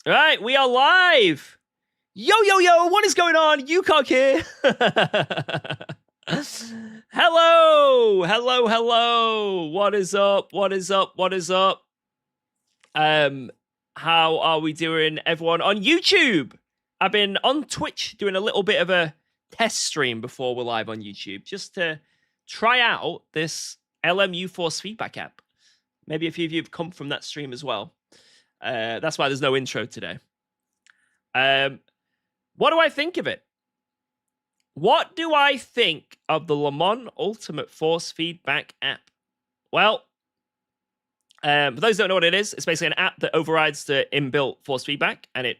All right, we are live. Yo, yo, yo, what is going on? UKOG here. Hello, hello, hello. What is up? What is up? What is up? How are we doing, everyone on YouTube? I've been on Twitch doing a little bit of a test stream before we're live on YouTube, just to try out this LMU Force Feedback app. Maybe a few of you have come from that stream as well. That's why there's no intro today. What do I think of it? What do I think of the Le Mans Ultimate Force Feedback app? Well, for those who don't know what it is, it's basically an app that overrides the inbuilt force feedback, and it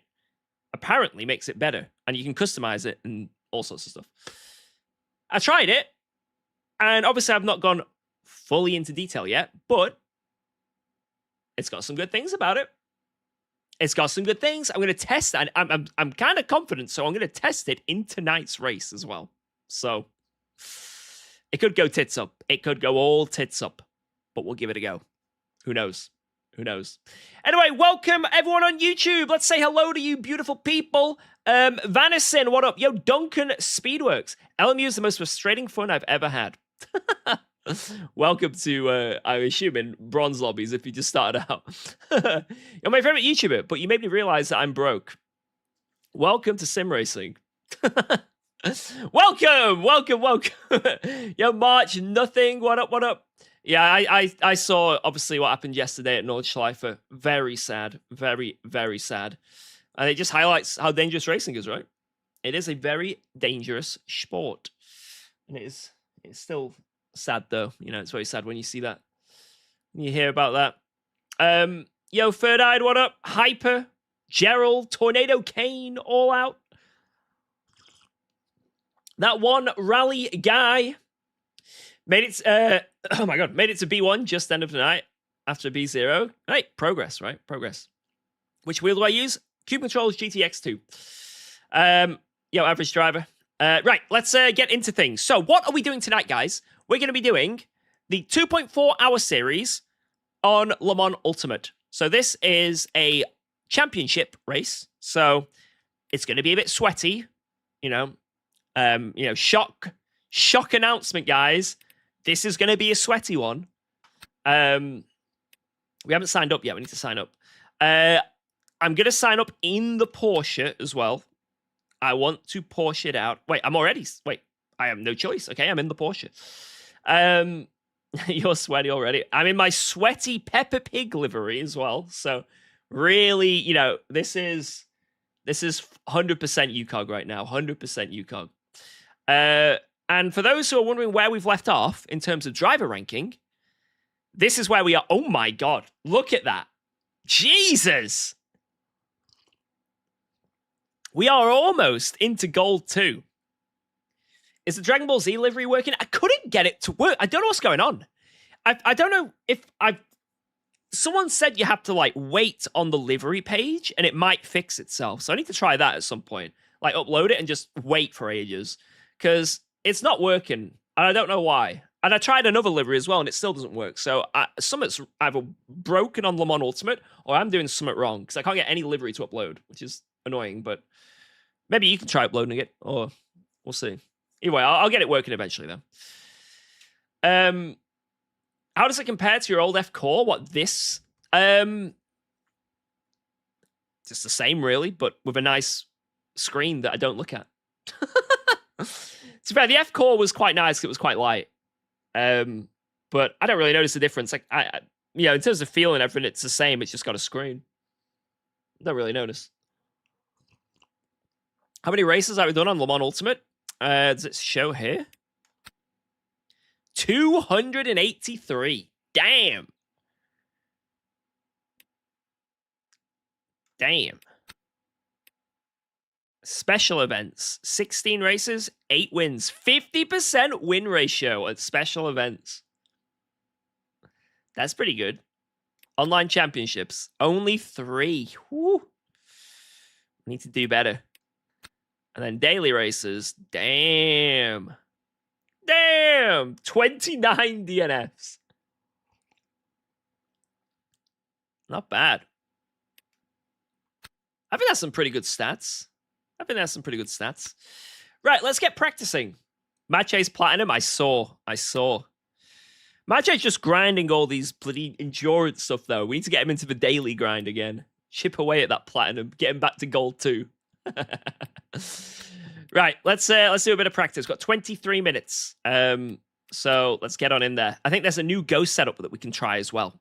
apparently makes it better, and you can customize it and all sorts of stuff. I tried it, and obviously I've not gone fully into detail yet, but it's got some good things about it. It's got some good things. I'm going to test that. I'm kind of confident, so I'm going to test it in tonight's race as well. So it could go tits up. It could go all tits up, but we'll give it a go. Who knows? Who knows? Anyway, welcome everyone on YouTube. Let's say hello to you beautiful people. Vanison, what up? Yo, Duncan Speedworks. LMU is the most frustrating fun I've ever had. Welcome to, I'm assuming, bronze lobbies if you just started out. You're my favorite YouTuber, but you made me realize that I'm broke. Welcome to sim racing. Welcome, welcome, welcome. Yo, March, nothing. What up, what up? Yeah, I saw, obviously, what happened yesterday at Nordschleife. Very sad. Very, very sad. And it just highlights how dangerous racing is, right? It is a very dangerous sport. And it's still sad, though. You know, it's very sad when you see that. When you hear about that. Yo, Third Eyed, what up? Hyper, Gerald, Tornado Kane, all out. That one rally guy made it, oh my God, made it to B1 just end of the night after B0. Hey, progress, right? Progress. Which wheel do I use? Cube Controls GTX2. Yo, average driver. Right, let's get into things. So what are we doing tonight, guys? We're going to be doing the 2.4-hour series on Le Mans Ultimate. So this is a championship race. So it's going to be a bit sweaty, you know, shock announcement, guys. This is going to be a sweaty one. We haven't signed up yet. We need to sign up. I'm going to sign up in the Porsche as well. I want to Porsche it out. Wait, I have no choice. Okay, I'm in the Porsche. You're sweaty already. I'm in my sweaty Peppa Pig livery as well. So really, you know, this is 100% UKOG right now. 100% UKOG. And for those who are wondering where we've left off in terms of driver ranking, this is where we are. Oh my God, look at that. Jesus. We are almost into gold 2. Is the Dragon Ball Z livery working? I couldn't get it to work. I don't know what's going on. I don't know if someone said you have to like wait on the livery page and it might fix itself. So I need to try that at some point. Like upload it and just wait for ages. Because it's not working. And I don't know why. And I tried another livery as well and it still doesn't work. So something's either broken on Le Mans Ultimate or I'm doing something wrong. Because I can't get any livery to upload, which is annoying. But maybe you can try uploading it or we'll see. Anyway, I'll get it working eventually, though. How does it compare to your old F Core? What, this? Just the same, really, but with a nice screen that I don't look at. To be fair, the F Core was quite nice. It was quite light. But I don't really notice the difference. Like, in terms of feel and everything, it's the same. It's just got a screen. I don't really notice. How many races have we done on Le Mans Ultimate? Does it show here? 283. Damn. Damn. Special events. 16 races, 8 wins. 50% win ratio at special events. That's pretty good. Online championships. Only 3. Woo. We need to do better. And then daily races. Damn. Damn. 29 DNFs. Not bad. I think that's some pretty good stats. Right, let's get practicing. Mache's platinum, I saw. Mache's just grinding all these bloody endurance stuff, though. We need to get him into the daily grind again. Chip away at that platinum. Get him back to gold, too. Right, let's do a bit of practice. Got 23 minutes. So let's get on in there. I think there's a new Ghost setup that we can try as well.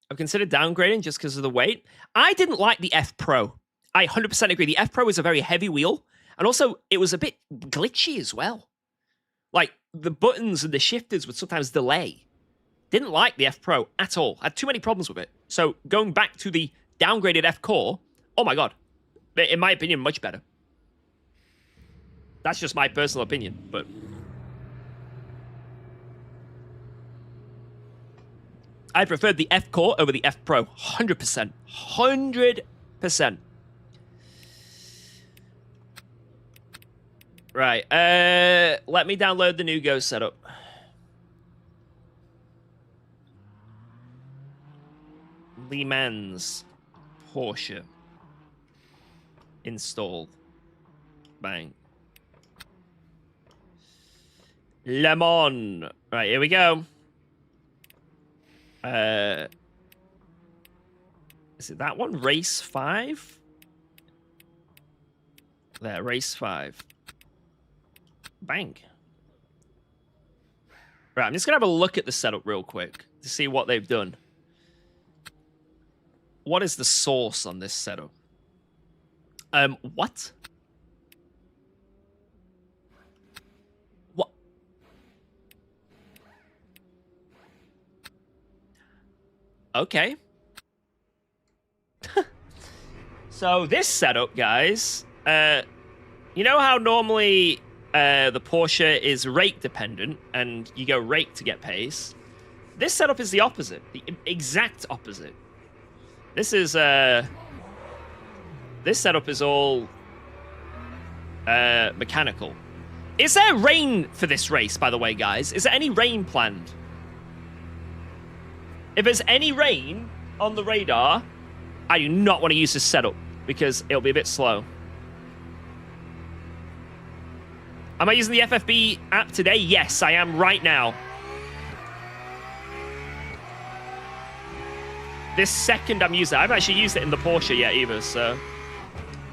I've considered downgrading just because of the weight. I didn't like the F Pro. I 100% agree. The F Pro is a very heavy wheel. And also, it was a bit glitchy as well. Like, the buttons and the shifters would sometimes delay. Didn't like the F Pro at all. Had too many problems with it. So, going back to the downgraded F Core, oh my god. In my opinion, much better. That's just my personal opinion, but... I preferred the F Core over the F Pro. 100%. 100%. Right. Let me download the new Ghost setup. Le Mans Porsche. Installed. Bang. Le Mans. Right, here we go. Is it that one? Race 5? There, race 5. Bang. Right, I'm just going to have a look at the setup real quick to see what they've done. What is the source on this setup? What? What? Okay. So this setup, guys, you know how normally the Porsche is rake dependent and you go rake to get pace? This setup is the opposite, the exact opposite. This is this setup is all mechanical. Is there rain for this race, by the way, guys? Is there any rain planned? If there's any rain on the radar, I do not want to use this setup because it'll be a bit slow. Am I using the FFB app today? Yes, I am right now. This second I'm using it. I haven't actually used it in the Porsche yet either, so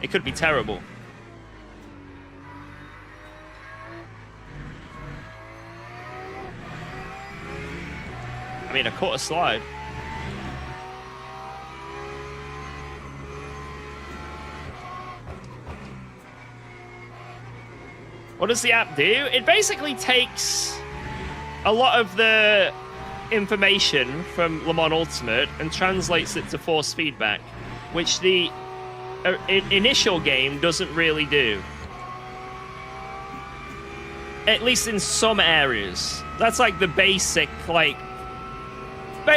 it could be terrible. I mean, I caught a slide. What does the app do? It basically takes a lot of the information from Le Mans Ultimate and translates it to force feedback, which the initial game doesn't really do. At least in some areas. That's like the basic, like...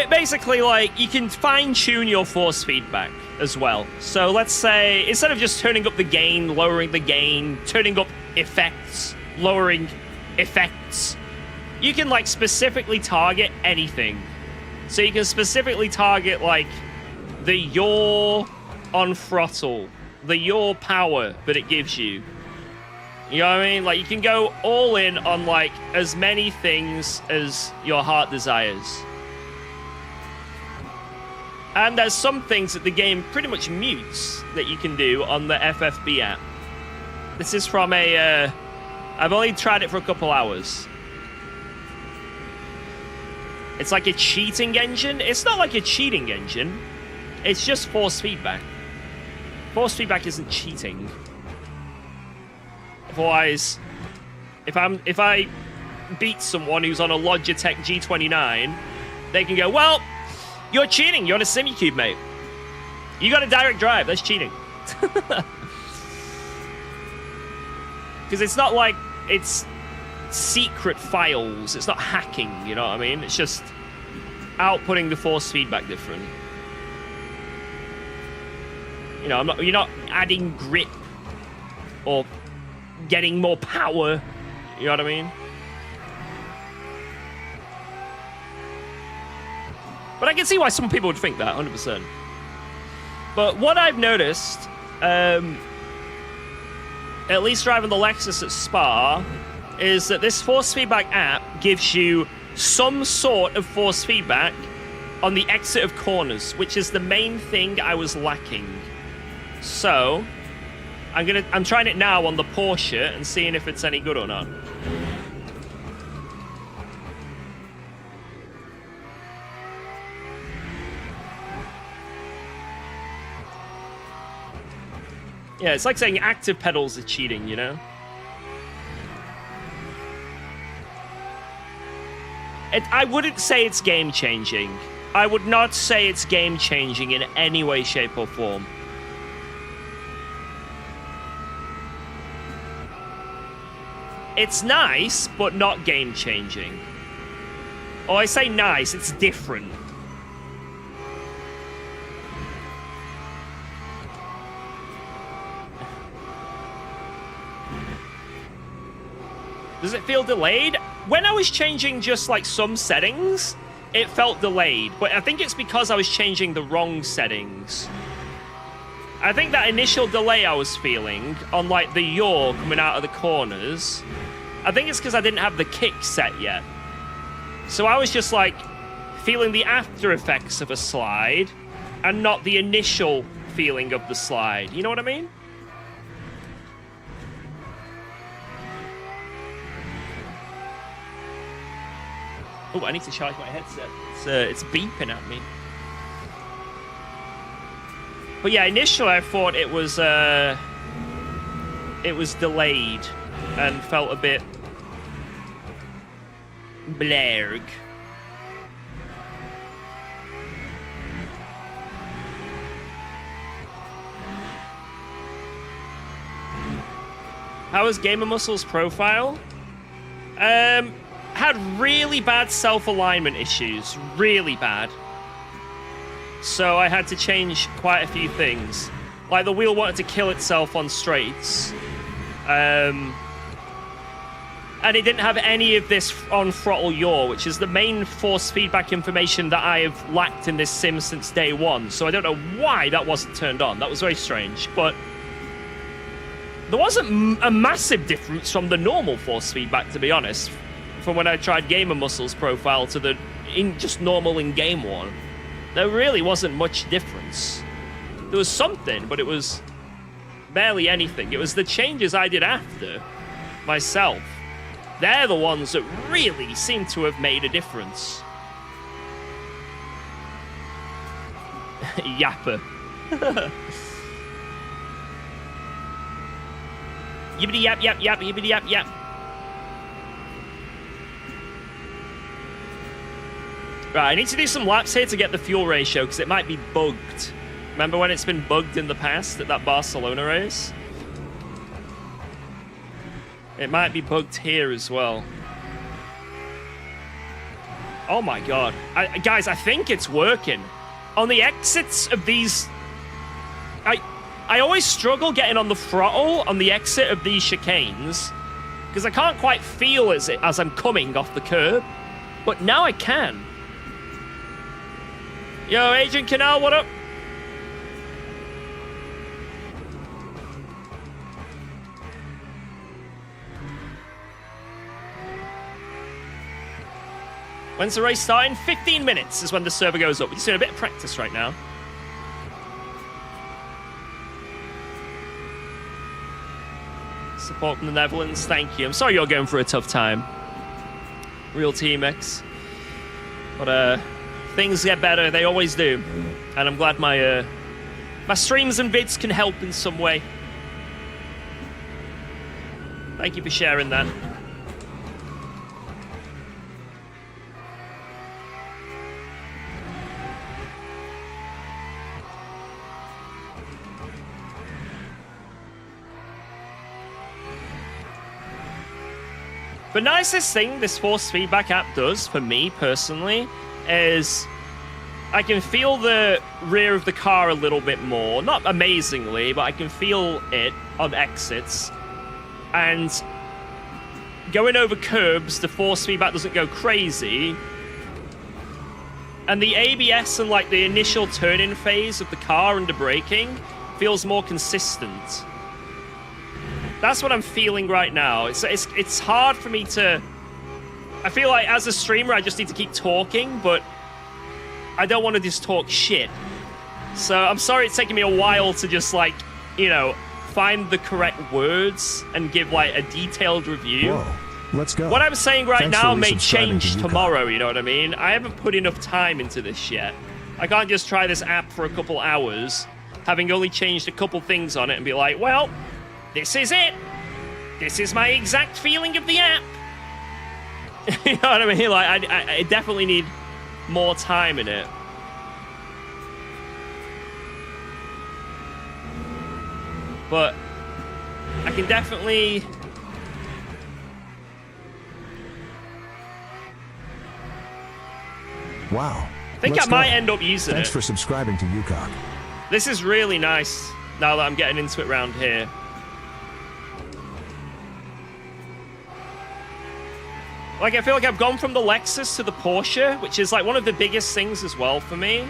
Basically, like, you can fine-tune your force feedback as well. So let's say, instead of just turning up the gain, lowering the gain, turning up effects, lowering effects, you can, like, specifically target anything. So you can specifically target, like, the yaw on throttle, the yaw power that it gives you. You know what I mean? Like, you can go all in on, like, as many things as your heart desires. And there's some things that the game pretty much mutes that you can do on the FFB app. This is from a... I've only tried it for a couple hours. It's like a cheating engine. It's not like a cheating engine. It's just force feedback. Force feedback isn't cheating. Otherwise, if I beat someone who's on a Logitech G29, they can go, well... You're cheating. You're on a Simicube, mate. You got a direct drive. That's cheating. Because it's not like it's secret files. It's not hacking, you know what I mean? It's just outputting the force feedback different. You know, you're not adding grip or getting more power. You know what I mean? But I can see why some people would think that, 100%. But what I've noticed, at least driving the Lexus at Spa, is that this force feedback app gives you some sort of force feedback on the exit of corners, which is the main thing I was lacking. So, I'm trying it now on the Porsche and seeing if it's any good or not. Yeah, it's like saying active pedals are cheating, you know? I wouldn't say it's game-changing. I would not say it's game-changing in any way, shape, or form. It's nice, but not game-changing. Oh, I say nice, it's different. Does it feel delayed? When I was changing just like some settings, it felt delayed. But I think it's because I was changing the wrong settings. I think that initial delay I was feeling on like the yaw coming out of the corners, I think it's because I didn't have the kick set yet. So I was just like feeling the after effects of a slide and not the initial feeling of the slide. You know what I mean? Oh, I need to charge my headset. It's beeping at me. But yeah, initially I thought it was delayed and felt a bit blarg. How was Gamer Muscle's profile? Had really bad self-alignment issues. Really bad. So I had to change quite a few things. Like the wheel wanted to kill itself on straights. And it didn't have any of this on throttle yaw, which is the main force feedback information that I have lacked in this sim since day one. So I don't know why that wasn't turned on. That was very strange. But there wasn't a massive difference from the normal force feedback, to be honest, from when I tried Gamer Muscle's profile to the just normal in-game one. There really wasn't much difference. There was something, but it was barely anything. It was the changes I did after myself. They're the ones that really seem to have made a difference. Yapper. Yippity yap yap yap, yippity yap yap. Right, I need to do some laps here to get the fuel ratio, because it might be bugged. Remember when it's been bugged in the past at that Barcelona race? It might be bugged here as well. Oh my god. Guys, I think it's working. On the exits of these... I always struggle getting on the throttle on the exit of these chicanes, because I can't quite feel as I'm coming off the curb. But now I can. Yo, Agent Canal, what up? When's the race starting? 15 minutes is when the server goes up. We're just doing a bit of practice right now. Support from the Netherlands, thank you. I'm sorry you're going through a tough time. Real Team X. But, things get better, they always do. And I'm glad my streams and vids can help in some way. Thank you for sharing that. The nicest thing this force feedback app does, for me personally, is I can feel the rear of the car a little bit more. Not amazingly, but I can feel it on exits. And going over curbs, the force feedback doesn't go crazy. And the ABS and like the initial turn-in phase of the car under braking feels more consistent. That's what I'm feeling right now. It's hard for me to... I feel like as a streamer, I just need to keep talking, but I don't want to just talk shit. So I'm sorry it's taking me a while to just like, you know, find the correct words and give like a detailed review. Whoa. Let's go. What I'm saying right Thanks now for may resubscribing change to tomorrow, you know what I mean? I haven't put enough time into this yet. I can't just try this app for a couple hours, having only changed a couple things on it and be like, well, this is it. This is my exact feeling of the app. You know what I mean? Like, I definitely need more time in it. But I can definitely... Wow. I think I might end up using it. Thanks for subscribing to UKOG. This is really nice now that I'm getting into it around here. Like, I feel like I've gone from the Lexus to the Porsche, which is like one of the biggest things as well for me.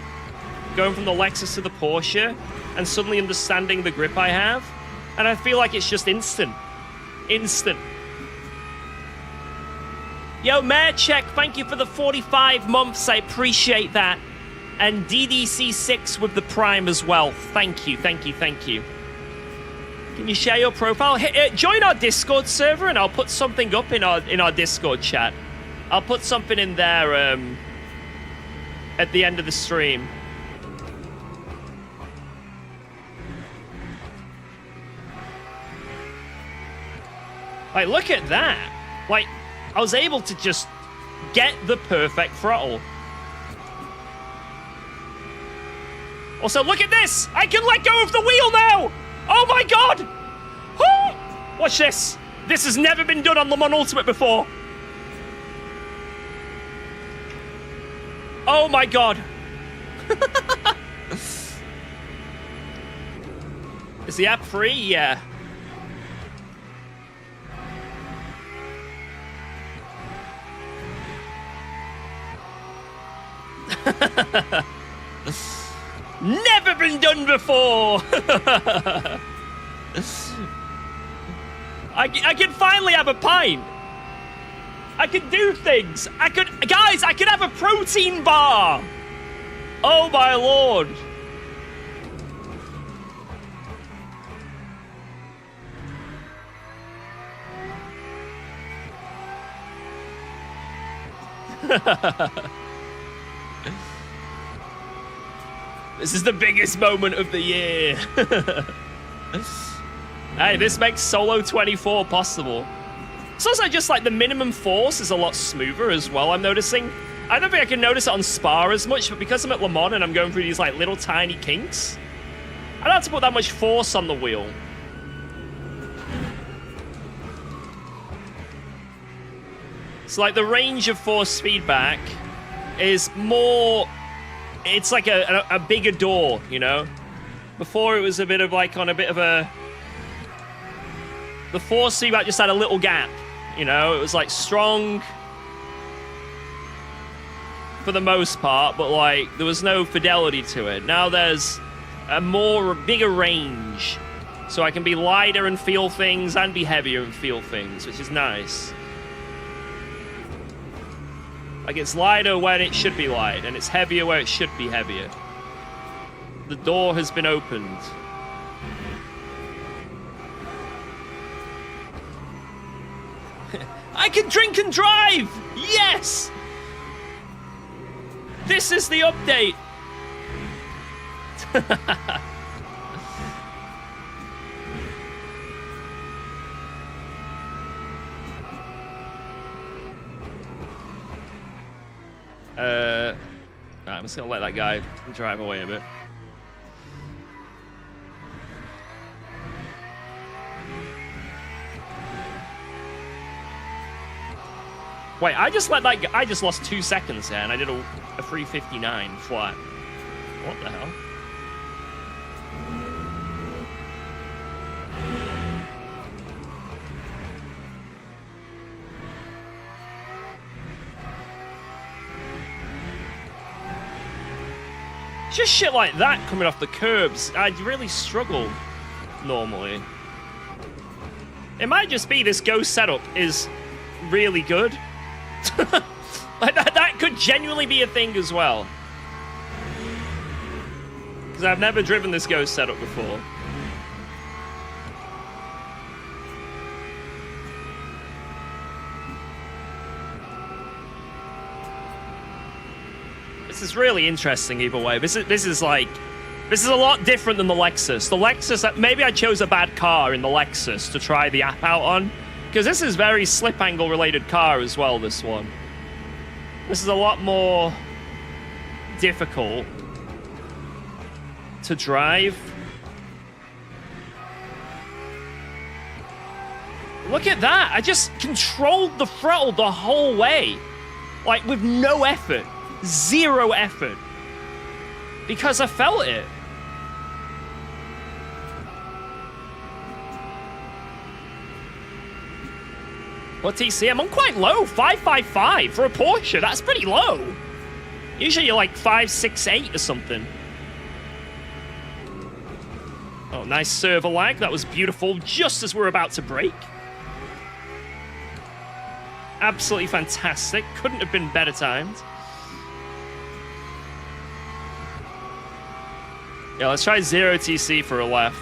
Going from the Lexus to the Porsche and suddenly understanding the grip I have. And I feel like it's just instant. Instant. Yo, Mayorcheck, thank you for the 45 months. I appreciate that. And DDC6 with the Prime as well. Thank you, thank you, thank you. Can you share your profile? Join our Discord server and I'll put something up in our Discord chat. I'll put something in there at the end of the stream. Like, look at that. Like, I was able to just get the perfect throttle. Also, look at this! I can let go of the wheel now! Oh my god! Oh! Watch this. This has never been done on Le Mans Ultimate before. Oh my god. Is the app free? Yeah. Never been done before. I can finally have a pint. I can do things. Guys, I could have a protein bar. Oh my lord. This is the biggest moment of the year. Hey, this makes solo 24 possible. It's also just like the minimum force is a lot smoother as well, I'm noticing. I don't think I can notice it on Spa as much, but because I'm at Le Mans and I'm going through these like little tiny kinks, I don't have to put that much force on the wheel. So like the range of force feedback is more... It's like a bigger door, you know? Before it was a bit of like on a bit of a... The force feedback just had a little gap, you know? It was like strong for the most part, but like there was no fidelity to it. Now there's a bigger range. So I can be lighter and feel things and be heavier and feel things, which is nice. Like, it's lighter when it should be light, and it's heavier where it should be heavier. The door has been opened. I can drink and drive! Yes! This is the update! I'm just gonna let that guy drive away a bit. Wait, I just let that guy, I just lost 2 seconds there and I did a 359 flat. What the hell? Just shit like that coming off the curbs, I'd really struggle normally. It might just be this ghost setup is really good. Like that could genuinely be a thing as well. Because I've never driven this ghost setup before. This is really interesting either way. This is a lot different than the Lexus. The Lexus, maybe I chose a bad car in the Lexus to try the app out on. Because this is very slip angle related car as well, this one. This is a lot more difficult to drive. Look at that. I just controlled the throttle the whole way. Like with no effort. Zero effort. Because I felt it. What TC? I'm on quite low. 555 for a Porsche. That's pretty low. Usually you're like 568 or something. Oh, nice server lag. That was beautiful just as we're about to brake. Absolutely fantastic. Couldn't have been better timed. Yeah, let's try 0 TC for a left.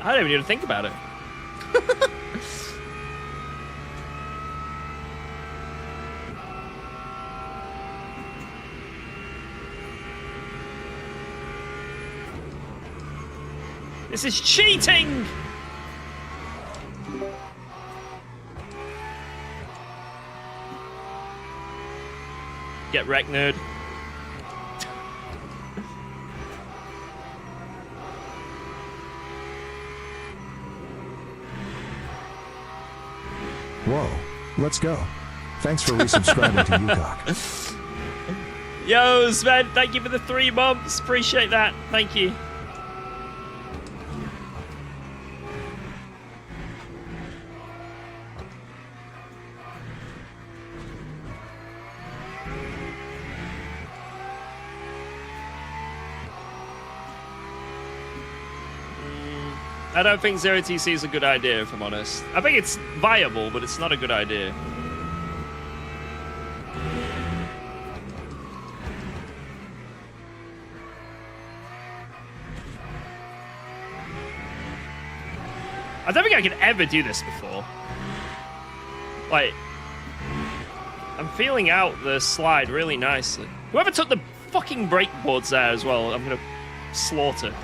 I don't even need to think about it. This is cheating! Get wrecked, nerd. Whoa, let's go. Thanks for resubscribing to UKOG. Yo, Sven, thank you for the 3 months. Appreciate that. Thank you. I don't think 0 TC is a good idea, if I'm honest. I think it's viable, but it's not a good idea. I don't think I could ever do this before. Like, I'm feeling out the slide really nicely. Whoever took the fucking brake boards there as well, I'm gonna slaughter.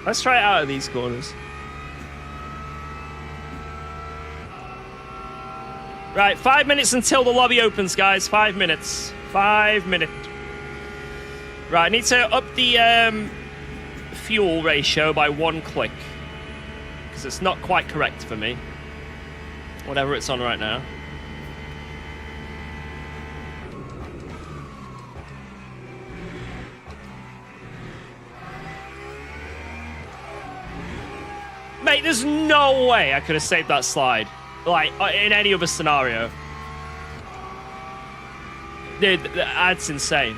Let's try it out of these corners. Right, 5 minutes until the lobby opens, guys. 5 minutes. 5 minutes. Right, I need to up the fuel ratio by 1 click. Because it's not quite correct for me. Whatever it's on right now. Mate, there's no way I could have saved that slide. Like, in any other scenario. Dude, that's insane.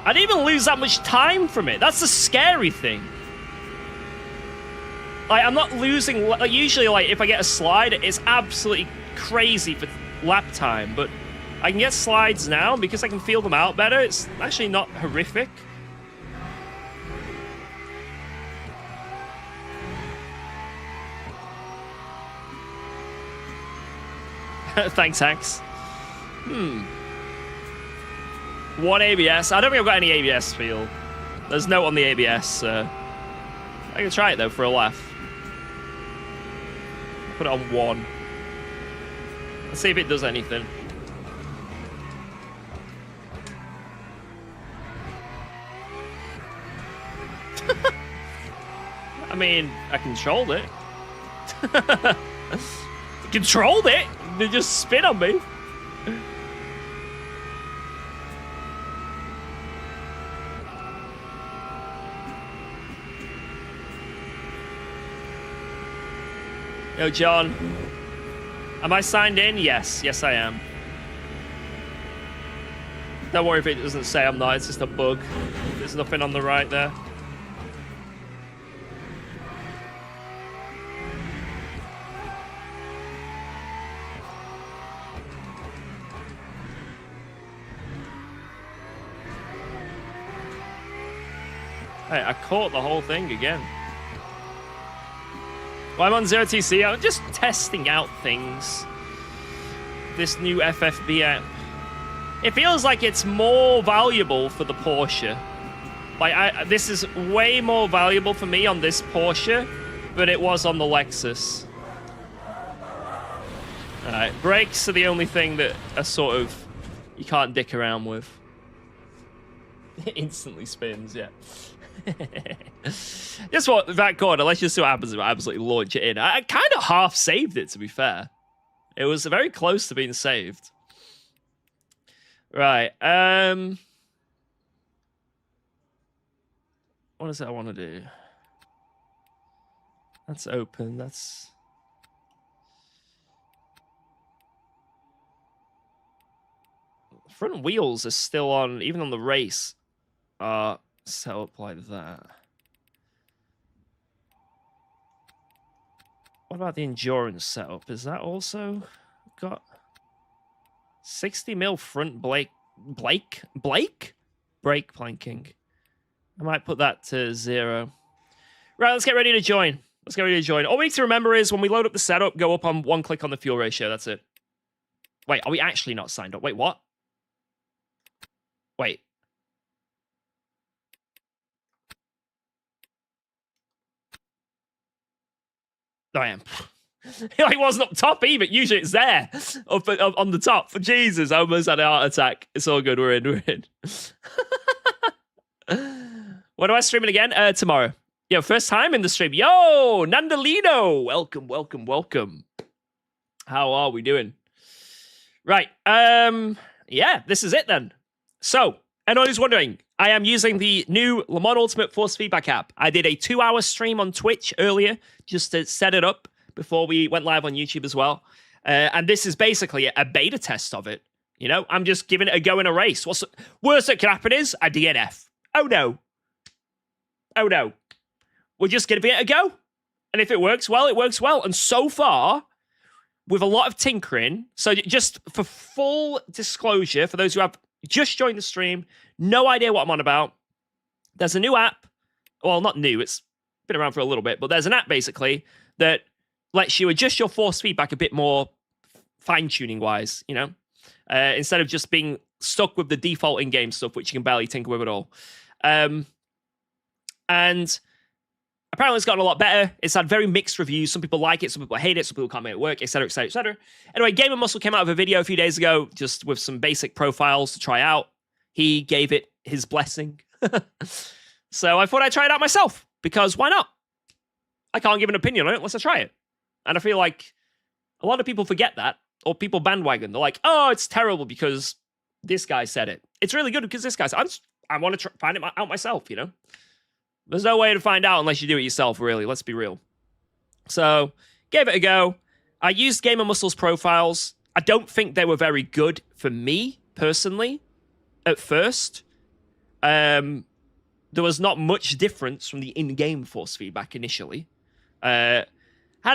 I didn't even lose that much time from it. That's the scary thing. Like, I'm not losing... Like, usually, like, if I get a slide, it's absolutely crazy for lap time. But I can get slides now because I can feel them out better. It's actually not horrific. Thanks, Hanks. One ABS. I don't think I've got any ABS feel. There's no on the ABS. I can try it, though, for a laugh. Put it on 1. Let's see if it does anything. I mean, I controlled it. Controlled it? They just spin on me. Yo, John. Am I signed in? Yes. Yes, I am. Don't worry if it doesn't say I'm not. It's just a bug. There's nothing on the right there. Hey, I caught the whole thing again. Well, I'm on 0TC. I'm just testing out things. This new FFB app. It feels like it's more valuable for the Porsche. Like, this is way more valuable for me on this Porsche than it was on the Lexus. Alright, brakes are the only thing that are sort of... you can't dick around with. It instantly spins, yeah. Just what that corner, let's just see what happens if I absolutely launch it in. I kind of half saved it, to be fair. It was very close to being saved. Right, what is it I want to do? That's open, that's... Front wheels are still on, even on the race, set up like that. What about the endurance setup? Is that also got 60mm front brake planking? I might put that to 0. Right, let's get ready to join. Let's get ready to join. All we need to remember is when we load up the setup, go up on 1 click on the fuel ratio. That's it. Wait, are we actually not signed up? Wait, what? Wait. I am. It wasn't up top even. Usually it's there. Up on the top. Jesus, I almost had a heart attack. It's all good. We're in. We're in. When do I stream it again? Tomorrow. Yo, first time in the stream. Yo, Nandolino. Welcome, welcome, welcome. How are we doing? Right. Yeah, this is it then. So, anyone who's wondering, I am using the new Le Mans Ultimate Force Feedback app. I did a 2-hour stream on Twitch earlier just to set it up before we went live on YouTube as well. And this is basically a beta test of it. You know, I'm just giving it a go in a race. What's the worst that can happen is a DNF. Oh, no. Oh, no. We're just going to give it a go. And if it works well, it works well. And so far, with a lot of tinkering, so just for full disclosure, for those who have just joined the stream, no idea what I'm on about, there's a new app. Well, not new, it's been around for a little bit, but there's an app basically that lets you adjust your force feedback a bit more fine-tuning wise, you know, instead of just being stuck with the default in-game stuff, which you can barely tinker with at all. And apparently it's gotten a lot better. It's had very mixed reviews. Some people like it, some people hate it, some people can't make it work, etc., etc., etc. Anyway, Gamer Muscle came out with a video a few days ago just with some basic profiles to try out. He gave it his blessing. So I thought I'd try it out myself, because why not? I can't give an opinion on it unless I try it. And I feel like a lot of people forget that, or people bandwagon. They're like, oh, it's terrible because this guy said it. It's really good because this guy said it. I want to find it out myself, you know? There's no way to find out unless you do it yourself, really. Let's be real. So, gave it a go. I used Gamer Muscle's profiles. I don't think they were very good for me, personally, at first. There was not much difference from the in-game force feedback initially. Had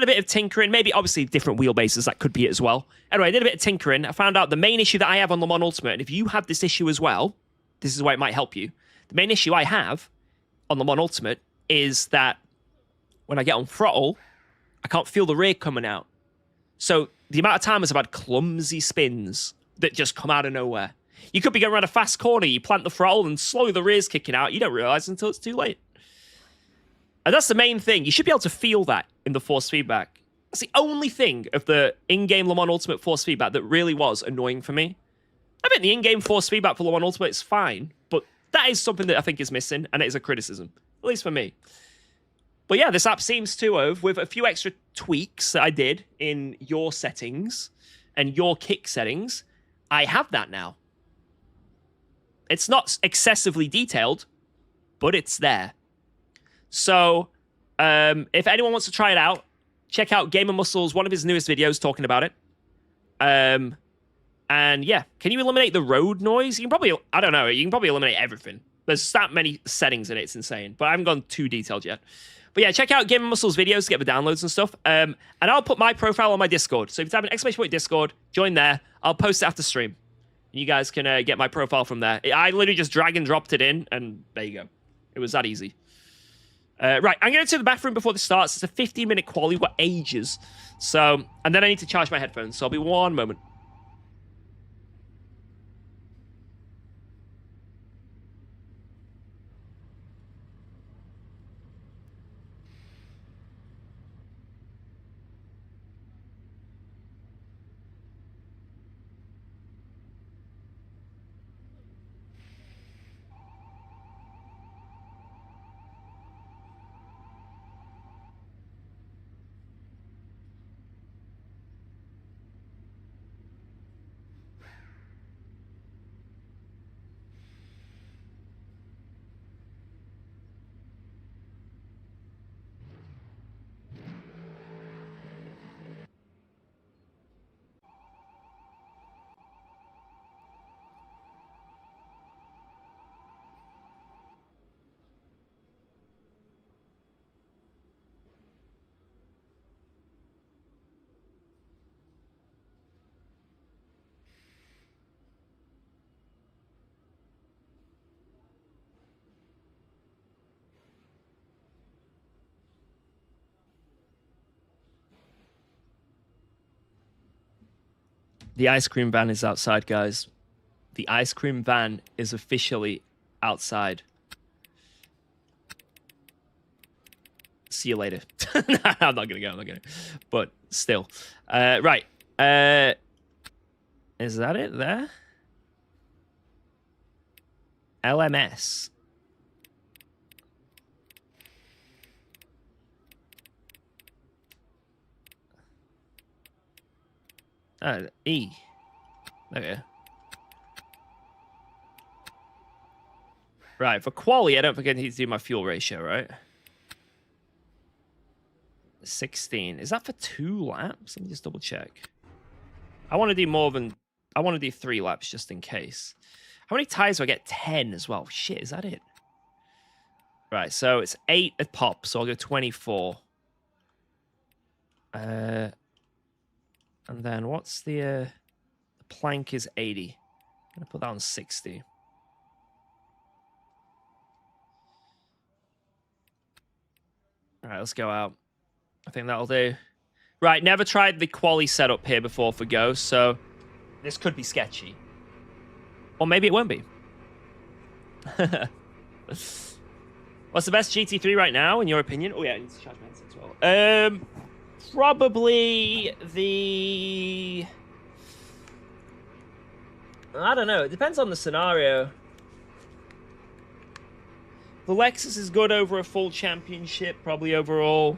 a bit of tinkering, maybe obviously different wheelbases, that could be it as well. Anyway, I did a bit of tinkering. I found out the main issue that I have on Le Mans Ultimate, and if you have this issue as well, this is why it might help you. The main issue I have on Le Mans Ultimate is that when I get on throttle, I can't feel the rear coming out. So the amount of times I've had clumsy spins that just come out of nowhere. You could be going around a fast corner, you plant the throttle, and slowly the rear's kicking out. You don't realize until it's too late. And that's the main thing. You should be able to feel that in the force feedback. That's the only thing of the in-game Le Mans Ultimate force feedback that really was annoying for me. I think the in-game force feedback for Le Mans Ultimate is fine, but that is something that I think is missing, and it is a criticism, at least for me. But yeah, this app seems to have, with a few extra tweaks that I did in your settings and your kick settings, I have that now. It's not excessively detailed, but it's there. So, if anyone wants to try it out, check out Gamer Muscle's one of his newest videos talking about it. And yeah, can you eliminate the road noise? You can probably, I don't know, you can probably eliminate everything. There's that many settings in it, it's insane. But I haven't gone too detailed yet. But yeah, check out Gamer Muscle's videos to get the downloads and stuff. And I'll put my profile on my Discord. So if you type an ! Discord, join there. I'll post it after stream. You guys can get my profile from there. I literally just drag and dropped it in, and there you go. It was that easy. Right, I'm going to the bathroom before this starts. It's a 15-minute quali. We've got ages. So, and then I need to charge my headphones. So I'll be 1 moment. The ice cream van is outside, guys. The ice cream van is officially outside. See you later. No, I'm not going to go. I'm not going to. But still. Right. Is that it there? LMS. E. Okay. Right, for quali, I don't think I need to do my fuel ratio, right? 16. Is that for 2 laps? Let me just double check. I want to do more than... I want to do 3 laps just in case. How many tires do I get? 10 as well. Shit, is that it? Right, so it's 8 a pop, so I'll go 24. And then what's the plank is 80. I'm going to put that on 60. All right, let's go out. I think that'll do. Right, never tried the quali setup here before for Ghost, so this could be sketchy. Or maybe it won't be. What's the best GT3 right now, in your opinion? Oh, yeah, I need to charge my headset as well. Probably the... I don't know. It depends on the scenario. The Lexus is good over a full championship, probably overall.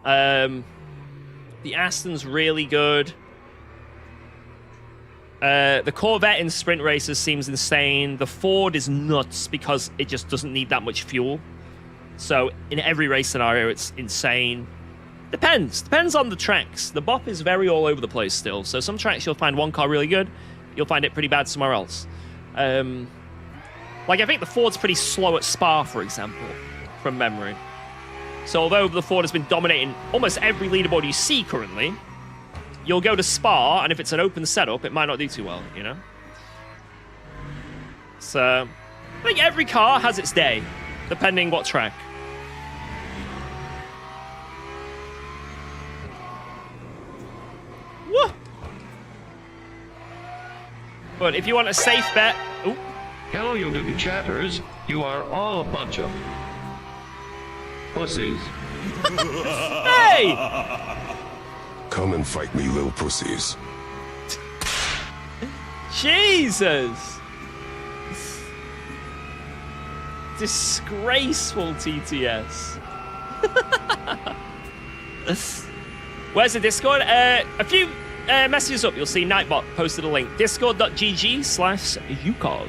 The Aston's really good. The Corvette in sprint races seems insane. The Ford is nuts because it just doesn't need that much fuel. So in every race scenario, it's insane. Depends on the tracks. The bop is very all over the place still. So some tracks you'll find one car really good, you'll find it pretty bad somewhere else. Like I think the Ford's pretty slow at Spa, for example, from memory. So although the Ford has been dominating almost every leaderboard you see currently, you'll go to Spa, and if it's an open setup, it might not do too well, you know? So I think every car has its day, depending what track. Woo! But if you want a safe bet... Ooh. Hello, you little chatters. You are all a bunch of pussies. Hey! Come and fight me, little pussies. Jesus! Disgraceful TTS. Where's the Discord? A few messages up, you'll see Nightbot posted a link. Discord.gg/UKOG.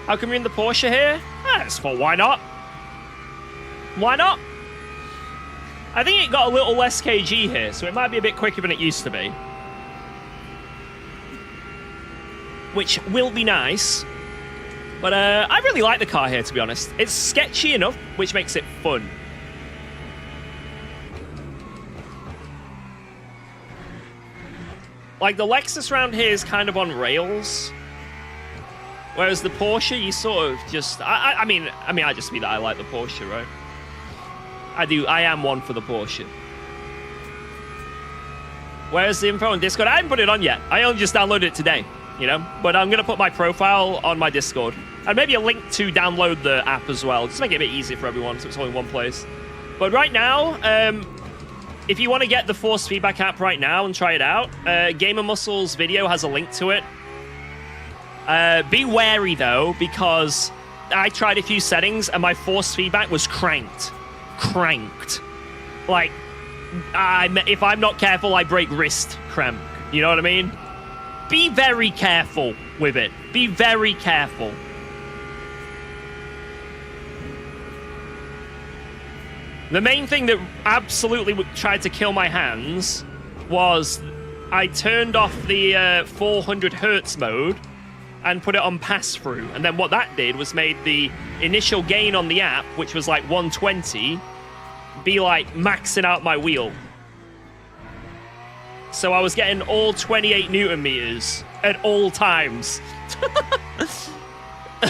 How come you're in the Porsche here? That's for why not? Why not? I think it got a little less kg here, so it might be a bit quicker than it used to be. Which will be nice. But I really like the car here, to be honest. It's sketchy enough, which makes it fun. Like, the Lexus round here is kind of on rails. Whereas the Porsche, you sort of just... I mean, I just mean that I like the Porsche, right? I am one for the Porsche. Where's the info on Discord? I haven't put it on yet. I only just downloaded it today, you know? But I'm going to put my profile on my Discord. And maybe a link to download the app as well. Just make it a bit easier for everyone, so it's all in one place. But right now, if you want to get the Force Feedback app right now and try it out, Gamer Muscle's video has a link to it. Be wary, though, because I tried a few settings and my force feedback was cranked. Like, if I'm not careful, I break wrist cramp. You know what I mean? Be very careful with it. Be very careful. The main thing that absolutely tried to kill my hands was I turned off the 400 hertz mode and put it on pass-through. And then what that did was made the initial gain on the app, which was like 120, be like maxing out my wheel. So I was getting all 28 Newton meters at all times.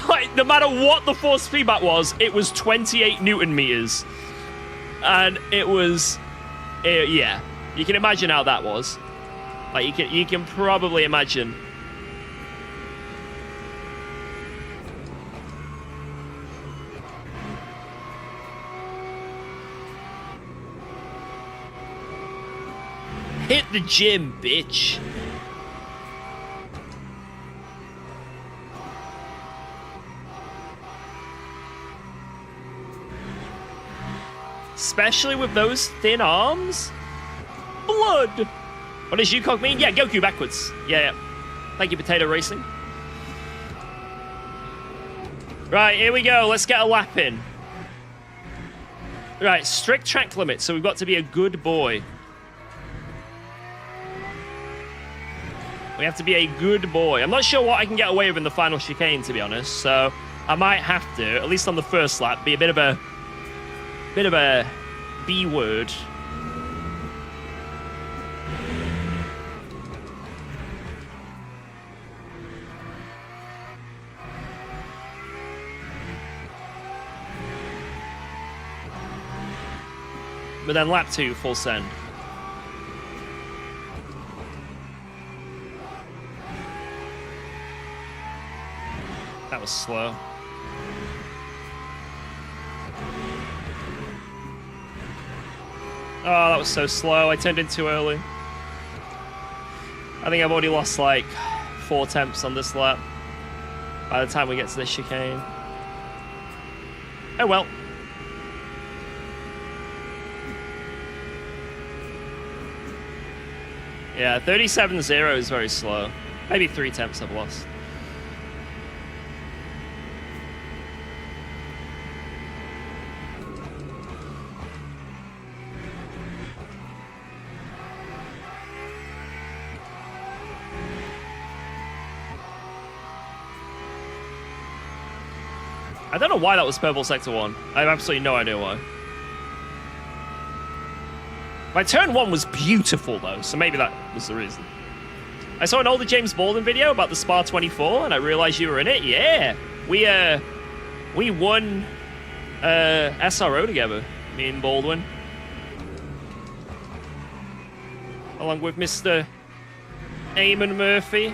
Like, no matter what the force feedback was, it was 28 Newton meters. And it was... yeah. You can imagine how that was. Like, you can probably imagine... Hit the gym, bitch. Especially with those thin arms. Blood. What does UKOG mean? Yeah, Goku backwards. Yeah. Thank you, Potato Racing. Right, here we go. Let's get a lap in. Right, strict track limit, so we've got to be a good boy. We have to be a good boy. I'm not sure what I can get away with in the final chicane, to be honest. So I might have to, at least on the first lap, be a bit of a B word. But then lap 2, full send. That was slow. Oh, that was so slow. I turned in too early. I think I've already lost like 4 attempts on this lap by the time we get to the chicane. Oh well. Yeah, 37.0 is very slow. Maybe 3/10 I've lost. I don't know why that was purple sector 1. I have absolutely no idea why. My turn 1 was beautiful, though, so maybe that was the reason. I saw an older James Baldwin video about the Spa 24, and I realized you were in it. Yeah, we won SRO together, me and Baldwin, along with Mr. Eamon Murphy.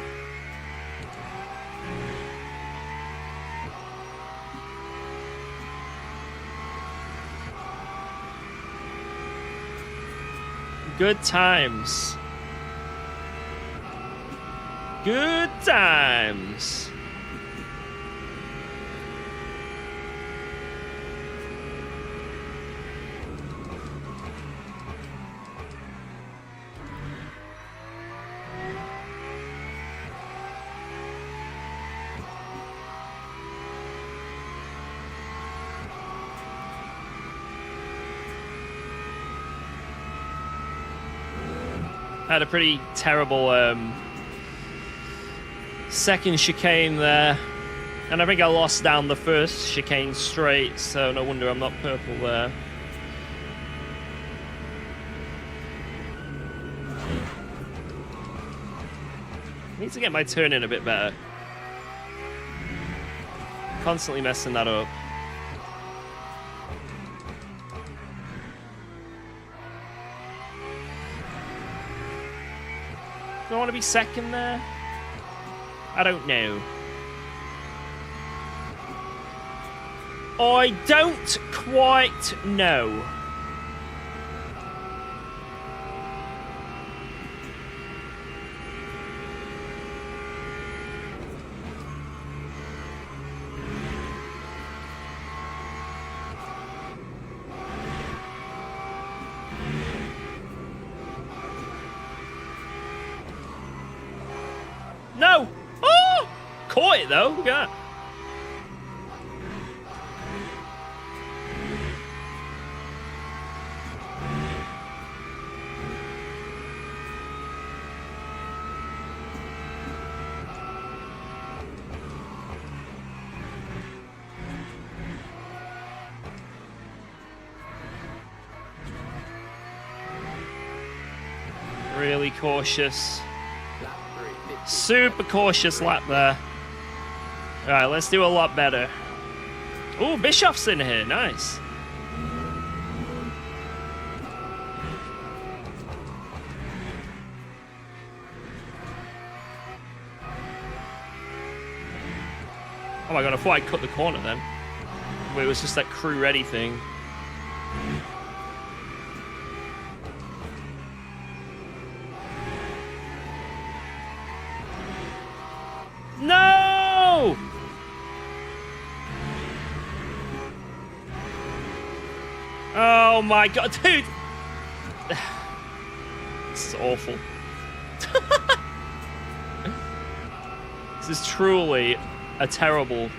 Good times. Good times. Had a pretty terrible second chicane there. And I think I lost down the first chicane straight, so no wonder I'm not purple there. Need to get my turn in a bit better. Constantly messing that up. Do I want to be second there? I don't know. I don't quite know. No! Oh! Caught it though. Look at that. Really cautious. Super cautious lap there. Alright, let's do a lot better. Oh, Bischoff's in here. Nice. Oh my god, I thought I cut the corner then. Wait, it was just that crew ready thing. No! Oh my god, dude! This is awful. This is truly a terrible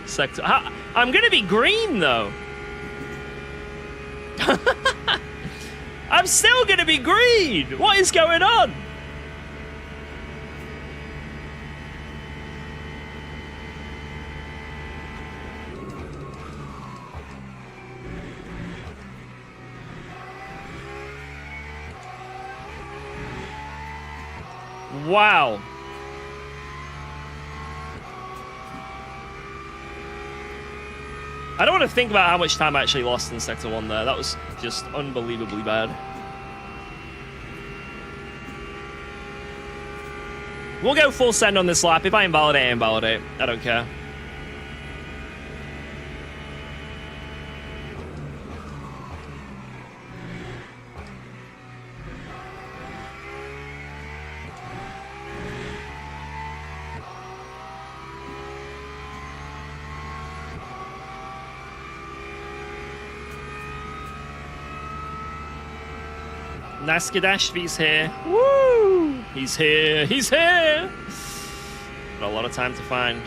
sector. I'm gonna be green though. I'm still gonna be green! What is going on? Wow. I don't want to think about how much time I actually lost in Sector 1 there. That was just unbelievably bad. We'll go full send on this lap. If I invalidate, I invalidate. I don't care. Naskadashvi's here. Woo! He's here. He's here. Got a lot of time to find.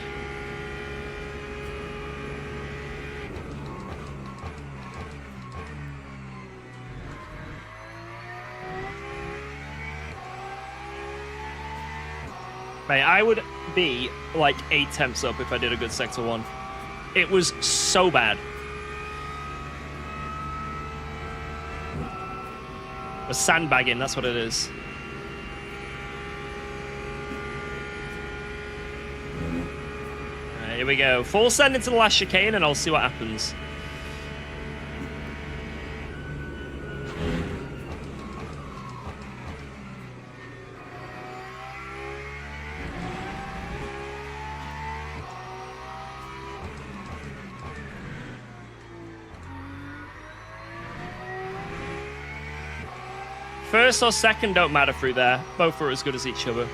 Mate, I would be like 8 temps up if I did a good Sector 1. It was so bad. A sandbagging, that's what it is. Here we go. Full send into the last chicane and I'll see what happens. First or second don't matter through there. Both are as good as each other.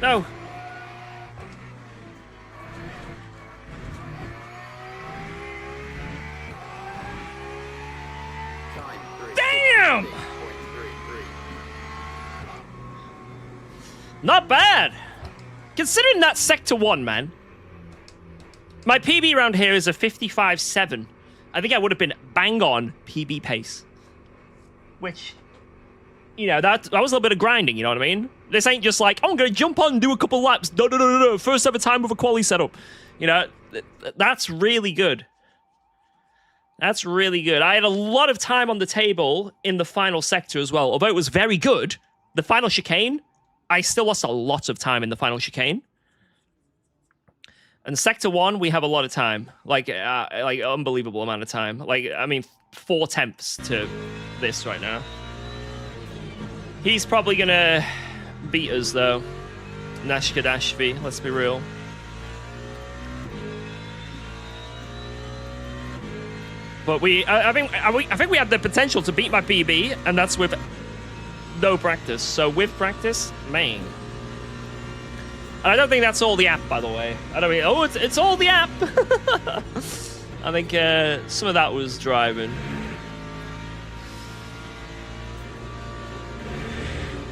No. Damn! Not bad. Considering that Sector 1, man. My PB around here is a 55.7. I think I would have been bang on PB pace. Which, you know, that was a little bit of grinding, you know what I mean? This ain't just like, oh, I'm going to jump on and do a couple laps. No. First ever time with a quali setup. You know, that's really good. That's really good. I had a lot of time on the table in the final sector as well. Although it was very good, the final chicane, I still lost a lot of time in the final chicane. And Sector 1, we have a lot of time. Like unbelievable amount of time. Like, I mean, 4 temps to this right now. He's probably going to beat us, though. Nashka Dashvi, let's be real. But I think we have the potential to beat my PB, and that's with no practice. So with practice, man. And I don't think that's all the app, by the way. I don't mean, oh, it's all the app. I think some of that was driving.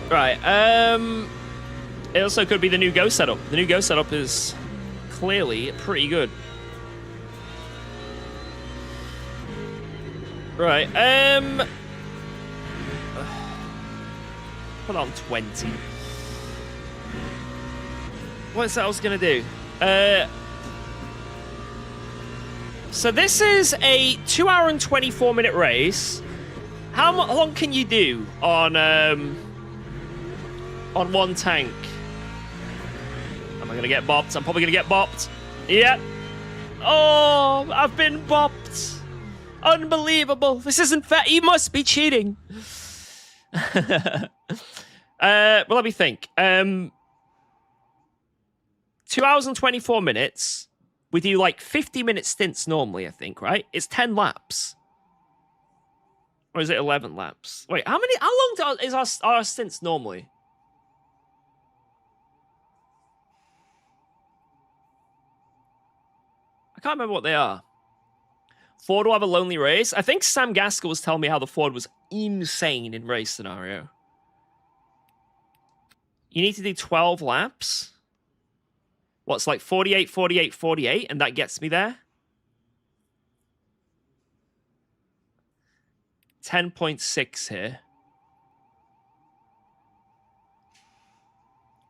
Right, it also could be the new Go setup. The new Go setup is clearly pretty good. Right, put on 20. What's that I was gonna do? So this is a 2 hour and 24 minute race. How long can you do on one tank? Am I gonna get bopped? I'm probably gonna get bopped. Yep. Oh, I've been bopped. Unbelievable. This isn't fair. You must be cheating. Well, let me think. 2 hours and 24 minutes. We do like 50-minute stints normally, I think, right? It's 10 laps. Or is it 11 laps? Wait, how long is our stints normally? I can't remember what they are. Ford will have a lonely race. I think Sam Gaskell was telling me how the Ford was insane in race scenario. You need to do 12 laps. What's like 48, 48, 48, and that gets me there. 10.6 here.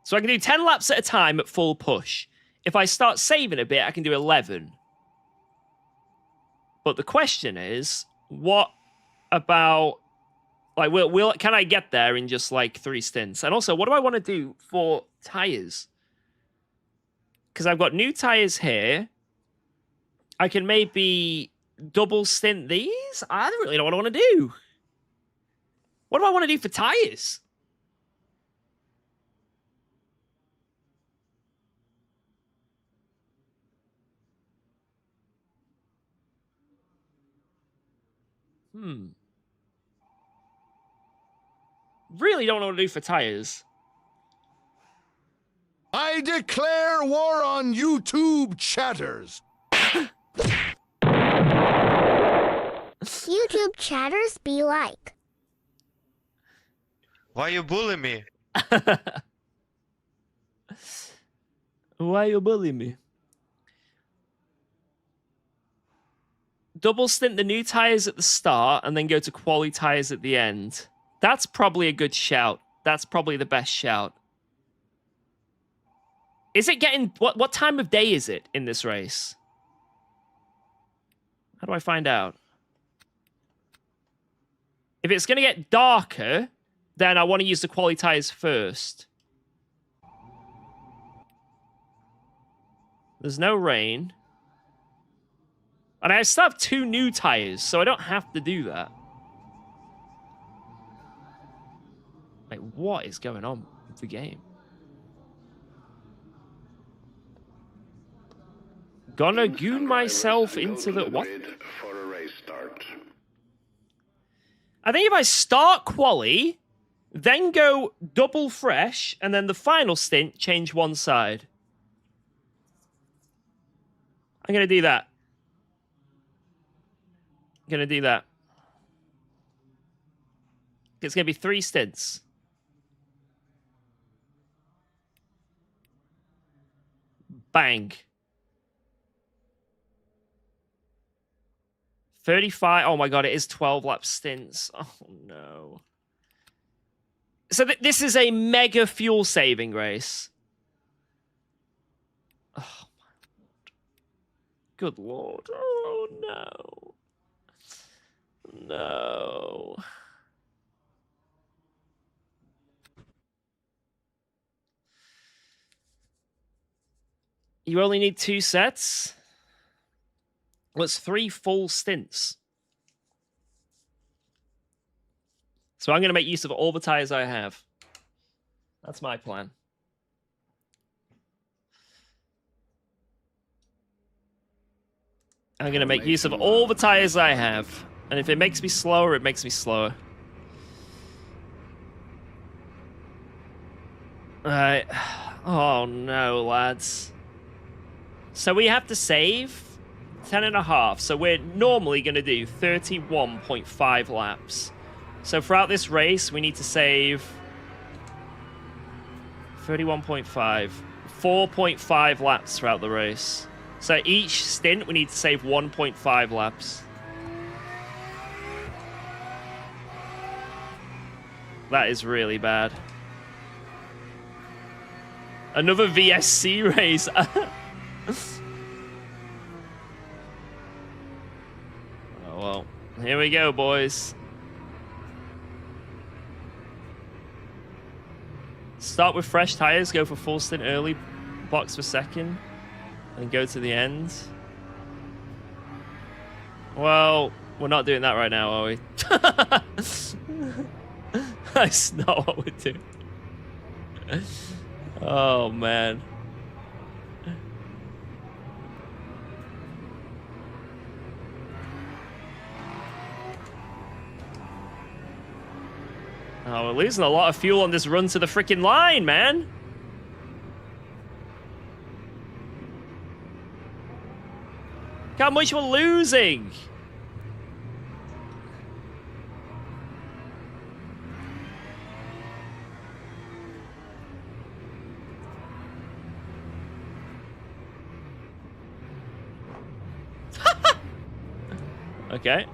So I can do 10 laps at a time at full push. If I start saving a bit, I can do 11. But the question is, what about Like, can I get there in just like 3 stints? And also, what do I want to do for tires? Because I've got new tires here. I can maybe double stint these. I don't really know what I want to do. What do I want to do for tires? Really don't know what to do for tires. I declare war on YouTube chatters. YouTube chatters be like. Why you bully me? Why you bully me? Double stint the new tires at the start and then go to quali tires at the end. That's probably a good shout. That's probably the best shout. Is it getting... What time of day is it in this race? How do I find out? If it's going to get darker, then I want to use the quali tires first. There's no rain. And I still have 2 new tires, so I don't have to do that. Like, what is going on with the game? Gonna goon myself into the... What? For a race start. I think if I start quali, then go double fresh, and then the final stint, change one side. I'm gonna do that. Gonna do that. It's gonna be 3 stints. Bang. 35. Oh my god, it is 12 lap stints. Oh no. So this is a mega fuel saving race. Oh my lord. Good lord. Oh no. No. You only need 2 sets? Well, it's 3 full stints. So I'm going to make use of all the tires I have. That's my plan. I'm going to make use of all the tires I have. And if it makes me slower, it makes me slower. Alright. Oh no, lads. So we have to save 10.5. So we're normally going to do 31.5 laps. So throughout this race, we need to save 31.5. 4.5 laps throughout the race. So each stint, we need to save 1.5 laps. That is really bad. Another VSC race. Oh, well. Here we go, boys. Start with fresh tires, go for full stint early, box for second, and go to the end. Well, we're not doing that right now, are we? That's not what we're doing. Oh, man. Oh, we're losing a lot of fuel on this run to the freaking line, man. Look how much we're losing. Okay.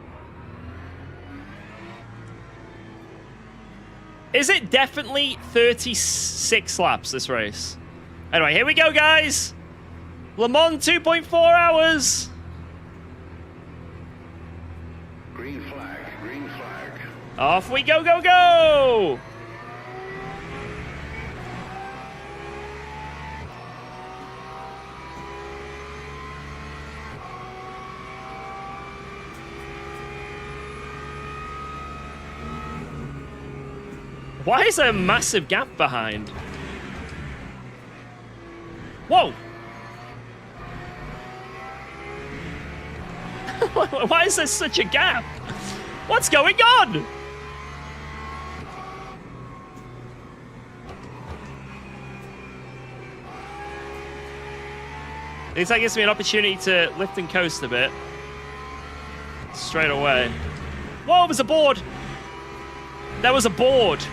Is it definitely 36 laps, this race? Anyway, here we go, guys. Le Mans 2.4 hours. Green flag, green flag. Off we go, go, go! Why is there a massive gap behind? Whoa! Why is there such a gap? What's going on? At least that gives me an opportunity to lift and coast a bit. Straight away. Whoa, there's a board! There was a board!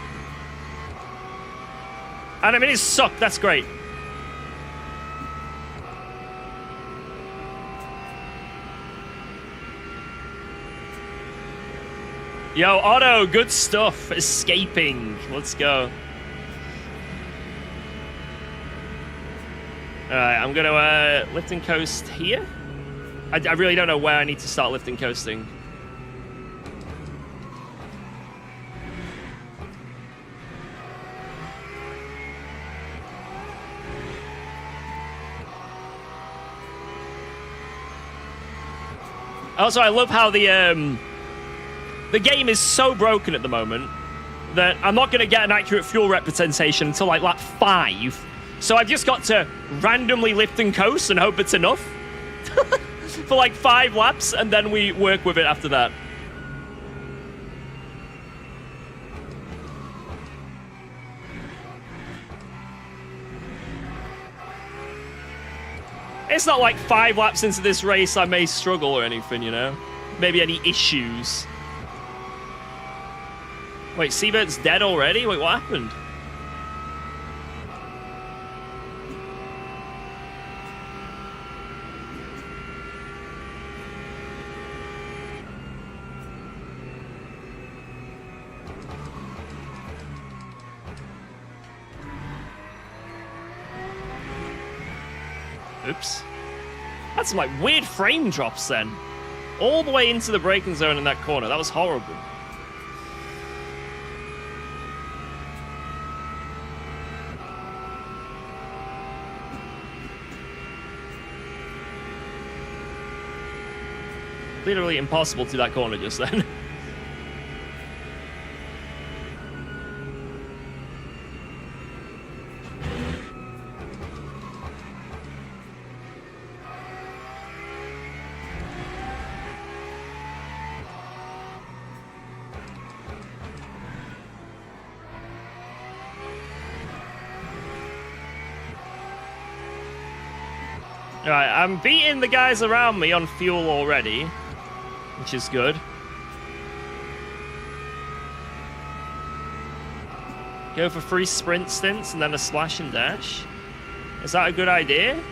And I mean, it sucked, that's great. Yo, Otto, good stuff. Escaping. Let's go. Alright, I'm gonna lift and coast here. I really don't know where I need to start lift and coasting. Also, I love how the game is so broken at the moment that I'm not going to get an accurate fuel representation until like lap 5. So I've just got to randomly lift and coast and hope it's enough for like 5 laps, and then we work with it after that. It's not like 5 laps into this race I may struggle or anything, you know? Maybe any issues. Wait, Seabird's dead already? Wait, what happened? Oops. That's some like weird frame drops then. All the way into the braking zone in that corner. That was horrible. Literally impossible to do that corner just then. Alright, I'm beating the guys around me on fuel already, which is good. Go for 3 sprint stints and then a slash and dash. Is that a good idea?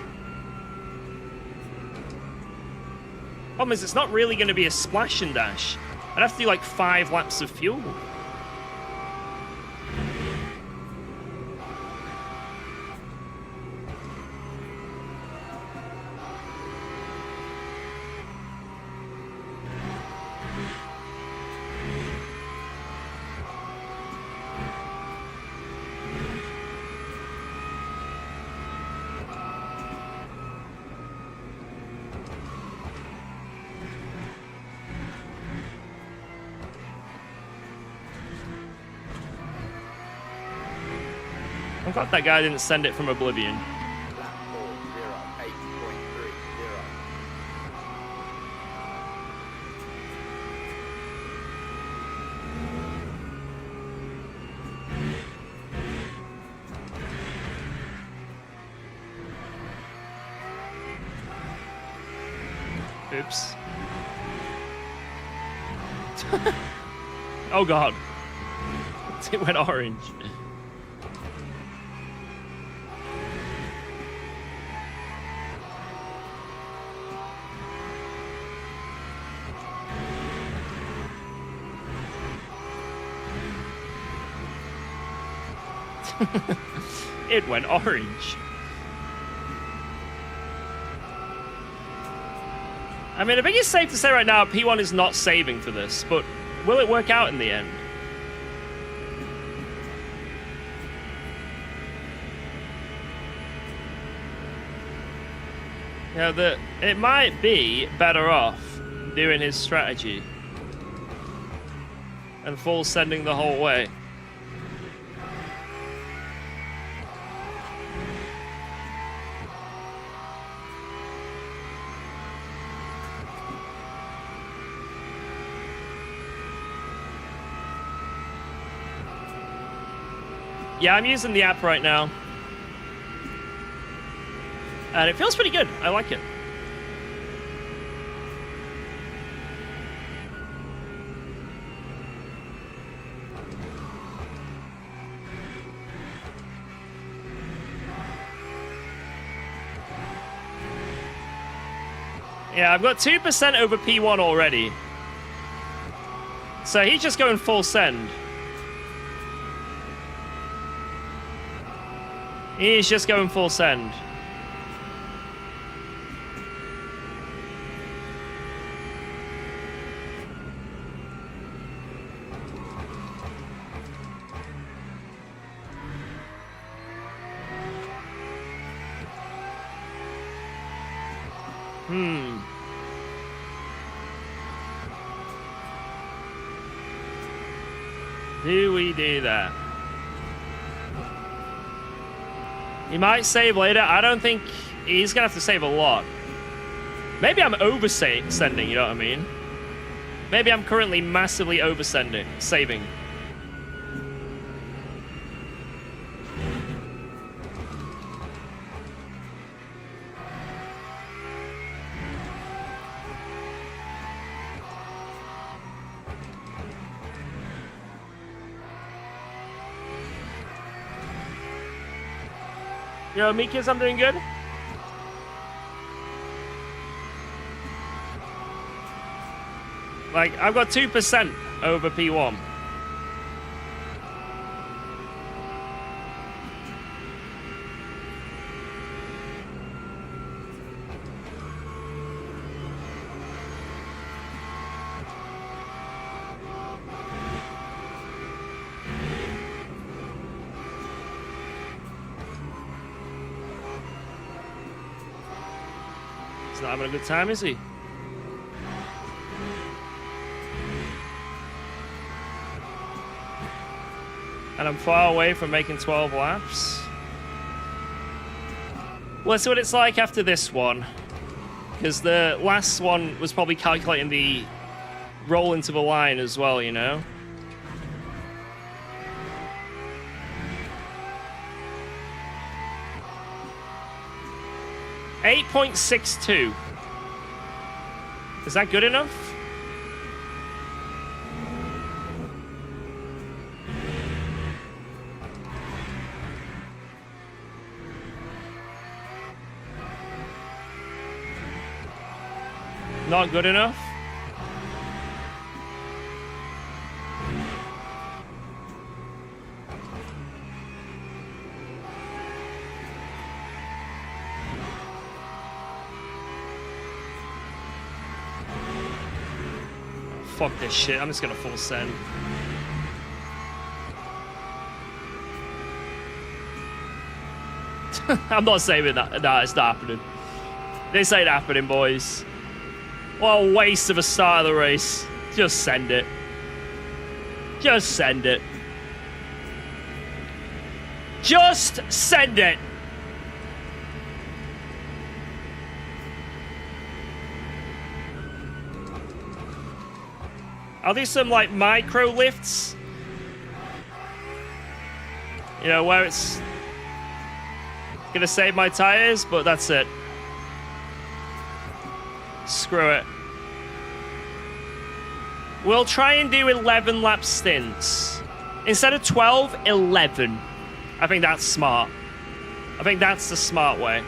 Problem is, it's not really going to be a splash and dash. I'd have to do like 5 laps of fuel. I'm glad that guy didn't send it from Oblivion. Oops. Oh god. It went orange. It went orange. I mean, I think it's safe to say right now P1 is not saving for this, but will it work out in the end? Yeah, it might be better off doing his strategy and full sending the whole way. Yeah, I'm using the app right now. And it feels pretty good. I like it. Yeah, I've got 2% over P1 already. So he's just going full send. He's just going full send. Do we do that? He might save later. I don't think he's gonna have to save a lot. Maybe I'm oversending, you know what I mean? Maybe I'm currently massively saving. Yo, Mikas, I'm doing good. Like, I've got 2% over P1. He's not having a good time, is he? And I'm far away from making 12 laps. Well, let's see what it's like after this one. Because the last one was probably calculating the roll into the line as well, you know? .62. Is that good enough? Not good enough? Fuck this shit. I'm just gonna full send. I'm not saving that. Nah, it's not happening. This ain't happening, boys. What a waste of a start of the race. Just send it. Just send it. Just send it. I'll do some, like, micro lifts. You know, where it's gonna save my tires, but that's it. Screw it. We'll try and do 11 lap stints. Instead of 12, 11. I think that's smart. I think that's the smart way.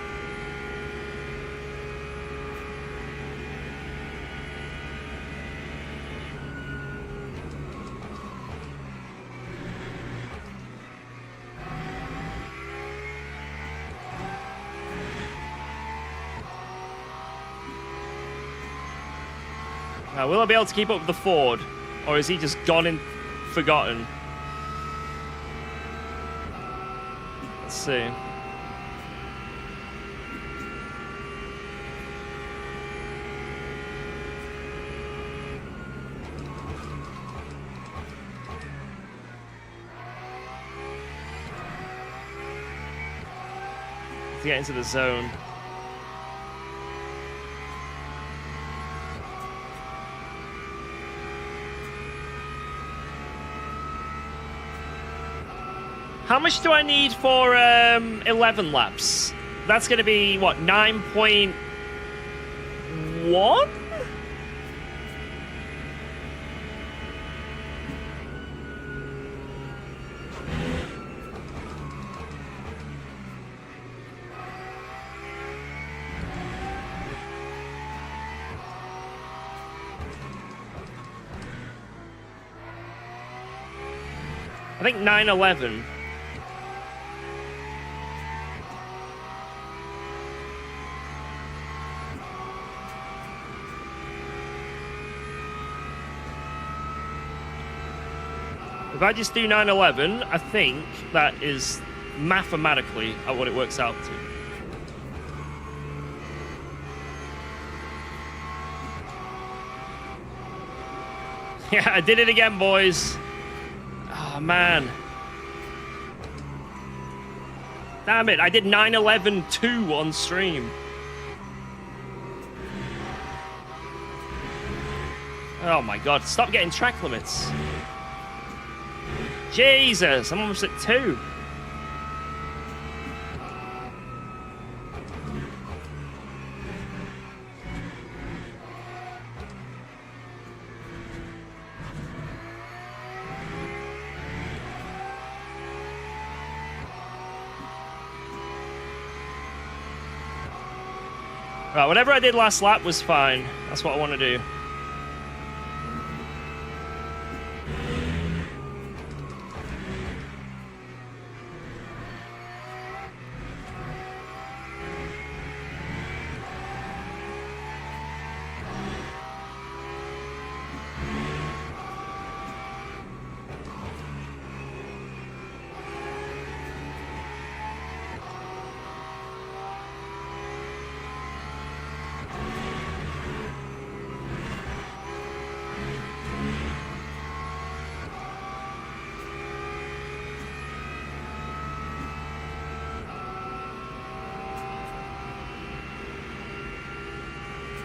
Will I be able to keep up with the Ford? Or is he just gone and forgotten? Let's see. To get into the zone. How much do I need for 11 laps? That's going to be, what, 9.1? I think 9:11. If I just do 9:11, I think that is mathematically at what it works out to. Yeah, I did it again, boys. Oh, man. Damn it, I did 9:11.2 on stream. Oh my god, stop getting track limits. Jesus, I'm almost at 2. Right, whatever I did last lap was fine. That's what I want to do.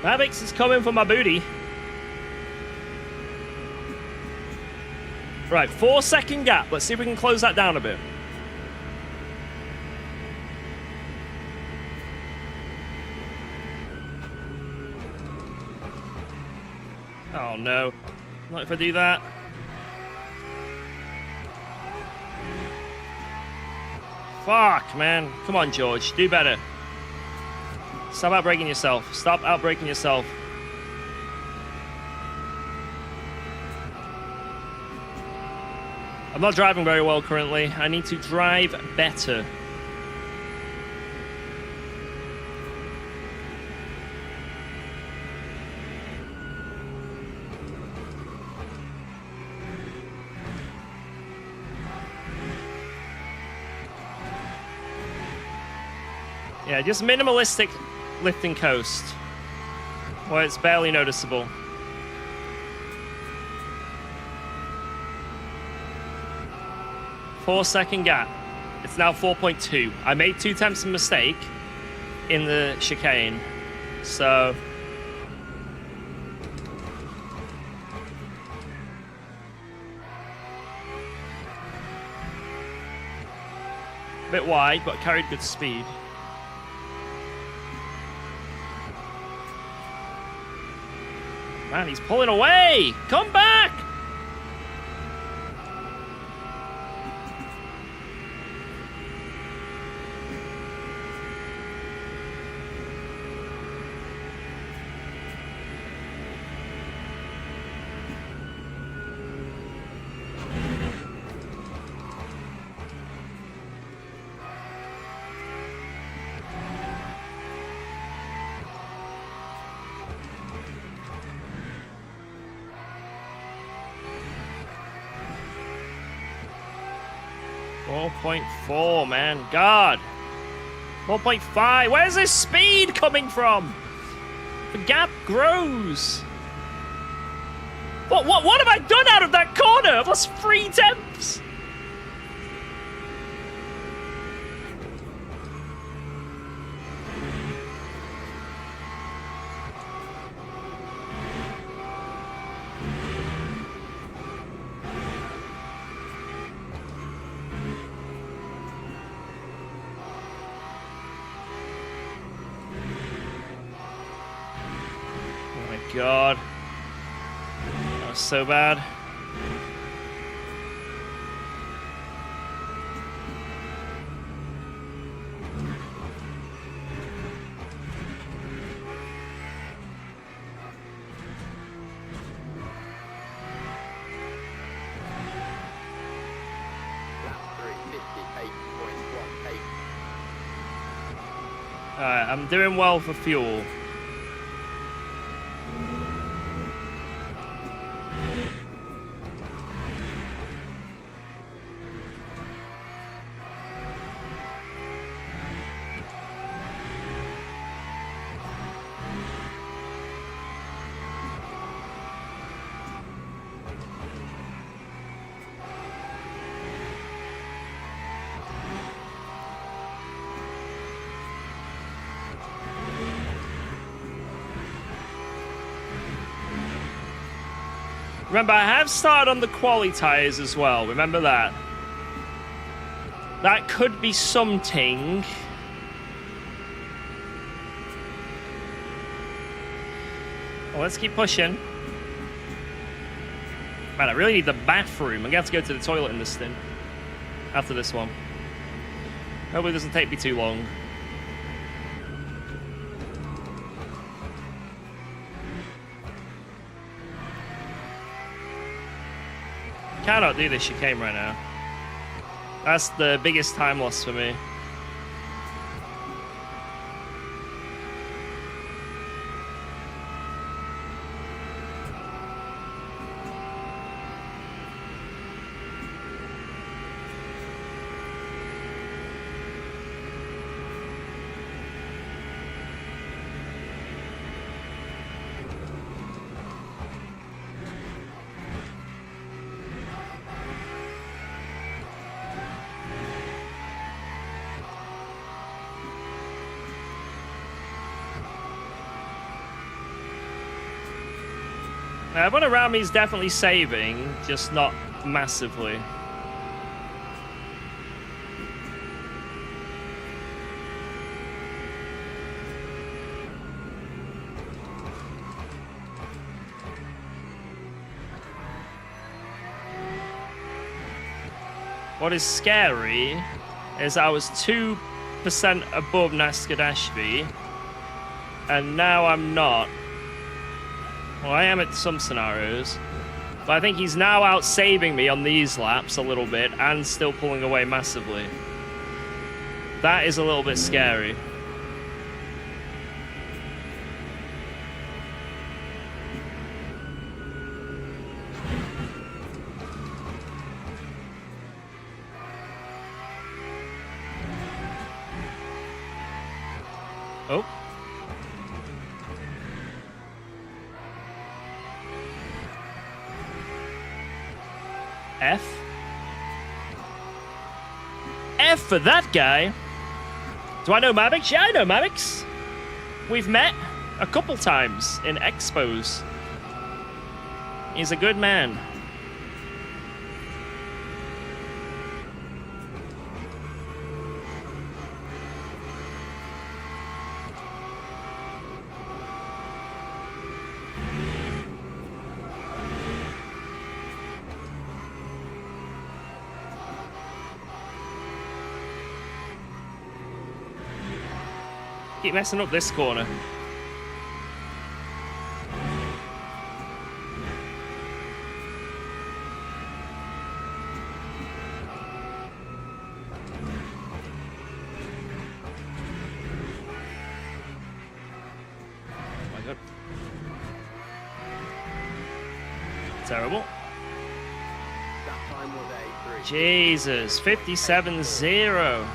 Mavix is coming for my booty. Right, 4-second gap. Let's see if we can close that down a bit. Oh no. Not if I do that. Fuck, man. Come on, George. Do better. Stop outbraking yourself. Stop outbraking yourself. I'm not driving very well currently. I need to drive better. Yeah, just minimalistic lift and coast, where it's barely noticeable. Four-second gap. It's now 4.2. I made 2 attempts of mistake in the chicane, so a bit wide, but carried good speed. Man, he's pulling away! Come back! 4.4, man. God. 4.5. Where's this speed coming from? The gap grows. What have I done out of that corner? I've lost 3 tenths. God. That was so bad. Alright, I'm doing well for fuel. Remember, I have started on the quali tires as well. Remember that. That could be something. Well, let's keep pushing. Man, I really need the bathroom. I'm going to have to go to the toilet in this thing. After this one. Hopefully it doesn't take me too long. Cannot do this chicane right now. That's the biggest time loss for me. Everyone around me is definitely saving, just not massively. What is scary is I was 2% above Naskadashvi, and now I'm not. Well, I am at some scenarios, but I think he's now out saving me on these laps a little bit and still pulling away massively. That is a little bit scary. Oh. F? F for that guy? Do I know Mavix? Yeah, I know Mavix. We've met a couple times in expos. He's a good man. Keep messing up this corner. Oh my god. Terrible. That time was A3. Jesus, 57-0.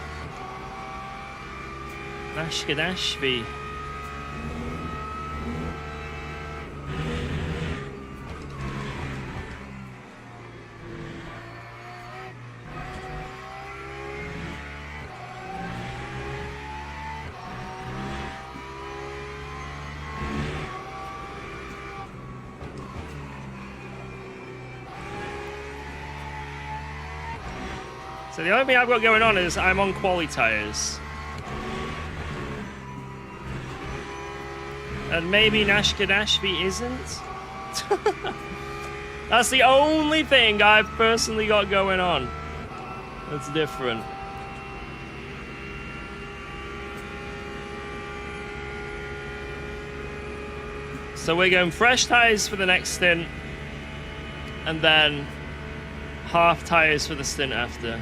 Ashkadashvi. So the only thing I've got going on is I'm on quali tires. And maybe Nashkadashvi isn't? That's the only thing I've personally got going on. That's different. So we're going fresh tires for the next stint. And then half tires for the stint after.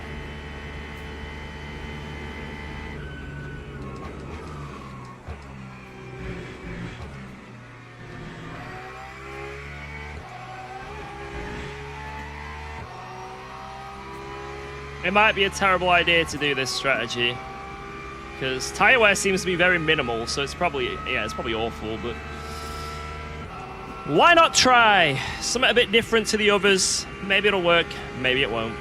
It might be a terrible idea to do this strategy because tire wear seems to be very minimal, so it's probably awful, but why not try something a bit different to the others? Maybe it'll work, maybe it won't.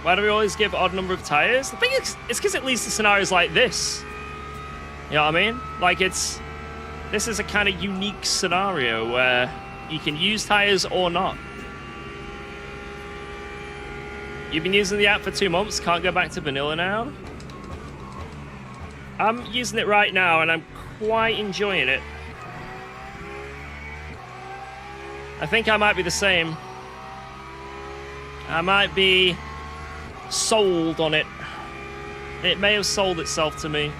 Why do we always give odd number of tires? I think it's because it leads to scenarios like this. You know what I mean? Like this is a kind of unique scenario where you can use tires or not. You've been using the app for 2 months, can't go back to vanilla now? I'm using it right now and I'm quite enjoying it. I think I might be the same. I might be sold on it. It may have sold itself to me.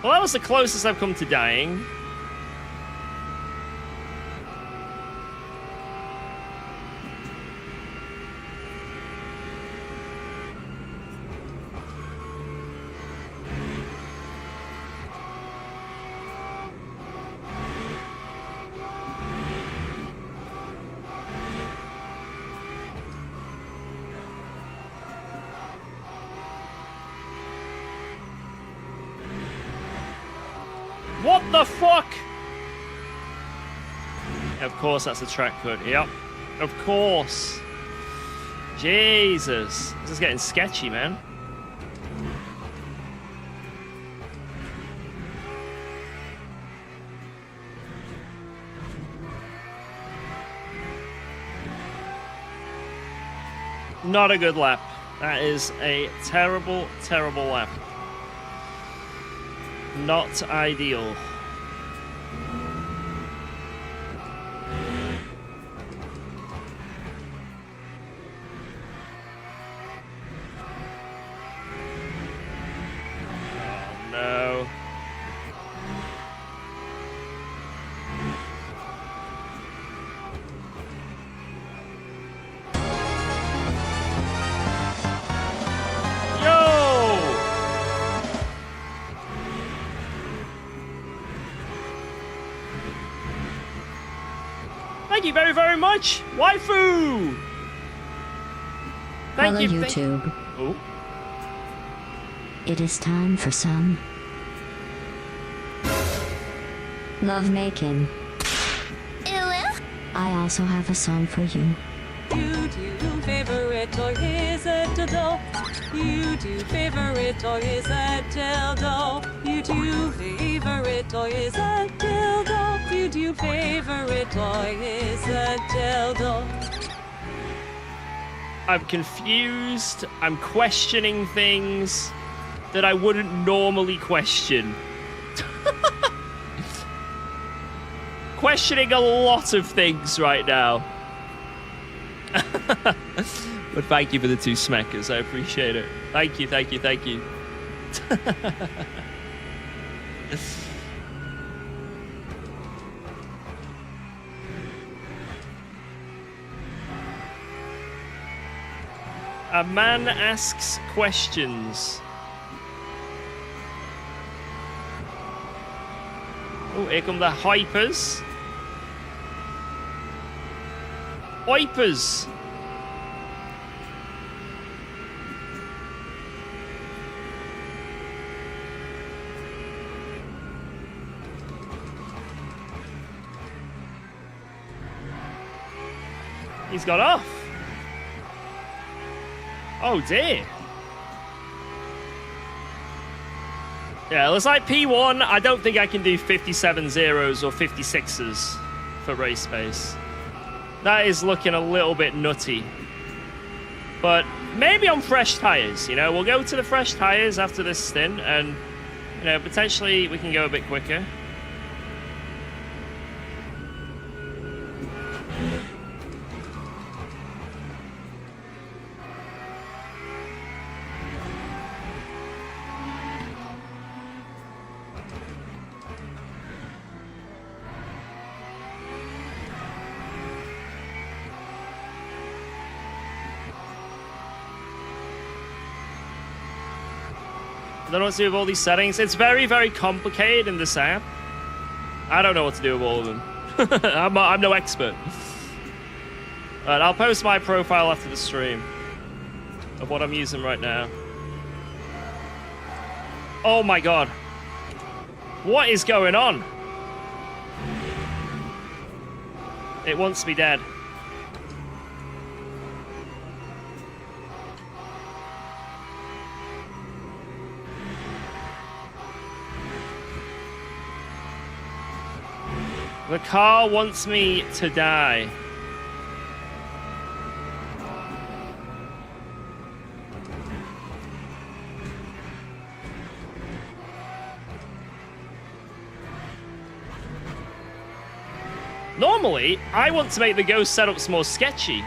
Well, that was the closest I've come to dying. What the fuck? Of course that's a track cut. Yep. Of course. Jesus. This is getting sketchy, man. Not a good lap. That is a terrible, terrible lap. Not ideal. Oh no. Thank you very, very much, waifu. Thank Hello, you. YouTube. Oh. It is time for some love making. I also have a song for you. You do favor it, or is it a dough? You do favor it, or is it dildo? You do favor it, or is it dildo? You do favor it, or is it dildo? I'm confused. I'm questioning things that I wouldn't normally question. Questioning a lot of things right now. But thank you for the 2 smackers. I appreciate it. Thank you, thank you, thank you. A man asks questions. Oh, here come the hypers. Hypers. He's got off. Oh dear. Yeah, it looks like P1. I don't think I can do 57 zeros or 56s for race pace. That is looking a little bit nutty. But maybe on fresh tires, you know. We'll go to the fresh tires after this stint and, you know, potentially we can go a bit quicker. I don't know what to do with all these settings. It's very, very complicated in this app. I don't know what to do with all of them. I'm no expert. But I'll post my profile after the stream of what I'm using right now. Oh my god. What is going on? It wants me dead. The car wants me to die. Normally, I want to make the ghost setups more sketchy.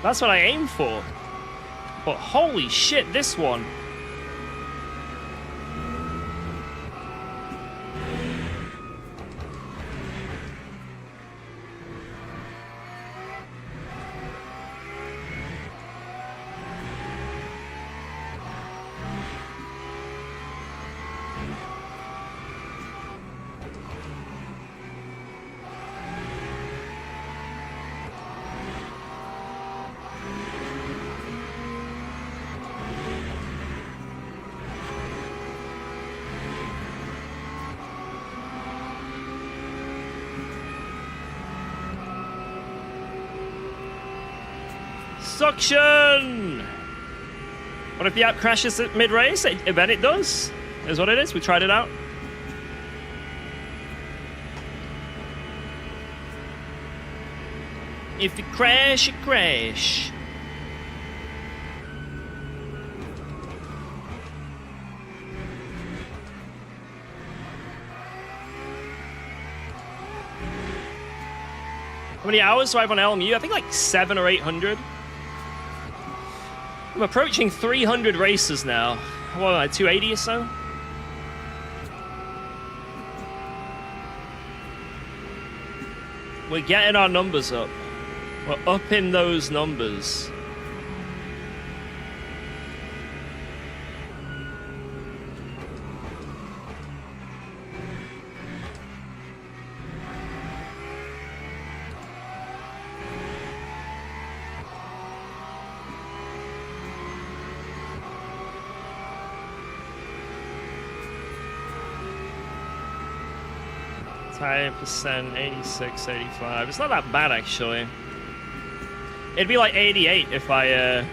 That's what I aim for. But holy shit, this one. Suction! What if the app crashes at mid-race? Then it does. Is what it is. We tried it out. If it crash, it crash. How many hours do I have on LMU? I think like 700 or 800. I'm approaching 300 races now. What am I, 280 or so? We're getting our numbers up. We're upping those numbers. Tire percent, 86, 85. It's not that bad, actually. It'd be like 88 if I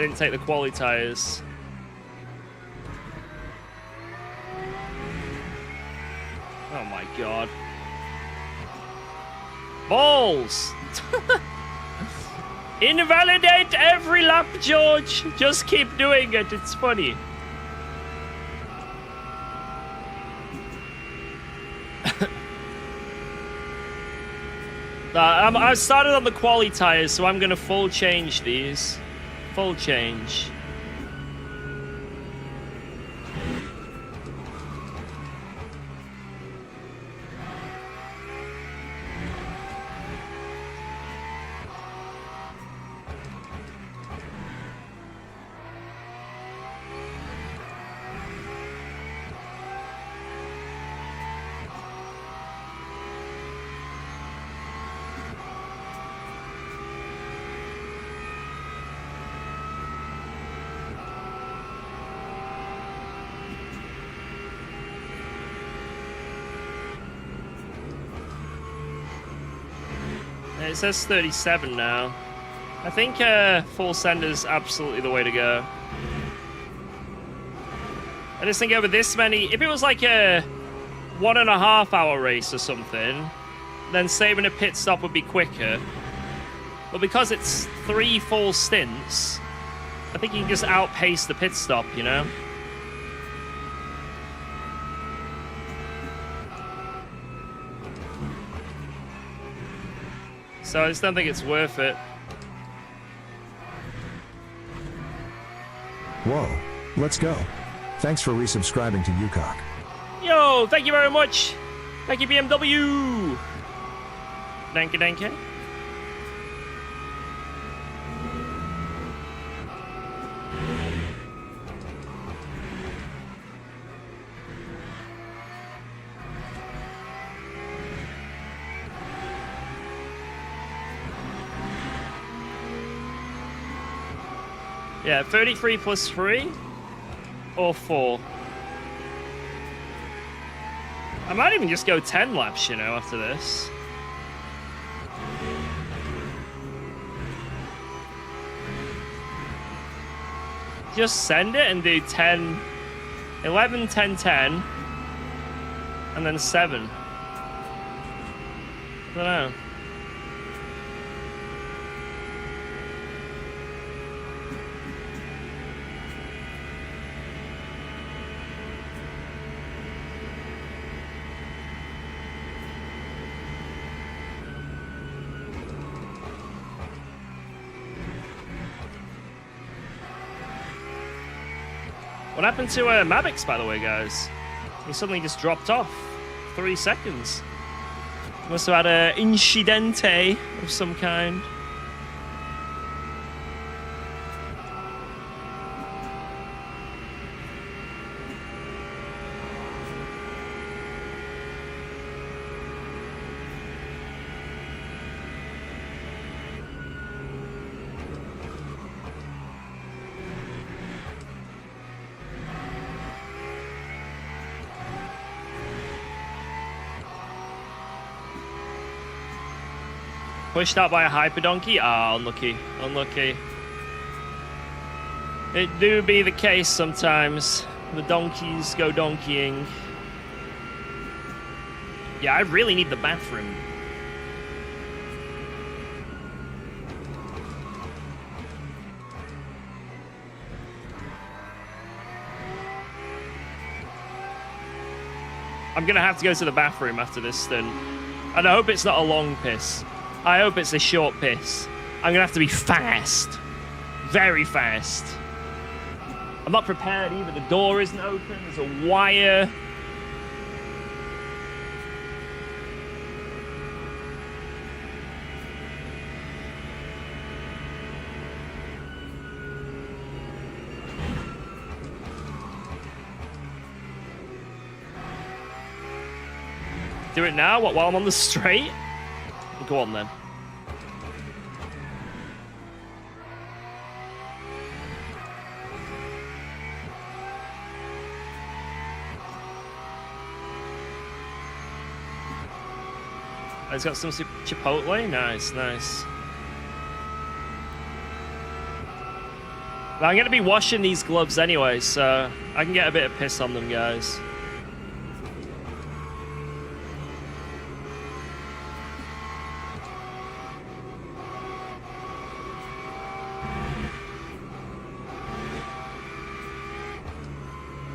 didn't take the quality tires. Oh my god. Balls! Invalidate every lap, George! Just keep doing it, it's funny. I started on the quali tires, so I'm gonna full change these. Full change. It says 37 now. I think full sender's absolutely the way to go. I just think over this many, if it was like a 1.5 hour race or something, then saving a pit stop would be quicker. But because it's 3 full stints, I think you can just outpace the pit stop, you know? So I just don't think it's worth it. Whoa, let's go. Thanks for resubscribing to UKOG. Yo, thank you very much. Thank you, BMW. Danke, danke. Yeah, 33 plus 3 or 4. I might even just go 10 laps, you know, after this. Just send it and do 10, 11, 10, 10, and then 7. I don't know. What happened to Mavix, by the way, guys? He suddenly just dropped off. 3 seconds. Must have had an incidente of some kind. Pushed out by a hyper donkey? Ah, unlucky. Unlucky. It do be the case sometimes. The donkeys go donkeying. Yeah, I really need the bathroom. I'm gonna have to go to the bathroom after this stint. And I hope it's not a long piss. I hope it's a short piss. I'm gonna have to be fast. Very fast. I'm not prepared either. The door isn't open. There's a wire. Do it now? What, while I'm on the straight? Go on then. He's got some chipotle. Nice, nice. Well, I'm going to be washing these gloves anyway, so I can get a bit of piss on them, guys.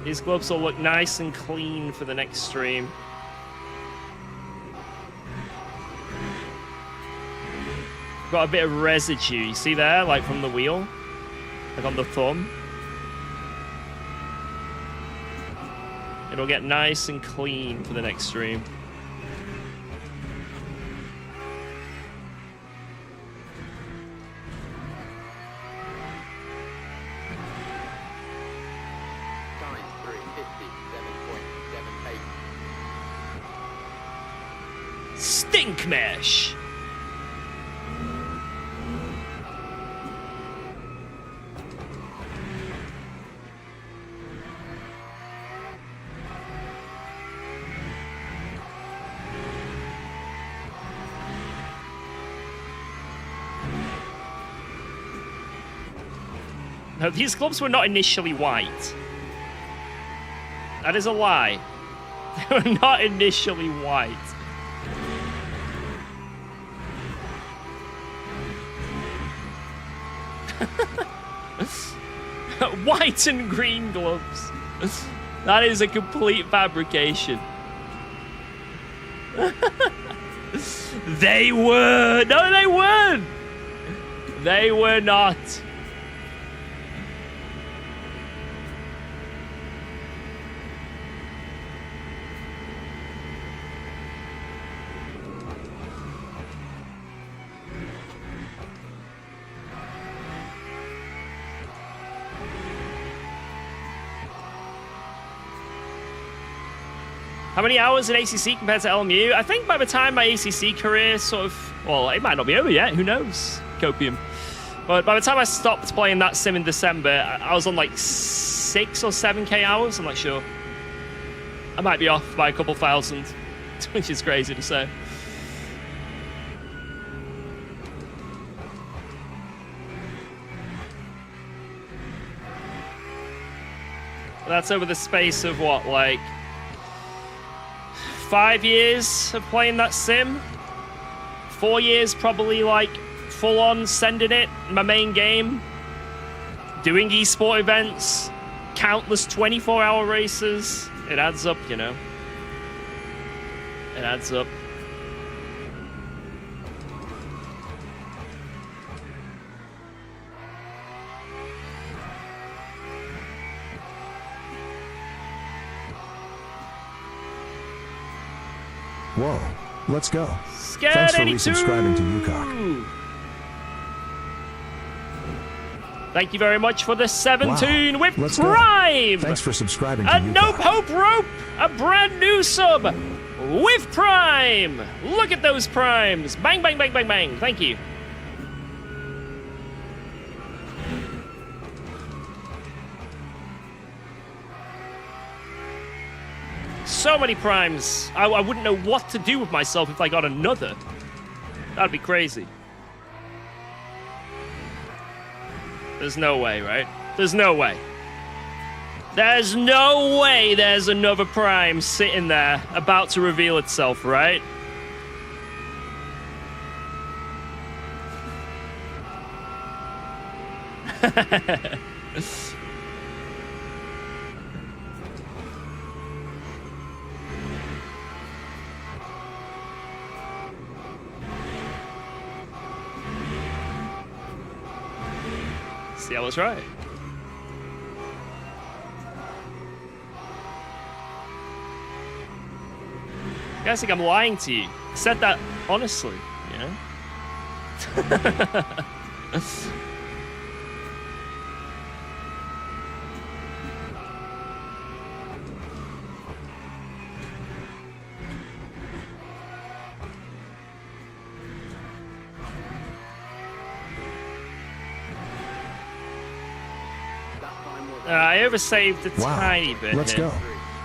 These gloves will look nice and clean for the next stream. Got a bit of residue, you see there, like from the wheel? Like on the thumb. It'll get nice and clean for the next stream. Stink mesh. No, these gloves were not initially white. That is a lie. They were not initially white. White and green gloves. That is a complete fabrication. They were. No, they weren't. They were not. How many hours in ACC compared to LMU? I think by the time my ACC career sort of... Well, it might not be over yet. Who knows? Copium. But by the time I stopped playing that sim in December, I was on like 6 or 7k hours. I'm not sure. I might be off by a couple thousand, which is crazy to say. That's over the space of what, like... 5 years of playing that sim. 4 years probably like full on sending it, my main game. Doing esport events. Countless 24-hour races. It adds up, you know. It adds up. Whoa, let's go. Scared Thanks for 82. resubscribing to UKOG. Thank you very much for the 17 Wow. with Let's go. Prime. Thanks for subscribing to And No UKOG. Pope Rope, a brand new sub with Prime. Look at those primes. Bang, bang, bang, bang, bang. Thank you. So many primes. I wouldn't know what to do with myself if I got another. That'd be crazy. There's no way, right? There's no way. There's no way there's another prime sitting there about to reveal itself, right? See, I was right. You guys think I'm lying to you? I said that honestly, you know? I oversaved a Wow. tiny bit. Let's here. go.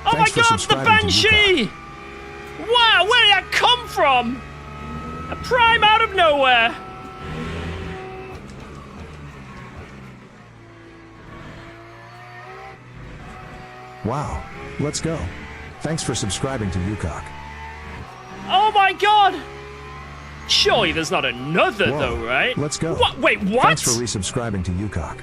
Oh Thanks my for god, the subscribing to Banshee! Wow, where did that come from? Prime out of nowhere. Wow. Let's go. Thanks for subscribing to UKOG. Oh my god! Surely there's not another Whoa. though, right? Let's go. What? Wait, what? Thanks for resubscribing to UKOG.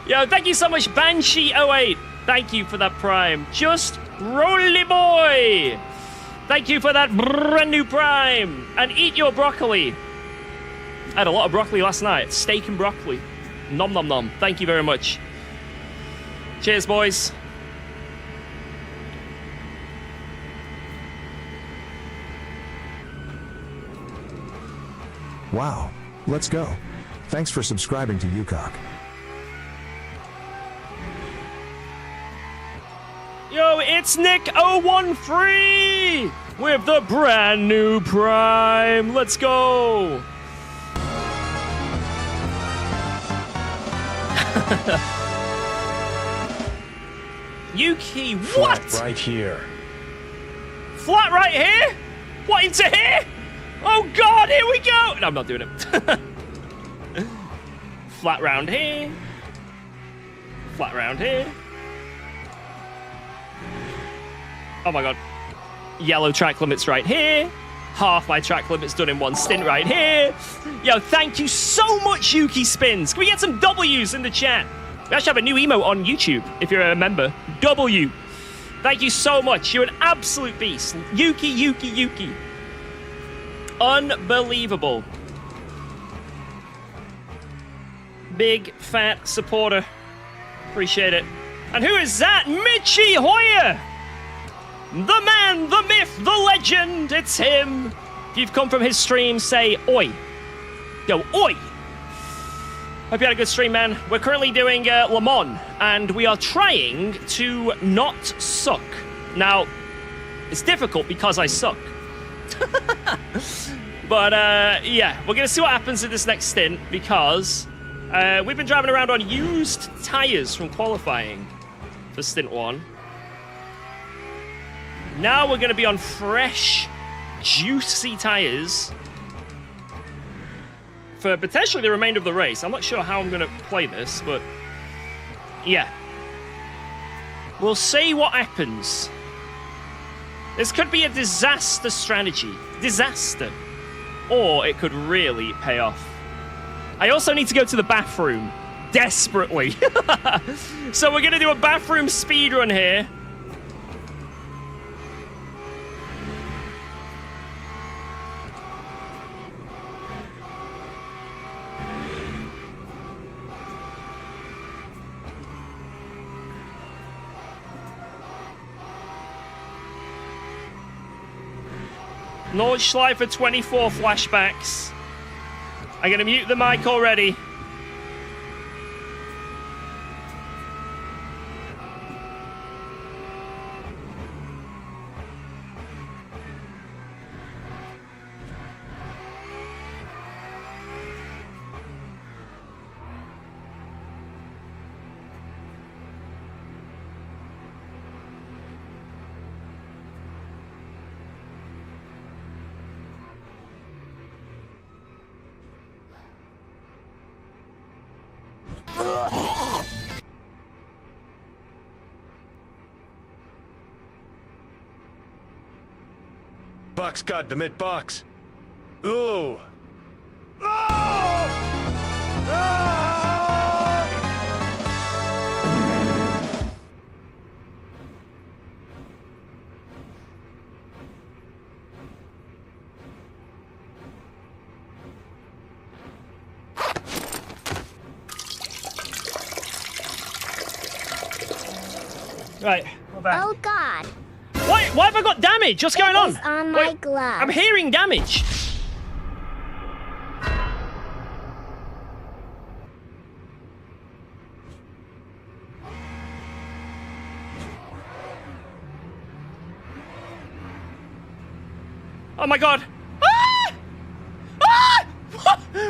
Yo, thank you so much, Banshee08. Thank you for that prime. Just Rolly Boy. Thank you for that brand new prime. And eat your broccoli. I had a lot of broccoli last night. Steak and broccoli. Nom nom nom. Thank you very much. Cheers, boys. Wow. Let's go. Thanks for subscribing to UKOG. Yo, it's Nick013 with the brand new prime. Let's go. Yuki, what? Flat right here. Flat right here? What, into here? Oh god, here we go! No, I'm not doing it. Flat round here. Flat round here. Oh my god. Yellow track limits right here. Half my track limits done in one stint right here. Yo, thank you so much, Yuki Spins. Can we get some W's in the chat? We actually have a new emote on YouTube, if you're a member. W. Thank you so much. You're an absolute beast. Yuki, Yuki, Yuki. Unbelievable. Big, fat supporter. Appreciate it. And who is that? Mitchie Hoyer! The man, the myth, the legend. It's him. If you've come from his stream, say oi. Yo, oi! Hope you had a good stream, man. We're currently doing Le Mans, and we are trying to not suck. Now, it's difficult because I suck. But, yeah, we're going to see what happens in this next stint, because we've been driving around on used tyres from qualifying for stint 1. Now we're going to be on fresh, juicy tyres for potentially the remainder of the race. I'm not sure how I'm going to play this, but yeah. We'll see what happens. This could be a disaster strategy. Disaster. Or it could really pay off. I also need to go to the bathroom. Desperately. So we're going to do a bathroom speed run here. Nordschleifer 24 flashbacks. I'm going to mute the mic already. Box, goddammit, box. Ooh. Right, we're back. Oh god. Why have I got damage? What's going on? It's on my glove. I'm hearing damage. Oh my god. Ah! Ah!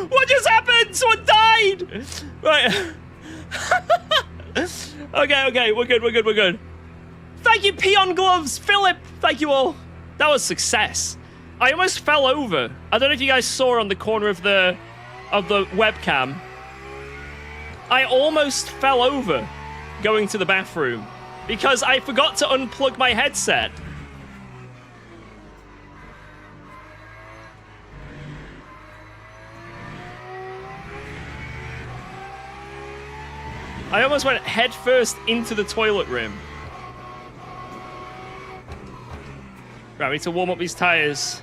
What just happened? Someone died! Right. Okay, we're good. Thank you, Peon Gloves, Philip. Thank you all. That was success. I almost fell over. I don't know if you guys saw on the corner of the webcam. I almost fell over going to the bathroom because I forgot to unplug my headset. I almost went headfirst into the toilet room. Right, we need to warm up these tires.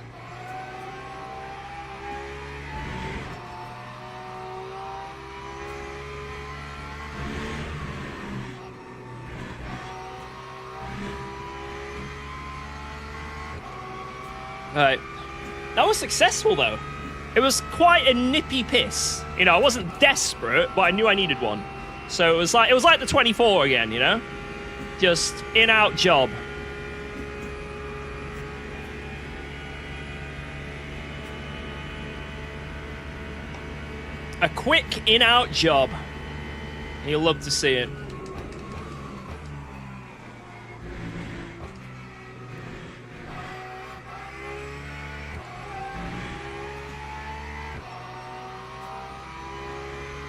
Right. That was successful, though. It was quite a nippy piss. You know, I wasn't desperate, but I knew I needed one. So it was like the 24 again, you know? Just in-out job. A quick in-out job. You'll love to see it.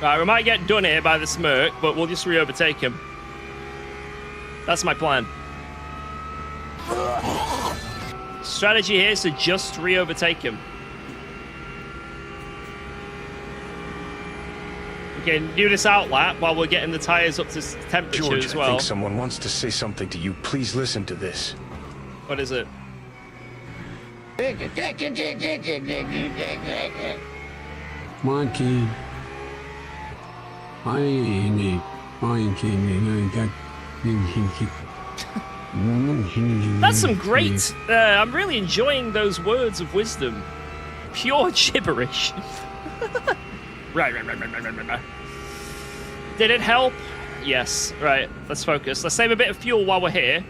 Right, we might get done here by the smirk, but we'll just re-overtake him. That's my plan. Strategy here is to just re-overtake him. We can do this out lap while we're getting the tires up to temperature George, as well. I think someone wants to say something to you. Please listen to this. What is it? Monkey. That's some great... I'm really enjoying those words of wisdom. Pure gibberish. Right. Did it help? Yes. Right, let's focus. Let's save a bit of fuel while we're here.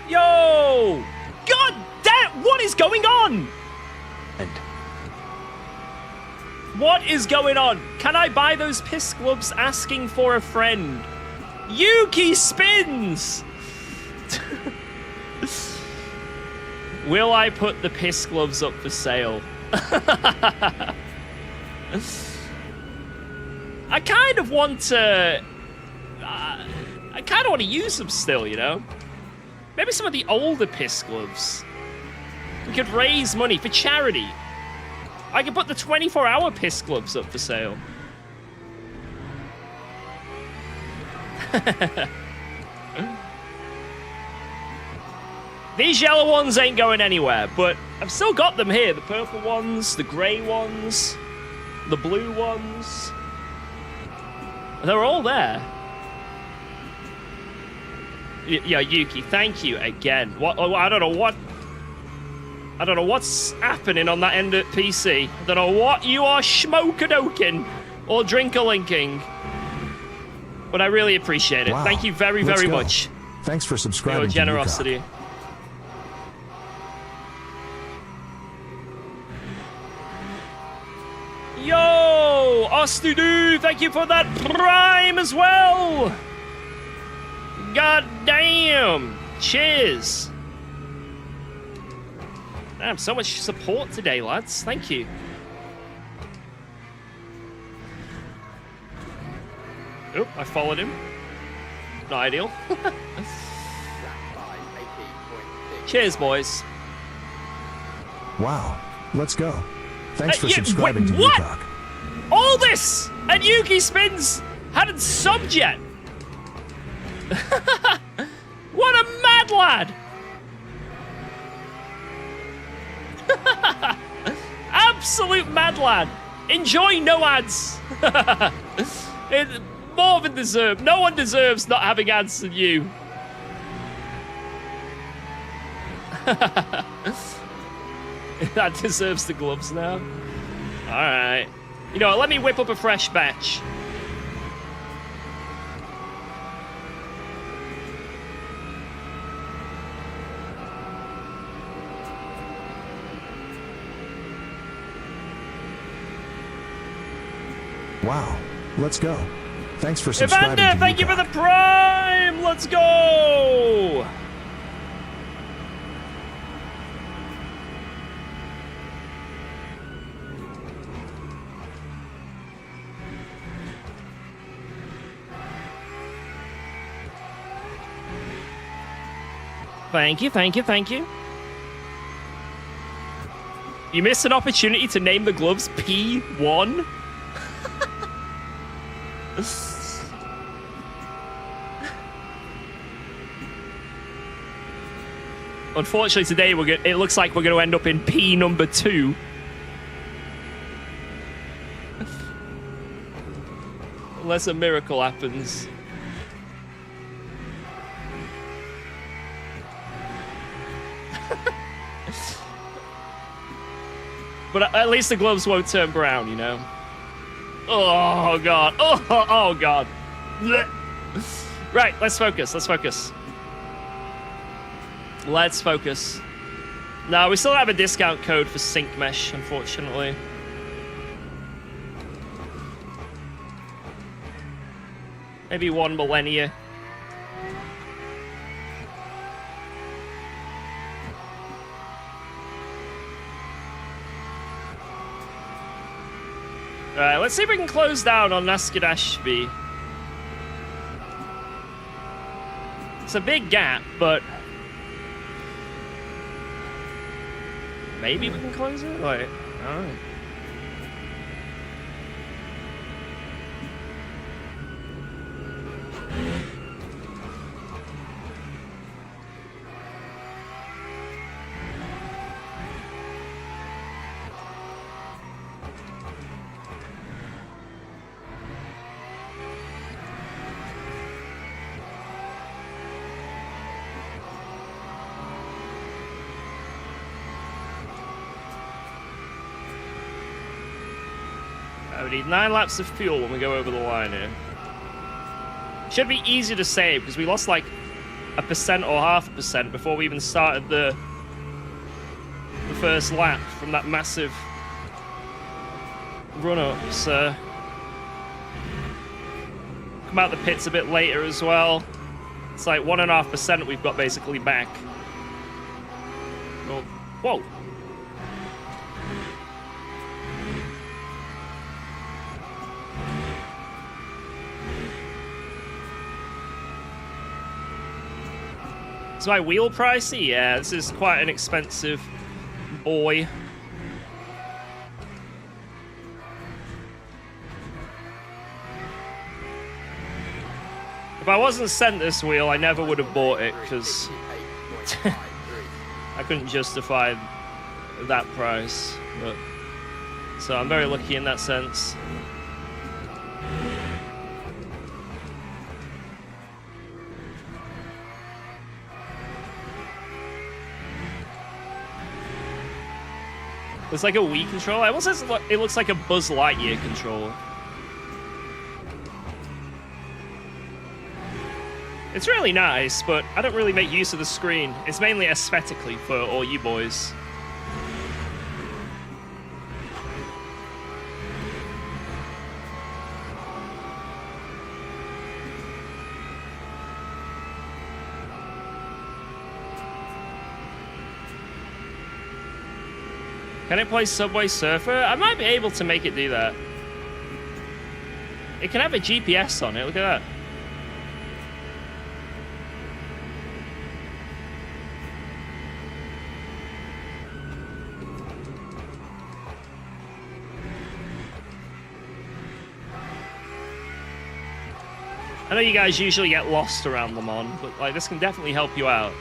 Yo! God damn! What is going on? What is going on? Can I buy those piss gloves asking for a friend? Yuki spins! Will I put the piss gloves up for sale? I kind of want to... I kind of want to use them still, you know? Maybe some of the older piss gloves. We could raise money for charity. I could put the 24-hour piss gloves up for sale. These yellow ones ain't going anywhere, but I've still got them here. The purple ones, the grey ones, the blue ones. They're all there. Yeah, Yuki, thank you again. What? I don't know what's happening on that end of PC. I don't know what you are schmokadoking or drink-a-linking. But I really appreciate it. Wow. Thank you very, Let's very go. much Thanks for for subscribing your to generosity. UKOG. Yo! Ostudu, thank you for that prime as well! God damn! Cheers! Damn, so much support today, lads. Thank you. Oh, I followed him. Not ideal. Cheers, boys. Wow. Let's go. Thanks for Yeah, subscribing wait, to what? UKOG. All this! And Yuki Spins hadn't subbed yet! What a mad lad! Absolute mad lad! Enjoy no ads! It's more than deserved. No one deserves not having ads than you. That deserves the gloves now. Alright. You know what, let me whip up a fresh batch. Wow. Let's go. Thanks for subscribing Evander, to thank you for the UKOG. prime! Let's go! Thank you, thank you, thank you. You missed an opportunity to name the gloves P1. Unfortunately, today it looks like we're going to end up in P number 2. Unless a miracle happens. But at least the gloves won't turn brown, you know? Oh, God. Oh God. Blech. Right, let's focus. Let's focus. Let's focus. No, we still have a discount code for Sync Mesh, unfortunately. Maybe 1 millennia. Alright, let's see if we can close down on Naskadashvi. It's a big gap, but maybe we can close it? Like, alright. We need 9 laps of fuel when we go over the line here. Should be easy to save because we lost like 1% or 0.5% before we even started the first lap from that massive run up. So come out the pits a bit later as well. It's like 1.5% we've got basically back. Oh, whoa. Is my wheel pricey? Yeah, this is quite an expensive boy. If I wasn't sent this wheel, I never would have bought it because I couldn't justify that price. But so I'm very lucky in that sense. It's like a Wii controller. It almost says it looks like a Buzz Lightyear controller. It's really nice, but I don't really make use of the screen. It's mainly aesthetically for all you boys. Can it play Subway Surfer? I might be able to make it do that. It can have a GPS on it, look at that. I know you guys usually get lost around Le Mans, but like this can definitely help you out.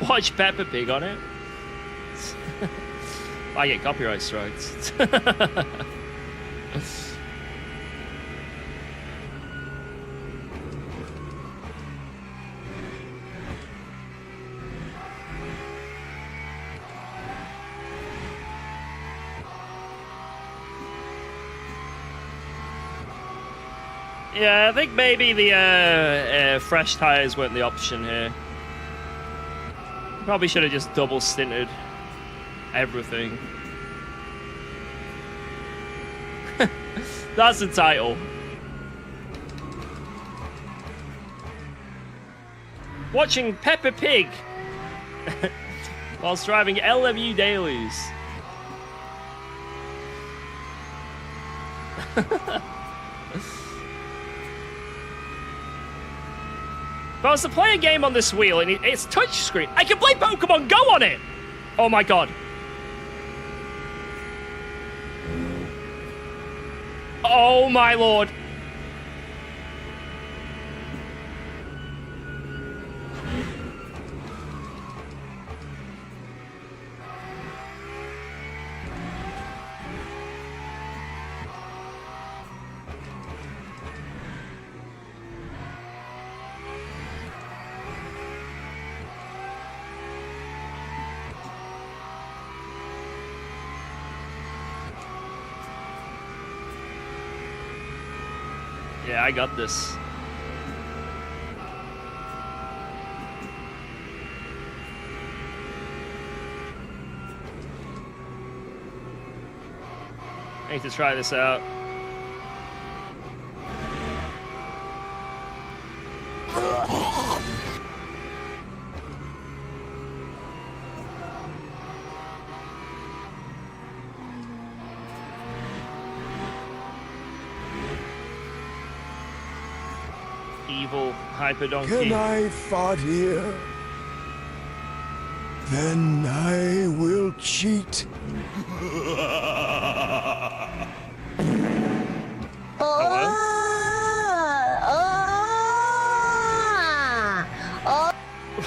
Watch Peppa Pig on it. I get copyright strikes. Yeah, I think maybe the fresh tires weren't the option here. Probably should have just double stinted everything. That's the title. Watching Peppa Pig whilst driving LMU dailies. If I was to play a game on this wheel and it's touchscreen, I can play Pokemon Go on it! Oh my god. Oh my lord. Yeah, I got this. I need to try this out. Evil hyper donkey. Can I fart here? Then I will cheat.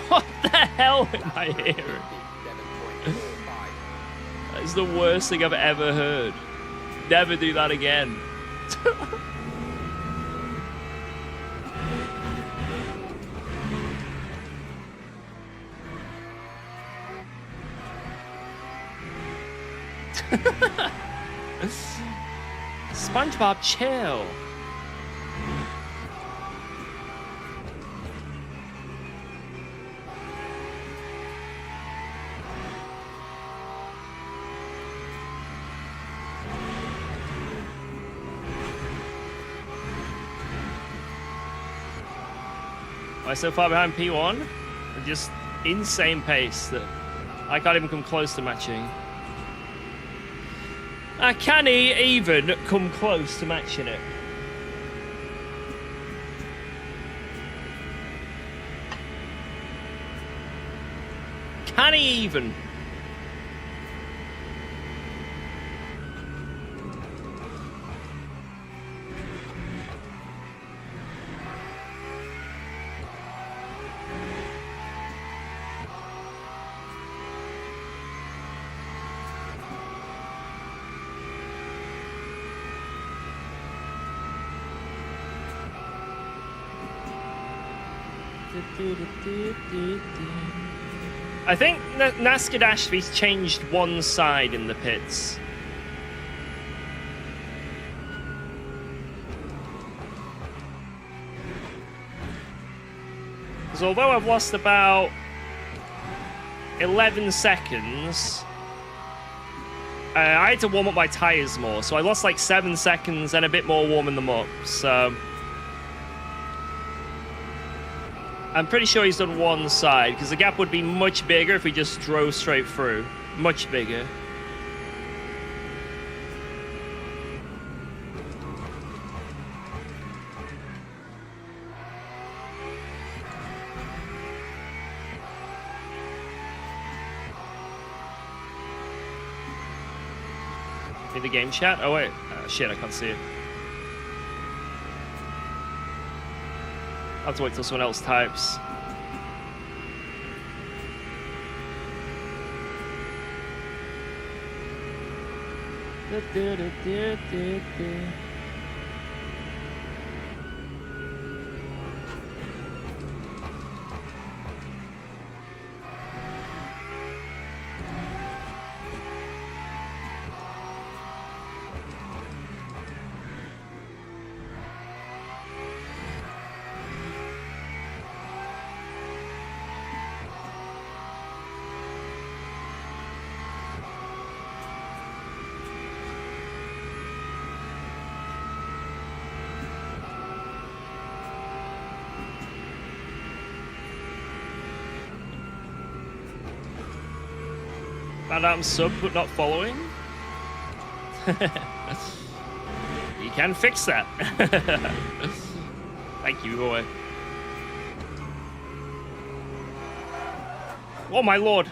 What the hell am I hearing? That is the worst thing I've ever heard. Never do that again. SpongeBob, chill. Am I so far behind P1? Just insane pace that I can't even come close to matching. Can he even come close to matching it? Can he even? I think Nasca Dashby's changed one side in the pits. Because although I've lost about 11 seconds, I had to warm up my tyres more, so I lost like 7 seconds and a bit more warming them up, so... I'm pretty sure he's done one side, because the gap would be much bigger if we just drove straight through. Much bigger. In the game chat? Oh wait. Shit, I can't see it. I'll have to wait till someone else types. Found out I'm sub but not following. You can fix that. Thank you, boy. Oh my lord.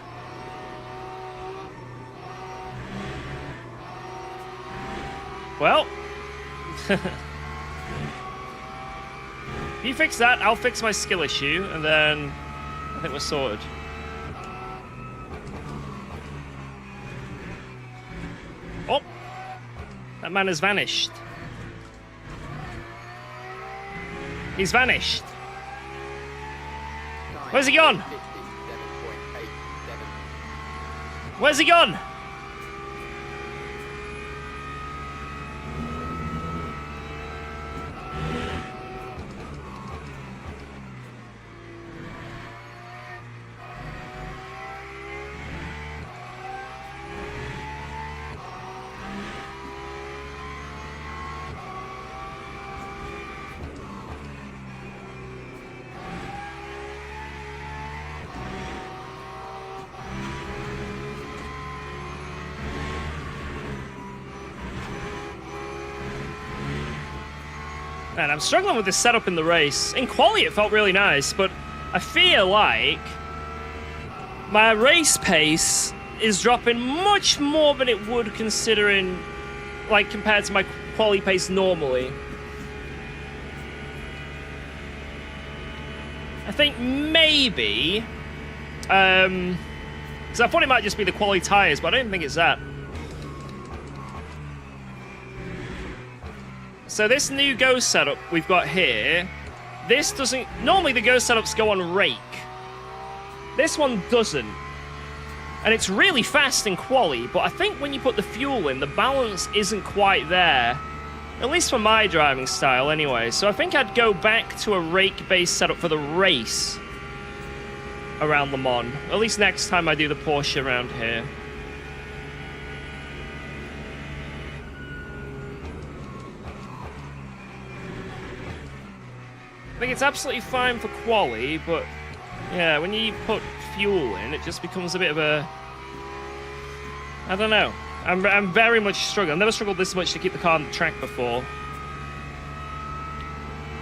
Well. You fix that, I'll fix my skill issue, and then I think we're sorted. Oh! That man has vanished. He's vanished. Where's he gone? Where's he gone? Man, I'm struggling with this setup in the race. In quali, it felt really nice, but I feel like my race pace is dropping much more than it would considering, like, compared to my quali pace normally. I think maybe, so I thought it might just be the quali tires, but I don't think it's that. So this new Go setup we've got here, this doesn't... Normally the Go setups go on rake. This one doesn't. And it's really fast in quali, but I think when you put the fuel in, the balance isn't quite there. At least for my driving style anyway. So I think I'd go back to a rake-based setup for the race around Le Mans. At least next time I do the Porsche around here. I think it's absolutely fine for quali, but yeah, when you put fuel in, it just becomes a bit of a... I don't know. I'm very much struggling. I've never struggled this much to keep the car on the track before.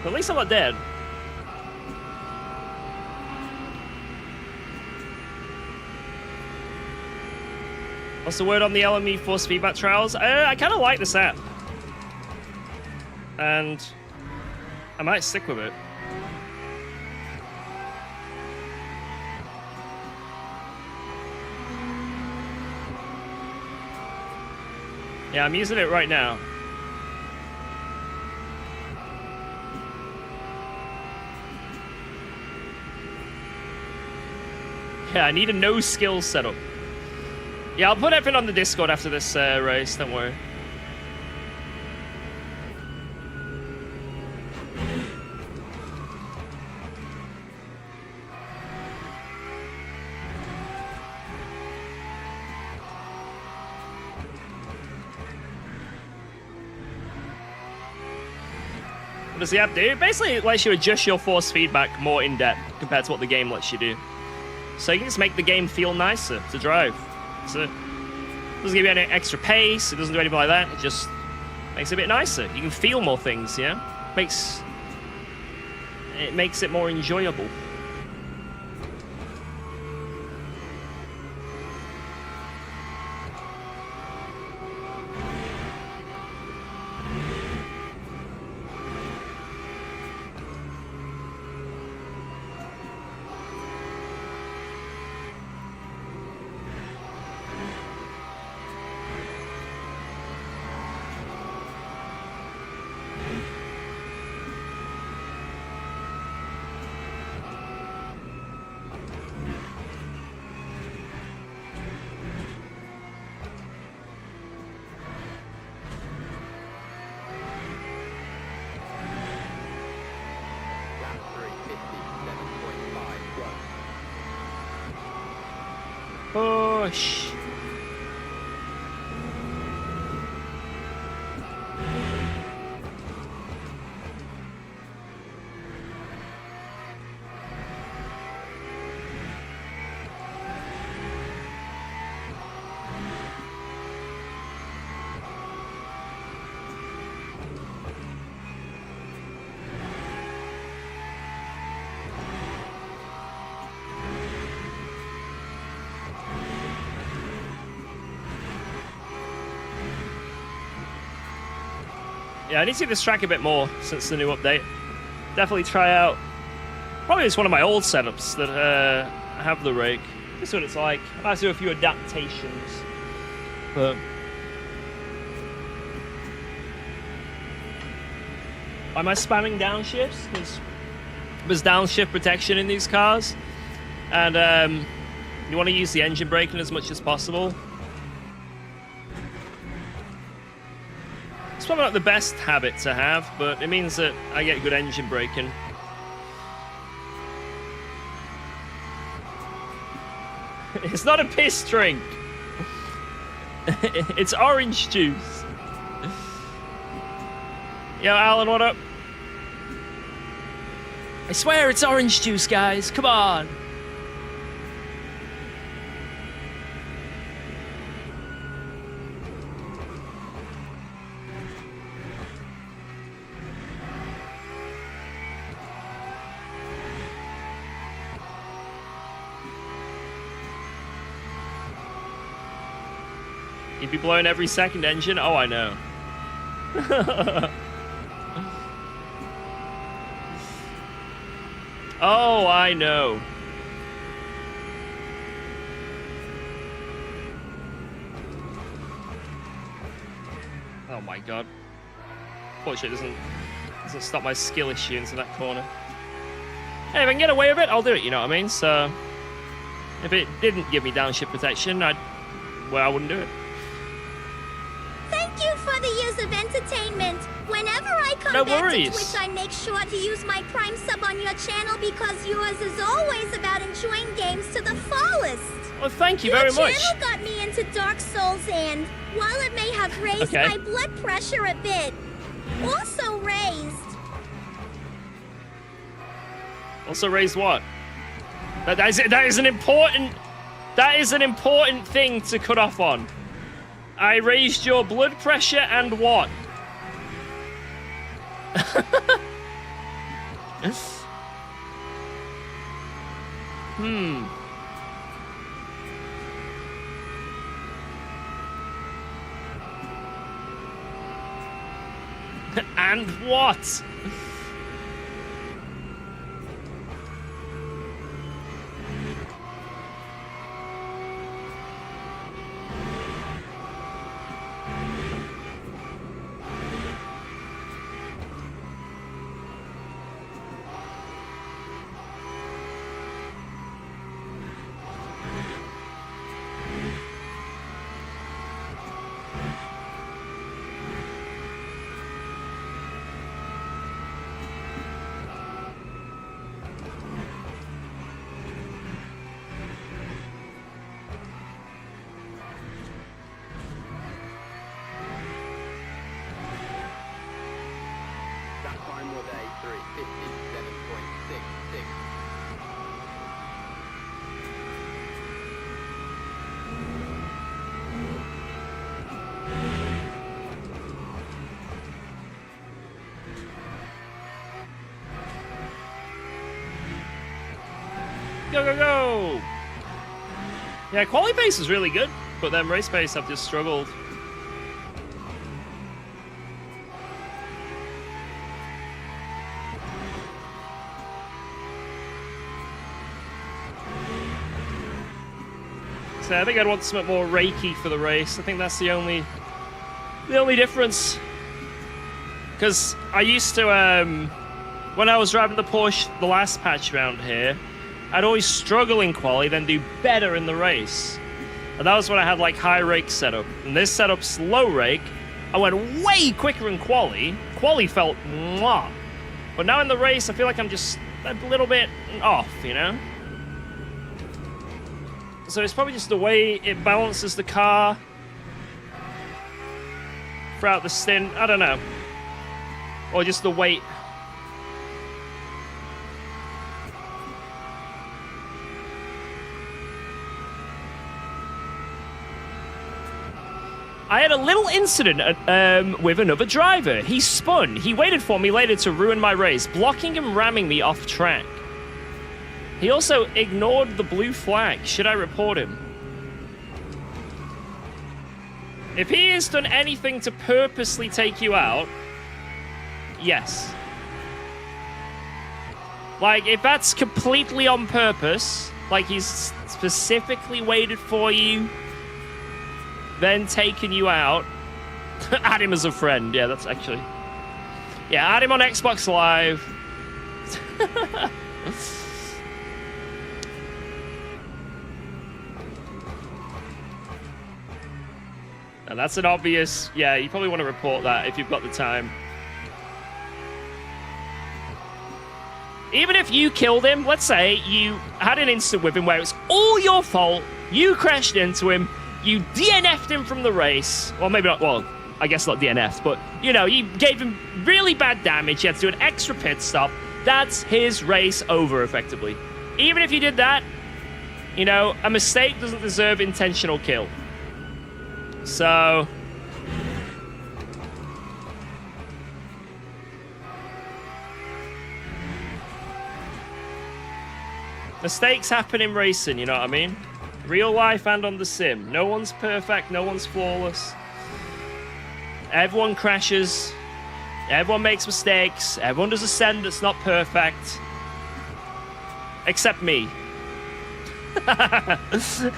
But at least I'm not dead. What's the word on the LME Force Feedback Trials? I kind of like this app. And I might stick with it. Yeah, I'm using it right now. Yeah, I need a no skill setup. Yeah, I'll put everything on the Discord after this race, don't worry. What does the app do? Basically, it lets you adjust your force feedback more in depth compared to what the game lets you do. So you can just make the game feel nicer to drive. So it doesn't give you any extra pace, it doesn't do anything like that, it just makes it a bit nicer. You can feel more things, yeah? It makes it more enjoyable. Push. Yeah, I need to see this track a bit more since the new update. Definitely try out. Probably it's one of my old setups that have the rake. This is what it's like. I might do a few adaptations. But am I spamming downshifts? Because there's downshift protection in these cars. And you want to use the engine braking as much as possible. It's probably not the best habit to have, but it means that I get good engine braking. It's not a piss drink. It's orange juice. Yo, Alan, what up? I swear it's orange juice, guys. Come on. You'd be blowing every second engine? Oh, I know. Oh, I know. Oh my god. Fortunately, it doesn't stop my skill issue into that corner. Hey, if I can get away with it, I'll do it, you know what I mean? So, if it didn't give me downshift protection, I wouldn't do it. Thank you for the years of entertainment. Whenever I come No back worries. to Twitch, I make sure to use my Prime sub on your channel because yours is always about enjoying games to the fullest. Well, thank you very much. Your channel got me into Dark Souls and, while it may have raised Okay. my blood pressure a bit, also raised... Also raised what? That is an important thing to cut off on. I raised your blood pressure and what? And what? Go, go, go! Yeah, quality pace is really good, but then race pace I've just struggled. So I think I'd want something more rakey for the race. I think that's the only difference. Because I used to, when I was driving the Porsche the last patch around here, I'd always struggle in quali, then do better in the race. And that was when I had like high rake setup. And this setup's low rake. I went way quicker in quali. Quali felt mwah. But now in the race, I feel like I'm just a little bit off, you know? So it's probably just the way it balances the car throughout the stint. I don't know. Or just the weight. I had a little incident with another driver. He spun. He waited for me later to ruin my race, blocking and ramming me off track. He also ignored the blue flag. Should I report him? If he has done anything to purposely take you out, yes. Like, if that's completely on purpose, like he's specifically waited for you, then taking you out, add him as a friend. Yeah, that's actually... Yeah, add him on Xbox Live. And that's an obvious... Yeah, you probably want to report that if you've got the time. Even if you killed him, let's say you had an incident with him where it's all your fault, you crashed into him, you DNF'd him from the race, well, maybe not, well, I guess not DNF'd, but, you know, you gave him really bad damage, he had to do an extra pit stop, that's his race over, effectively. Even if you did that, you know, a mistake doesn't deserve intentional kill. So... mistakes happen in racing, you know what I mean? Real life and on the sim. No one's perfect, no one's flawless. Everyone crashes. Everyone makes mistakes. Everyone does a send that's not perfect. Except me.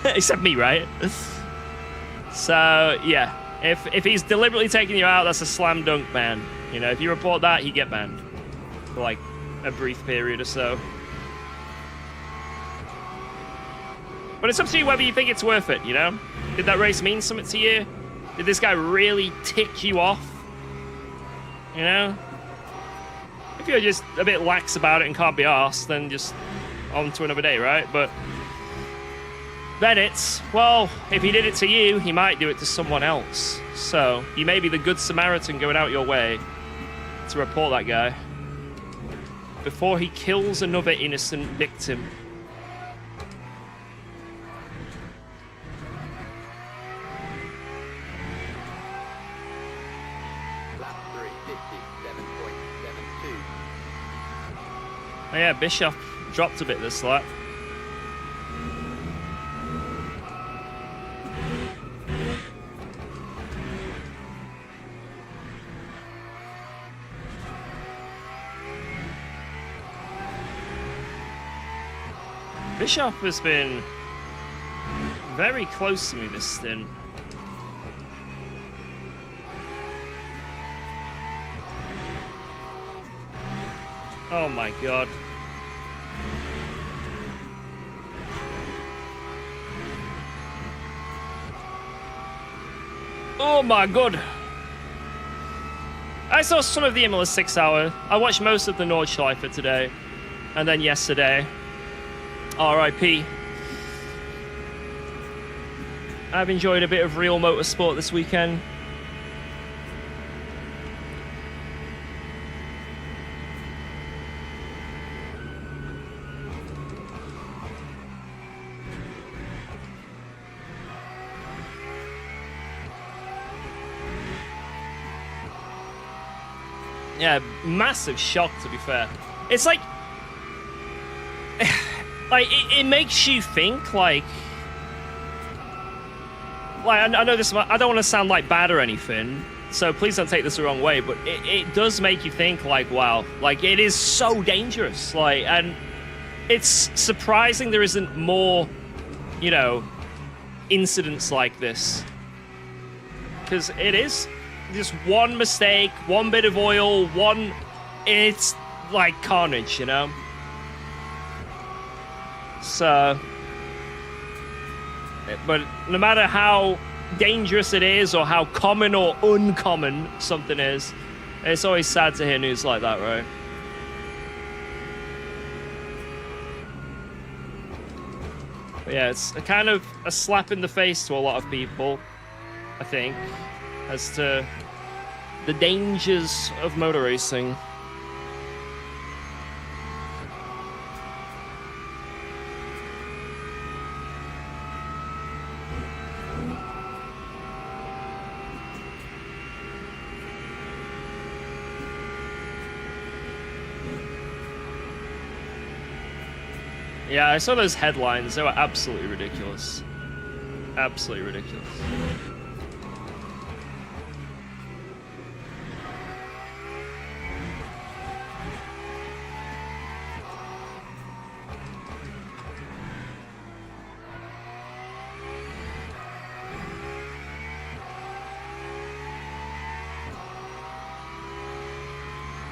Except me, right? So, yeah. If he's deliberately taking you out, that's a slam dunk, man. You know, if you report that, you get banned. For, like, a brief period or so. But it's up to you whether you think it's worth it, you know? Did that race mean something to you? Did this guy really tick you off? You know? If you're just a bit lax about it and can't be arsed, then just on to another day, right? But Bennett's, well, if he did it to you, he might do it to someone else. So, you may be the good Samaritan going out your way to report that guy before he kills another innocent victim. Oh yeah, Bishop dropped a bit this lap. Bishop has been very close to me this stint. Oh my god. Oh my god. I saw some of the Imola 6 hour. I watched most of the Nordschleife today. And then yesterday. RIP. I've enjoyed a bit of real motorsport this weekend. Yeah, massive shock, to be fair. It's like... like, it makes you think, like... I know this... I don't want to sound, like, bad or anything, so please don't take this the wrong way, but it does make you think, like, wow. Like, it is so dangerous. Like, and it's surprising there isn't more, you know, incidents like this. Because it is... just one mistake, one bit of oil, it's like carnage, you know? So, but no matter how dangerous it is or how common or uncommon something is, it's always sad to hear news like that, right? But yeah, it's a kind of a slap in the face to a lot of people, I think, as to the dangers of motor racing. Yeah, I saw those headlines. They were absolutely ridiculous. Absolutely ridiculous.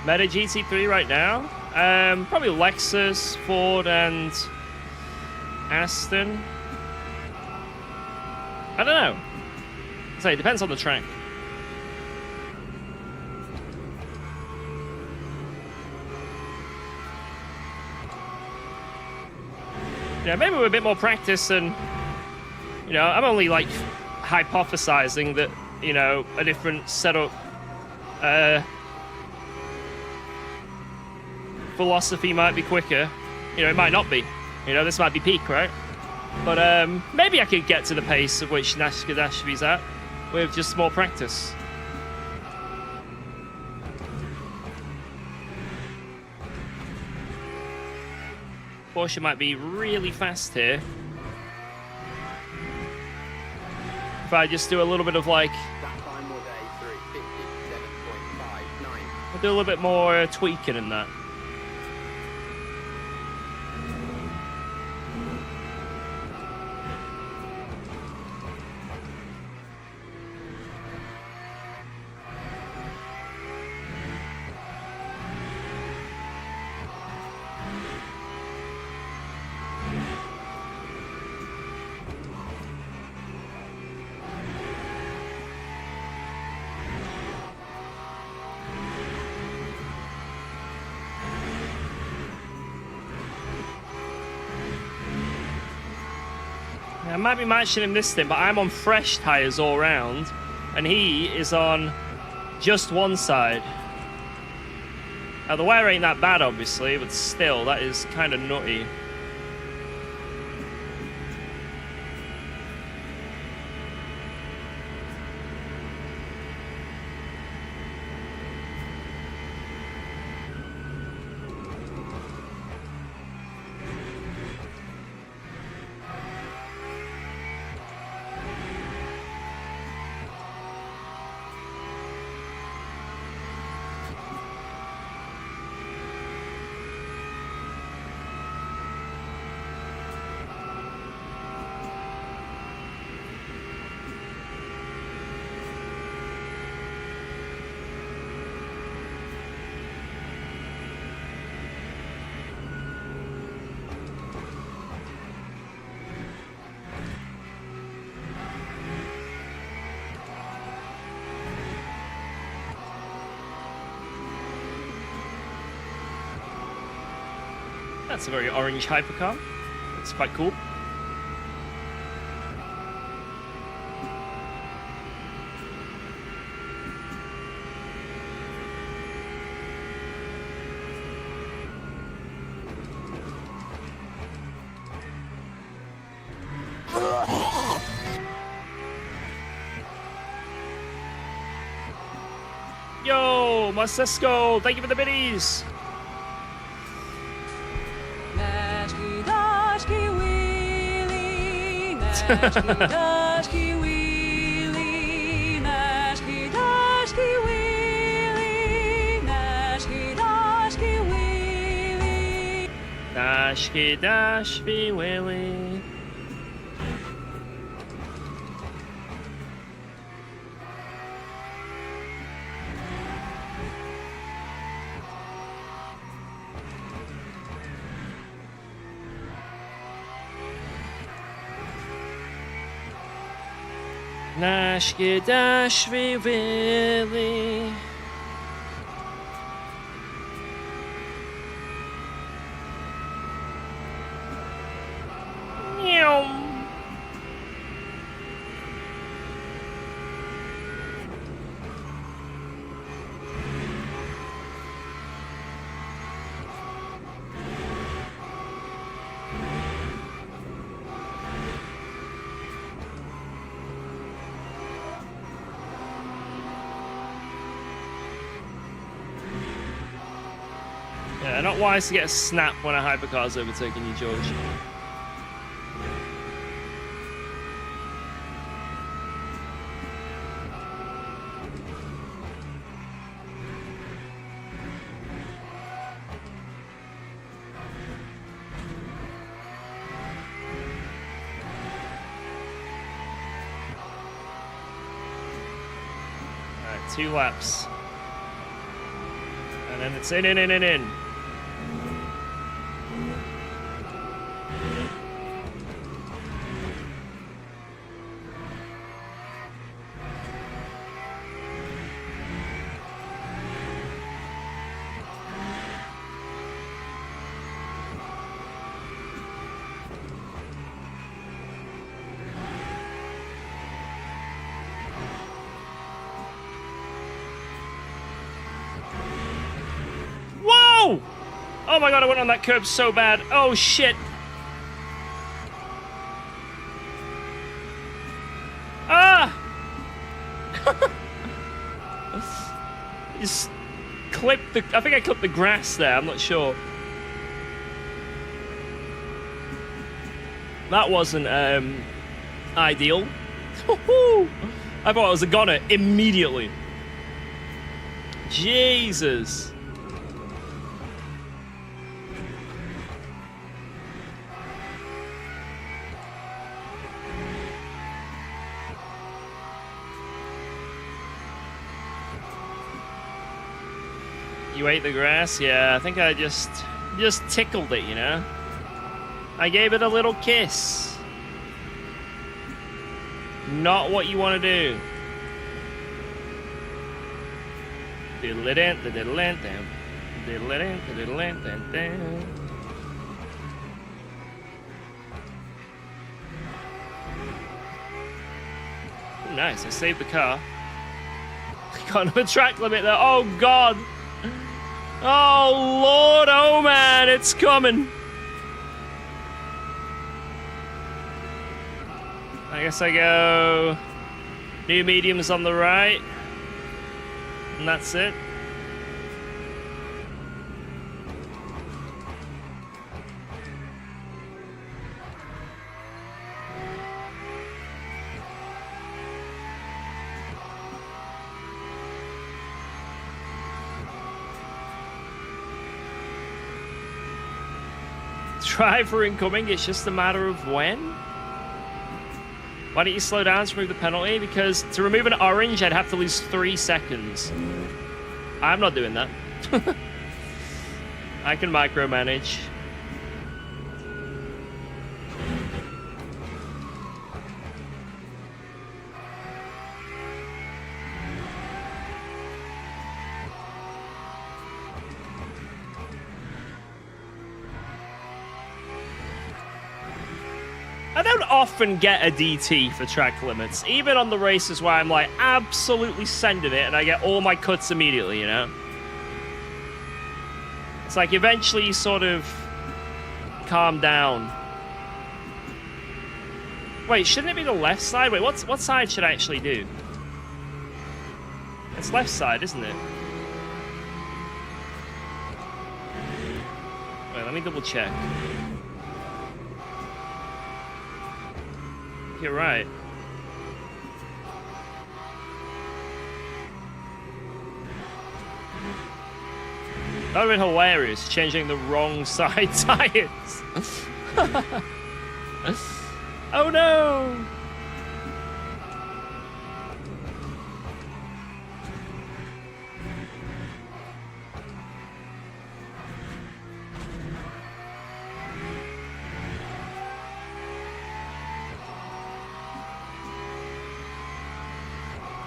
Meta GT3 right now? Probably Lexus, Ford, and Aston. I don't know. So it depends on the track. Yeah, maybe with a bit more practice and, you know, I'm only like hypothesizing that, you know, a different setup philosophy might be quicker. You know, it might not be. You know, this might be peak, right? But maybe I could get to the pace of which Nashkadashvi's at with just more practice. Porsche might be really fast here. If I just do a little bit of like... I'll do a little bit more tweaking in that. I might be matching him this thing, but I'm on fresh tyres all round, and he is on just one side. Now, the wear ain't that bad, obviously, but still, that is kind of nutty. That's a very orange hypercar. It's quite cool. Yo, Masesco, thank you for the biddies. Nashki wheelie, Nashki wheelie, Nashki wheelie. Nashki wheelie. Nashki wheelie. Yeah, not wise to get a snap when a hypercar's overtaking you, George. Alright, 2 laps. And And it's in. Whoa! Oh my god, I went on that curb so bad. Oh shit. Ah! Just clipped the... I think I clipped the grass there, I'm not sure. That wasn't ideal. I thought I was a goner immediately. Jesus. You ate the grass? Yeah, I think I just tickled it, you know? I gave it a little kiss. Not what you want to do. Ooh, nice, I saved the car. Got another track limit there. Oh, God. Oh, Lord, oh, man, it's coming. I guess I go new mediums on the right. And that's it. Driver incoming, it's just a matter of when. Why don't you slow down to remove the penalty? Because to remove an orange, I'd have to lose 3 seconds. I'm not doing that. I can micromanage. I don't often get a DT for track limits, even on the races where I'm like absolutely sending it and I get all my cuts immediately, you know? It's like eventually you sort of calm down. Wait, shouldn't it be the left side? Wait, what side should I actually do? It's left side, isn't it? Wait, let me double check. You're right. That would have been hilarious, changing the wrong side tires. Oh no!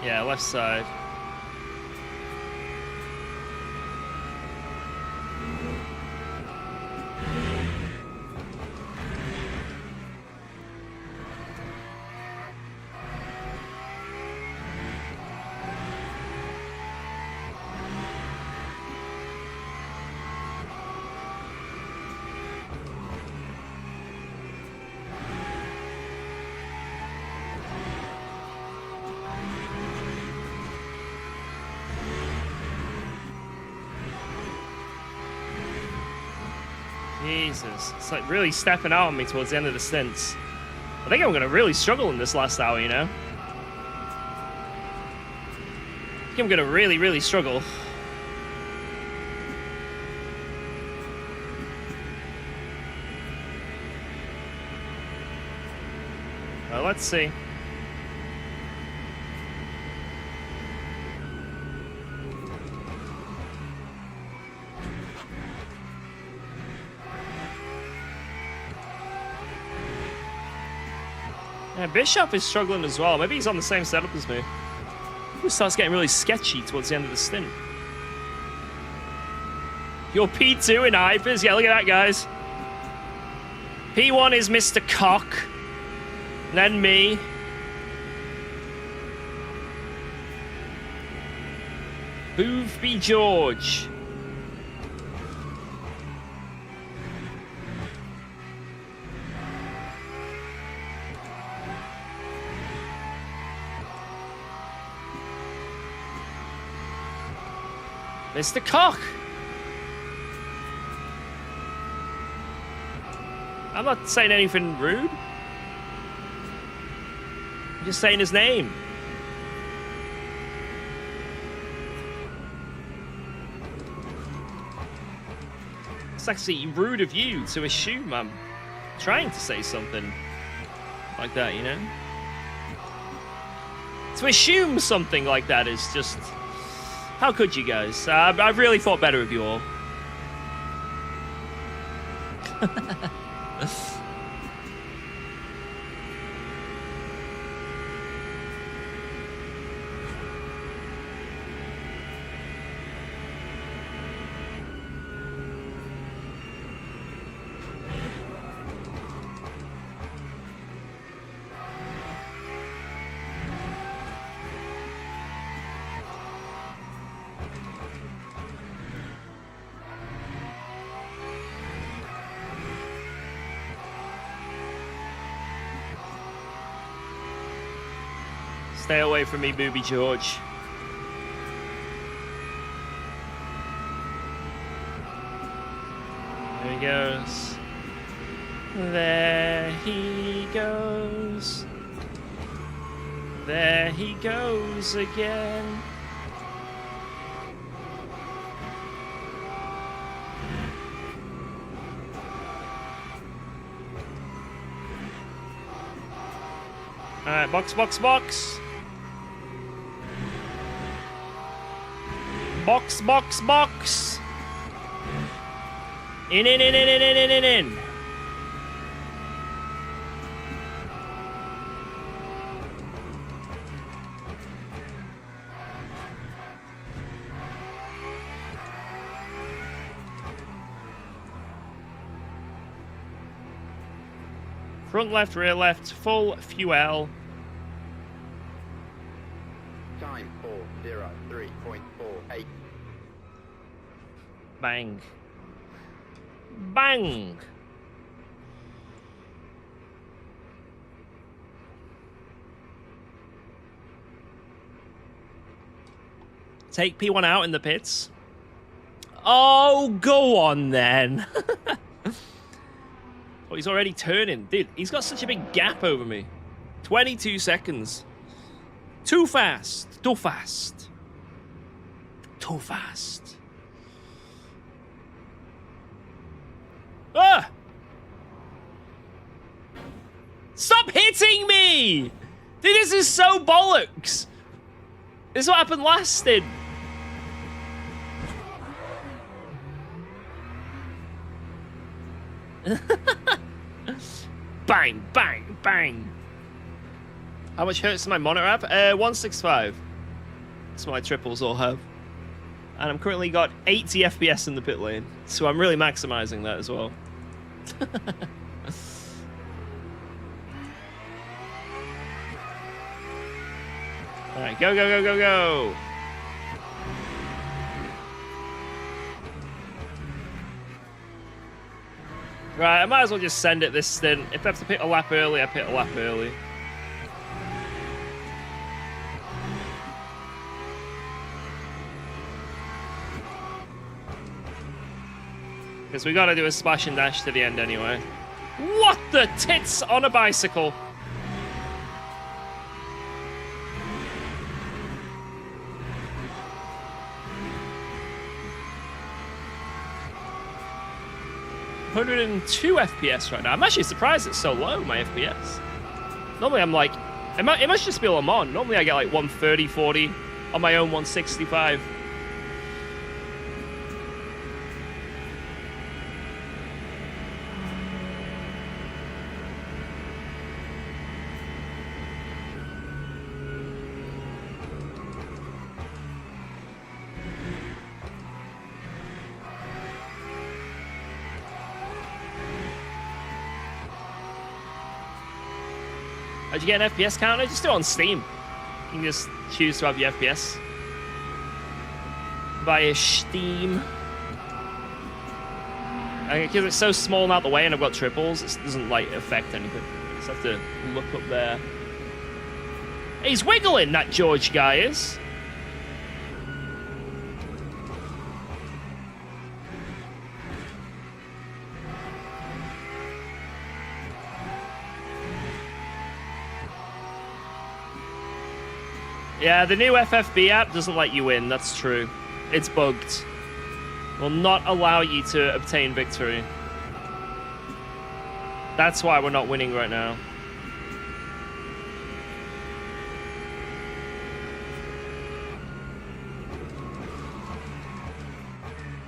Yeah, left side. Jesus, it's like really stepping out on me towards the end of the stints. I think I'm going to really struggle in this last hour, you know? I think I'm going to really, really struggle. Well, let's see. Yeah, Bischoff is struggling as well. Maybe he's on the same setup as me. He starts getting really sketchy towards the end of the stint. You're P2 in hypers. Yeah, look at that, guys. P1 is Mr. Cock. Then me. Boofy George. Mr. Cock. I'm not saying anything rude. I'm just saying his name. It's actually rude of you to assume I'm trying to say something like that, you know? To assume something like that is just... How could you guys? I've really thought better of you all. Stay away from me, Booby George. There he goes. There he goes. There he goes again. Alright, box, box, box. Box, box, box. In. Front left, rear left, full fuel. Time 4:03.48. Bang. Bang. Take P1 out in the pits. Oh, go on then. Oh, he's already turning. Dude, he's got such a big gap over me. 22 seconds. Too fast. Too fast. Too fast. Ah! Stop hitting me! Dude, this is so bollocks. This is what happened last stint. Bang, bang, bang. How much hertz does my monitor have? 165. That's what my triples all have. And I'm currently got 80 FPS in the pit lane. So I'm really maximizing that as well. Alright, go, go, go, go, go. Right, I might as well just send it this stint. If I have to pit a lap early, I pit a lap early. Because we gotta do a splash and dash to the end anyway. What the tits on a bicycle? ...102 FPS right now. I'm actually surprised it's so low, my FPS. Normally I'm like... It must just be Le Mans. Normally I get like 130, 40 on my own 165. How'd you get an FPS counter? Just do it on Steam. You can just choose to have your FPS via Steam. Because it's so small and out the way and I've got triples, it doesn't like affect anything. You just have to look up there. He's wiggling, that George guy is. Yeah, the new FFB app doesn't let you in, that's true. It's bugged. Will not allow you to obtain victory. That's why we're not winning right now.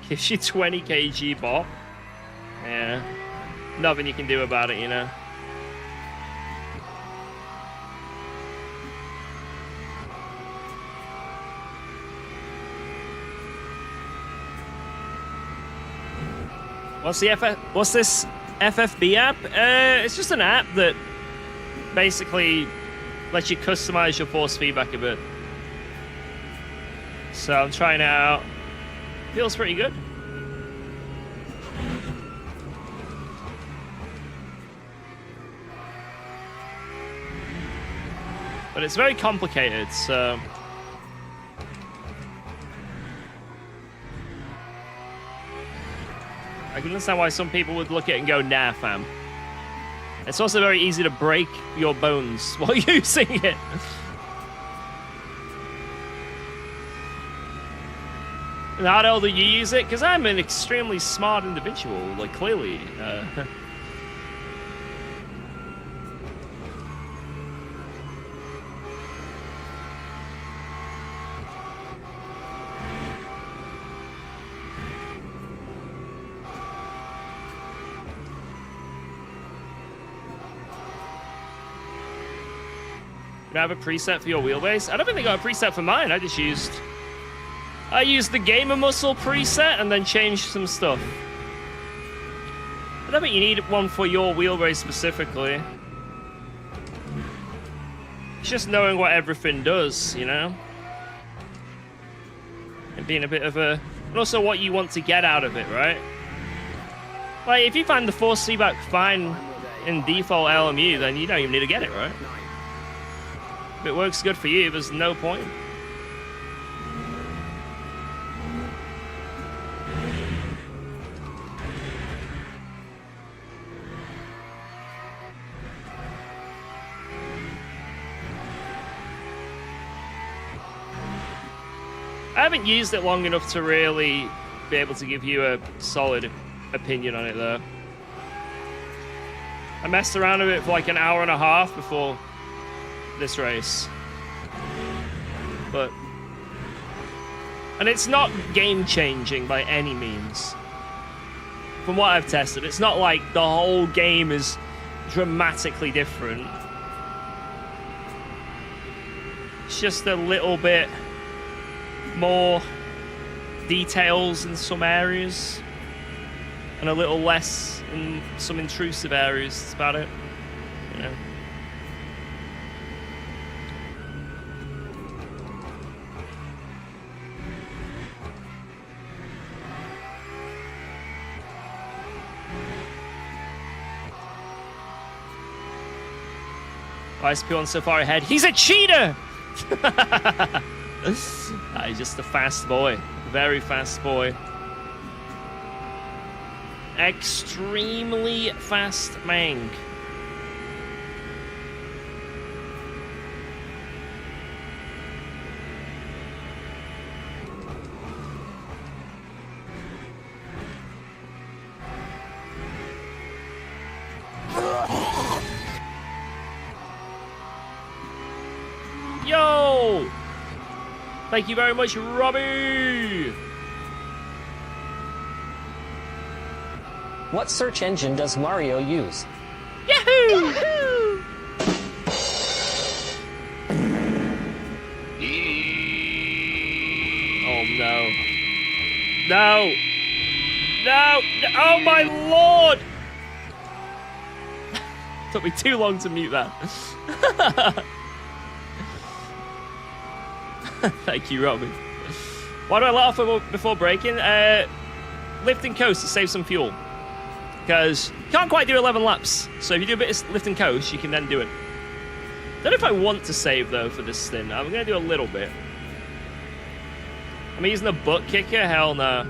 Gives you 20 kg bot. Yeah. Nothing you can do about it, you know. What's this FFB app? It's just an app that basically lets you customize your force feedback a bit. So I'm trying it out. Feels pretty good. But it's very complicated, so... I can understand why some people would look at it and go, nah, fam. It's also very easy to break your bones while using it. And how the hell do you use it? Because I'm an extremely smart individual, like, clearly. You have a preset for your wheelbase? I don't think they got a preset for mine. I used the gamer muscle preset and then changed some stuff. I don't think you need one for your wheelbase specifically. It's just knowing what everything does, you know? And being a bit of a... And also what you want to get out of it, right? Like, if you find the force feedback fine in default LMU, then you don't even need to get it, right? If it works good for you, there's no point. I haven't used it long enough to really be able to give you a solid opinion on it, though. I messed around with it for like an hour and a half before this race, and it's not game-changing by any means. From what I've tested, it's not like the whole game is dramatically different. It's just a little bit more details in some areas and a little less in some intrusive areas. That's about it, you know. Why is P1 so far ahead? He's a cheater! He's just a fast boy. Very fast boy. Extremely fast man. Yo! Thank you very much, Robbie! What search engine does Mario use? Yahoo! Yahoo! Oh no. No! No! Oh my lord! Took me too long to mute that. Thank you, Robbie. Why do I let off before braking? Lift and coast to save some fuel. Because you can't quite do 11 laps. So if you do a bit of lift and coast, you can then do it. Don't know if I want to save, though, for this stint. I'm going to do a little bit. Am I using a butt kicker? Hell no.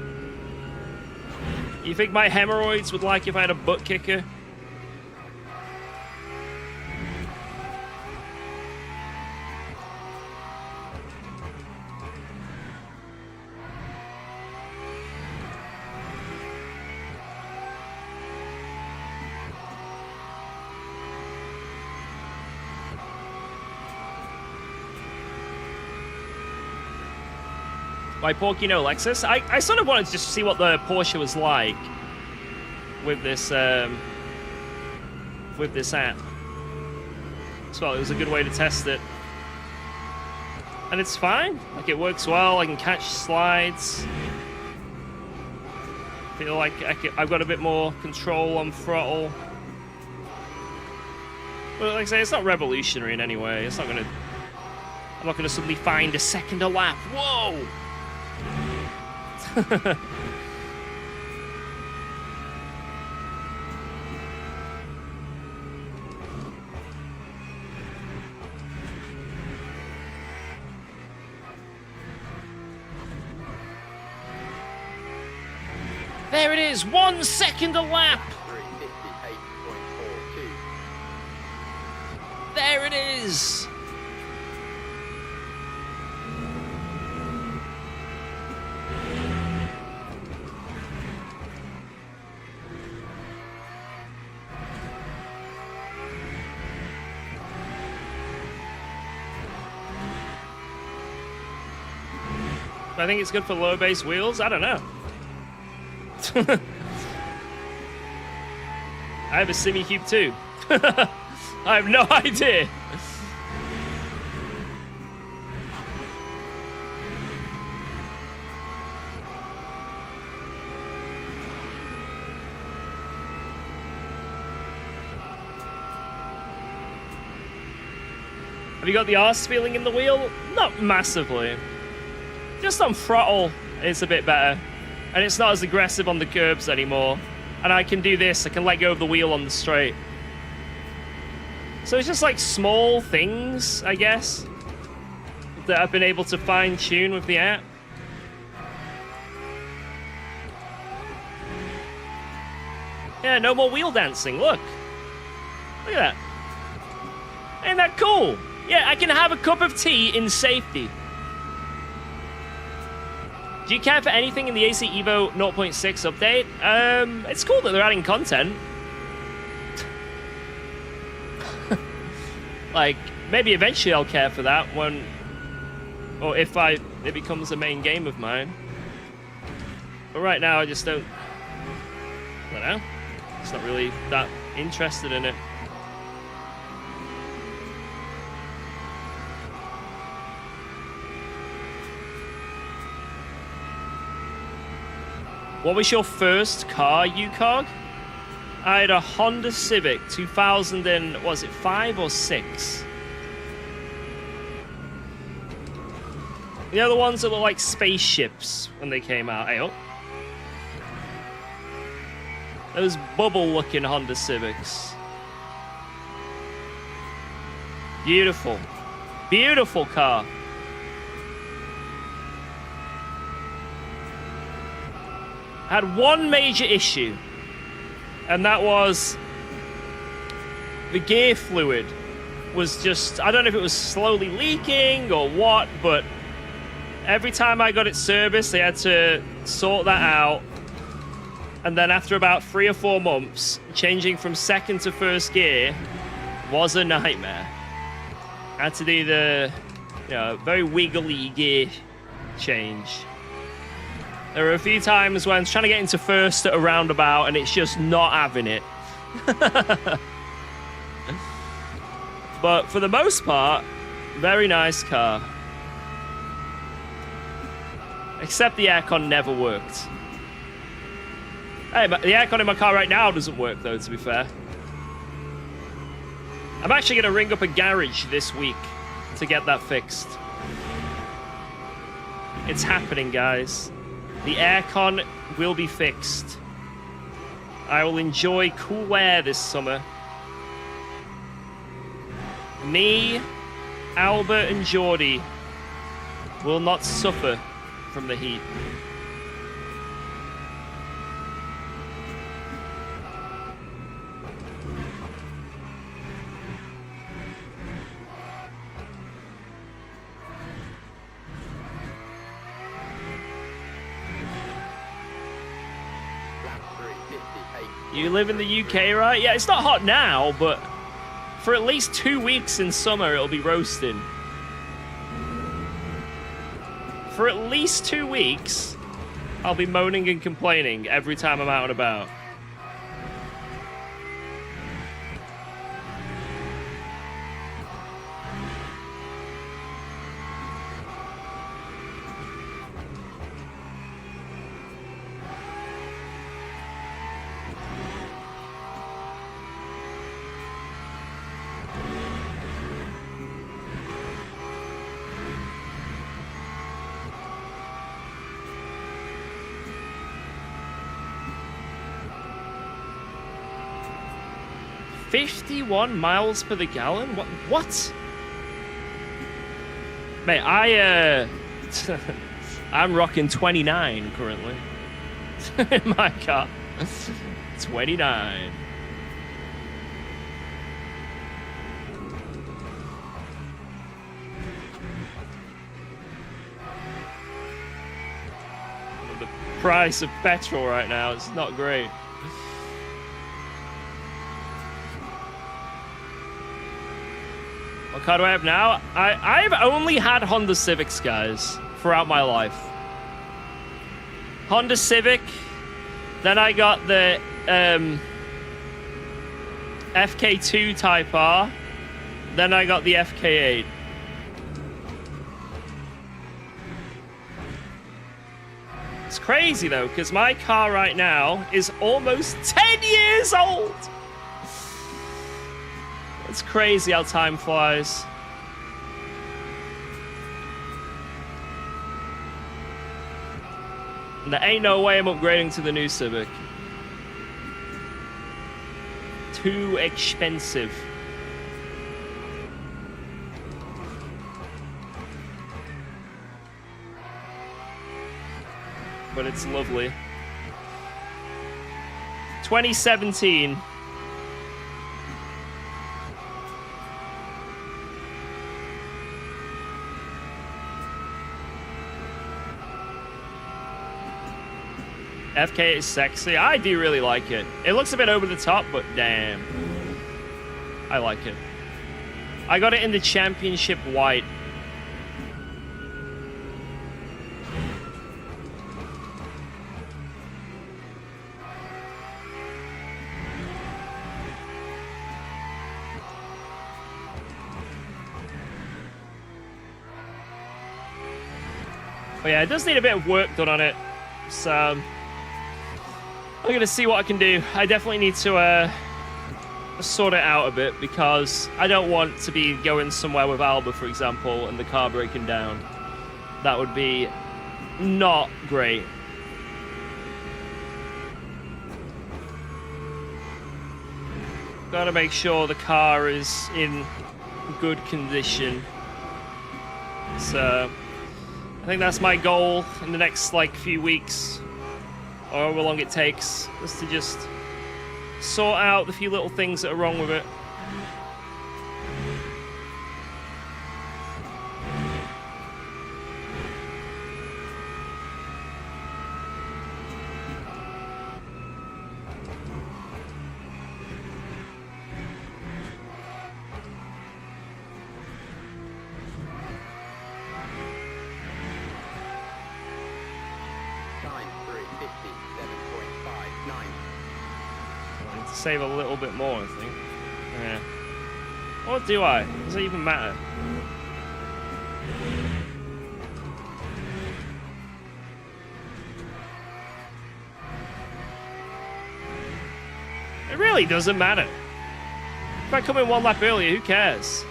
You think my hemorrhoids would like if I had a butt kicker? By Porky no Lexus. I sort of wanted to just see what the Porsche was like with this app. So it was a good way to test it. And it's fine. Like, it works well. I can catch slides. Feel like I've got a bit more control on throttle. But like I say, it's not revolutionary in any way. It's not gonna... I'm not gonna suddenly find a second a lap. Whoa! There it is, 1 second a lap. There it is. I think it's good for low base wheels. I don't know. I have a Simi Cube too. I have no idea. Have you got the arse feeling in the wheel? Not massively. Just on throttle, it's a bit better. And it's not as aggressive on the curbs anymore. And I can do this, I can let go of the wheel on the straight. So it's just like small things, I guess, that I've been able to fine tune with the app. Yeah, no more wheel dancing, look. Look at that. Ain't that cool? Yeah, I can have a cup of tea in safety. Do you care for anything in the AC Evo 0.6 update? It's cool that they're adding content. Like, maybe eventually I'll care for that when... Or if it becomes a main game of mine. But right now I just don't... I don't know. Just not really that interested in it. What was your first car, UKOG? I had a Honda Civic 2000 and, was it 5 or 6? You know the ones that look like spaceships when they came out? Hey, oh. Those bubble-looking Honda Civics. Beautiful. Beautiful car. Had one major issue, and that was the gear fluid was just, I don't know if it was slowly leaking or what, but every time I got it serviced, they had to sort that out. And then after about 3 or 4 months, changing from second to first gear was a nightmare. I had to do the, very wiggly gear change. There were a few times when I was trying to get into first at a roundabout and it's just not having it. But for the most part, very nice car. Except the aircon never worked. Hey, but the aircon in my car right now doesn't work though, to be fair. I'm actually going to ring up a garage this week to get that fixed. It's happening, guys. The aircon will be fixed. I will enjoy cool air this summer. Me, Albert, and Geordie will not suffer from the heat. You live in the UK, right? Yeah, it's not hot now, but for at least 2 weeks in summer, it'll be roasting. For at least 2 weeks, I'll be moaning and complaining every time I'm out and about. $51 miles per the gallon? What? Mate, I'm rocking 29 currently in my car. 29. The price of petrol right now is not great. What car do I have now? I've only had Honda Civics, guys, throughout my life. Honda Civic. Then I got the FK2 Type R. Then I got the FK8. It's crazy, though, because my car right now is almost 10 years old. It's crazy how time flies. And there ain't no way I'm upgrading to the new Civic. Too expensive. But it's lovely. 2017. FK is sexy. I do really like it. It looks a bit over the top, but damn. I like it. I got it in the championship white. But yeah, it does need a bit of work done on it. So I'm going to see what I can do. I definitely need to sort it out a bit because I don't want to be going somewhere with Alba, for example, and the car breaking down. That would be not great. Got to make sure the car is in good condition. So I think that's my goal in the next few weeks, or however long it takes, is to just sort out the few little things that are wrong with it. Save a little bit more, I think. Yeah. Or do I? Does it even matter? It really doesn't matter. If I come in one lap earlier, who cares?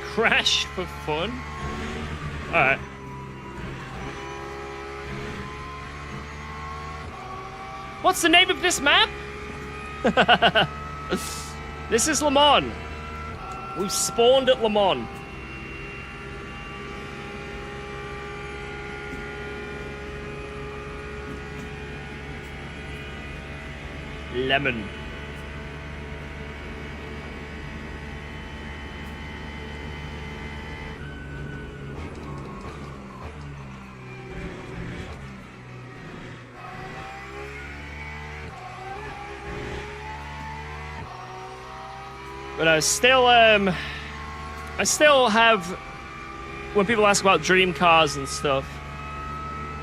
Crash for fun? Alright. What's the name of this map? This is Le Mans. We've spawned at Le Mans. Lemon. But I still have, when people ask about dream cars and stuff,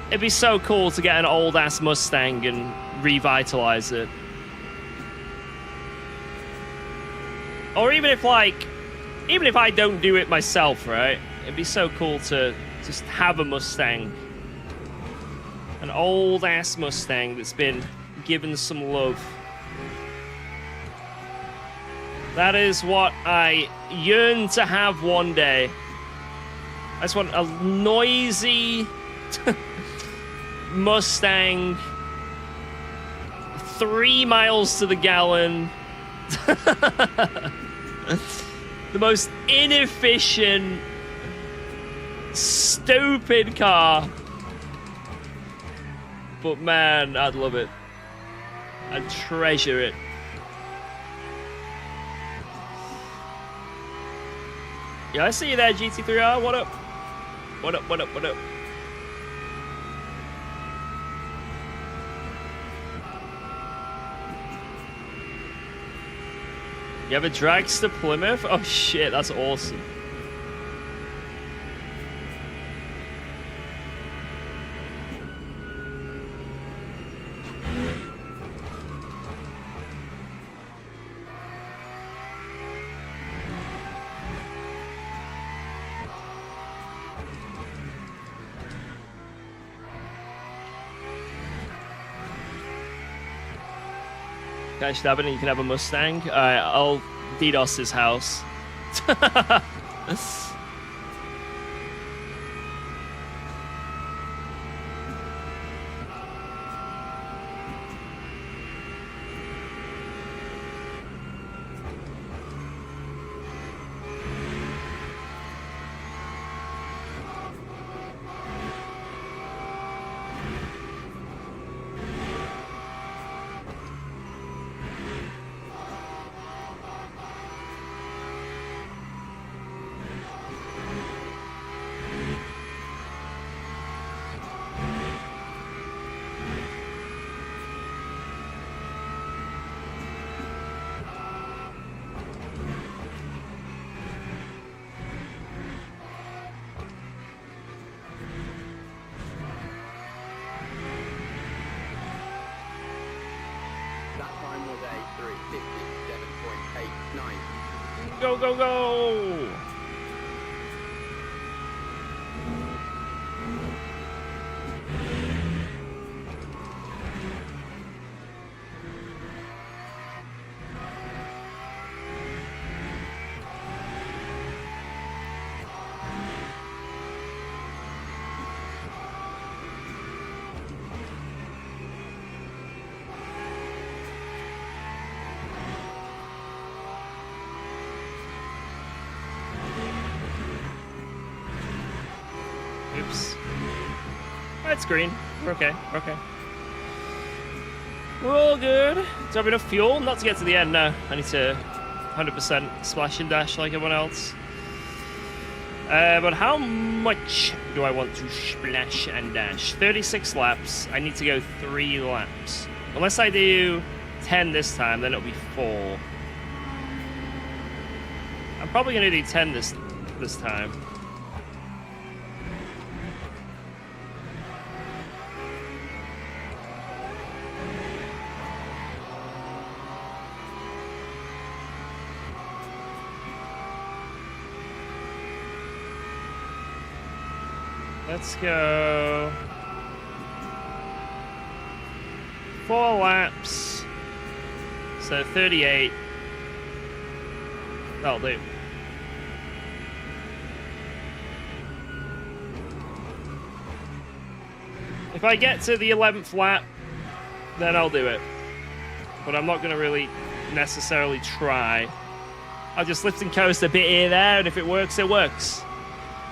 it'd be so cool to get an old ass Mustang and revitalize it. Or even if I don't do it myself, right? It'd be so cool to just have a Mustang. An old ass Mustang that's been given some love. That is what I yearn to have one day. I just want a noisy Mustang, 3 miles to the gallon. The most inefficient, stupid car. But man, I'd love it. I'd treasure it. Yeah, I see you there, GT3R. What up? What up, what up, what up? You have a dragster Plymouth? Oh shit, that's awesome. Can I stab it and you can have a Mustang? Alright, I'll DDoS his house. Go, go, go! Oops. It's green. We're okay. We're okay. We're all good. Do I have enough fuel? Not to get to the end, no. I need to 100% splash and dash like everyone else. But how much do I want to splash and dash? 36 laps. I need to go 3 laps. Unless I do 10 this time, then it'll be 4. I'm probably going to do 10 this time. Let's go. 4 laps. So 38. That'll do. If I get to the 11th lap, then I'll do it. But I'm not going to really necessarily try. I'll just lift and coast a bit here there, and if it works, it works.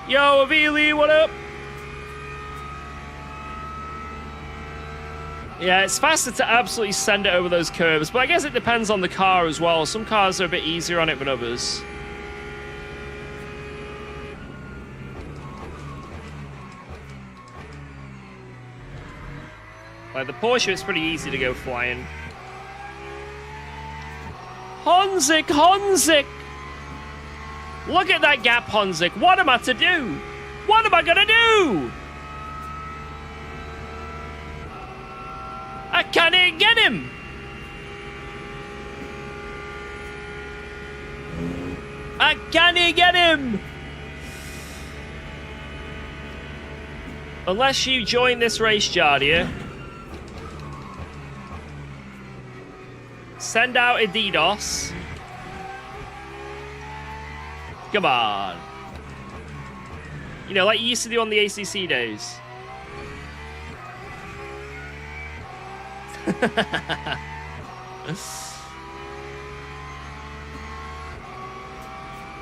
Yo, Avili, what up? Yeah, it's faster to absolutely send it over those curves, but I guess it depends on the car as well. Some cars are a bit easier on it than others. Like the Porsche, it's pretty easy to go flying. Honzik, Honzik! Look at that gap, Honzik. What am I to do? What am I gonna do? I can't even get him. I can't even get him. Unless you join this race, Jardia. Send out a DDoS. Come on. You know, like you used to do on the ACC days.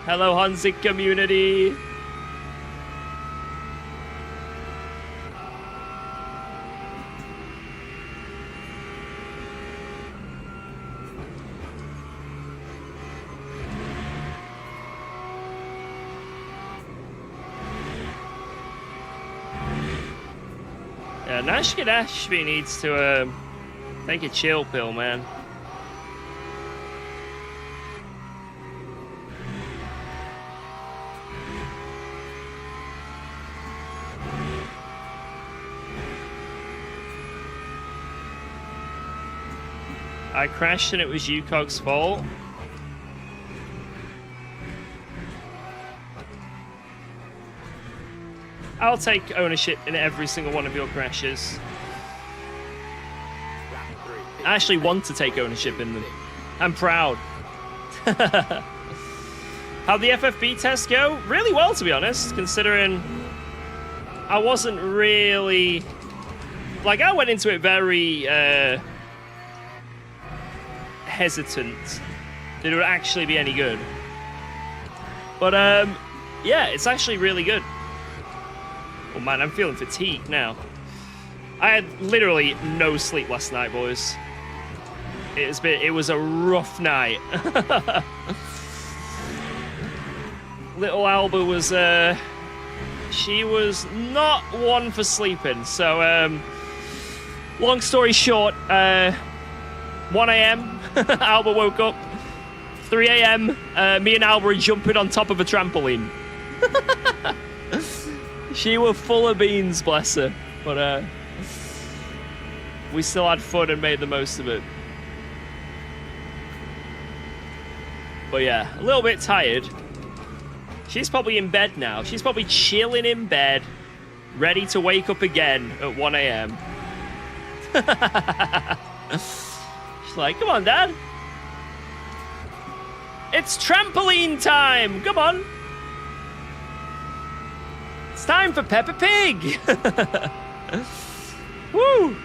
Hello, Hanzik community. Yeah, Nashkadashvi needs to take a chill pill, man. I crashed and it was UKOG's fault. I'll take ownership in every single one of your crashes. I actually want to take ownership in them. I'm proud. How'd the FFB test go? Really well, to be honest, considering I wasn't really... Like, I went into it very hesitant that it would actually be any good. But, yeah, it's actually really good. Oh, man, I'm feeling fatigued now. I had literally no sleep last night, boys. It was a rough night. Little Alba was, she was not one for sleeping. So, long story short, 1 a.m., Alba woke up. 3 a.m., me and Alba were jumping on top of a trampoline. She was full of beans, bless her. But, we still had fun and made the most of it. But yeah, a little bit tired. She's probably in bed now. She's probably chilling in bed, ready to wake up again at 1 a.m. She's like, come on, Dad. It's trampoline time. Come on. It's time for Peppa Pig. Woo.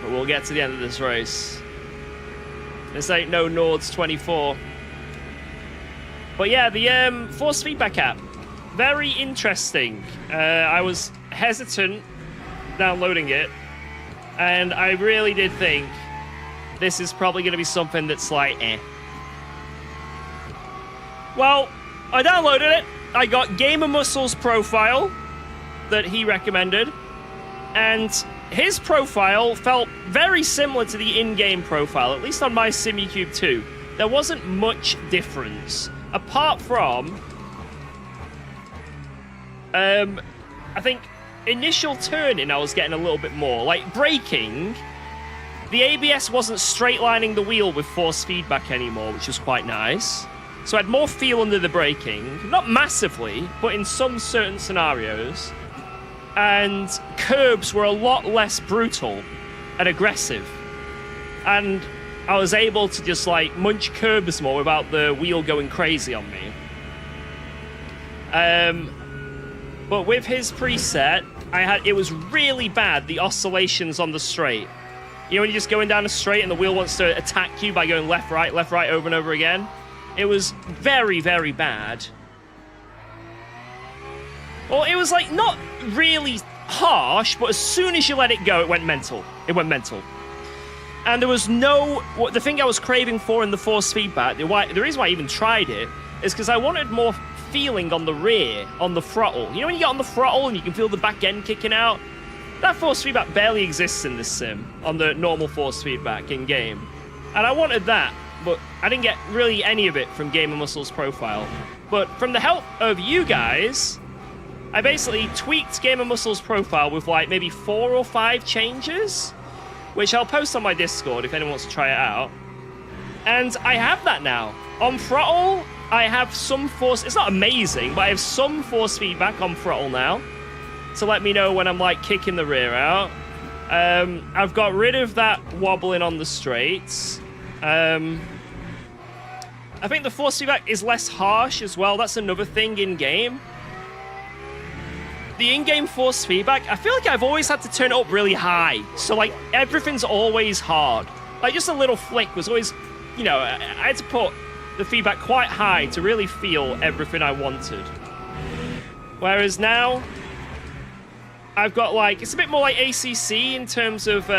But we'll get to the end of this race. This ain't no Nords 24. But yeah, the force feedback app, very interesting. I was hesitant downloading it, and I really did think this is probably going to be something that's like, eh. Well, I downloaded it. I got Gamer Muscle's profile that he recommended, and his profile felt very similar to the in-game profile, at least on my Simucube 2. There wasn't much difference, apart from, I think, initial turning I was getting a little bit more. Like, braking, the ABS wasn't straight lining the wheel with force feedback anymore, which was quite nice. So I had more feel under the braking. Not massively, but in some certain scenarios. And curbs were a lot less brutal and aggressive. And I was able to just, like, munch curbs more without the wheel going crazy on me. But with his preset, it was really bad, the oscillations on the straight. You know, when you're just going down a straight and the wheel wants to attack you by going left, right, over and over again? It was very, very bad. Well, it was, like, not really harsh, but as soon as you let it go, it went mental. It went mental. And there was the thing I was craving for in the force feedback, the reason why I even tried it, is because I wanted more feeling on the rear, on the throttle. You know when you get on the throttle and you can feel the back end kicking out? That force feedback barely exists in this sim, on the normal force feedback in-game. And I wanted that, but I didn't get really any of it from Gamer Muscle's profile. But from the help of you guys, I basically tweaked Gamer Muscle's profile with like maybe 4 or 5 changes, which I'll post on my Discord if anyone wants to try it out. And I have that now. On throttle, I have some force... It's not amazing, but I have some force feedback on throttle now to let me know when I'm, like, kicking the rear out. I've got rid of that wobbling on the straights. I think the force feedback is less harsh as well. That's another thing in-game. The in-game force feedback, I feel like I've always had to turn it up really high. So, like, everything's always hard. Like, just a little flick was always... You know, I had to put the feedback quite high to really feel everything I wanted. Whereas now, I've got, like... It's a bit more like ACC in terms of...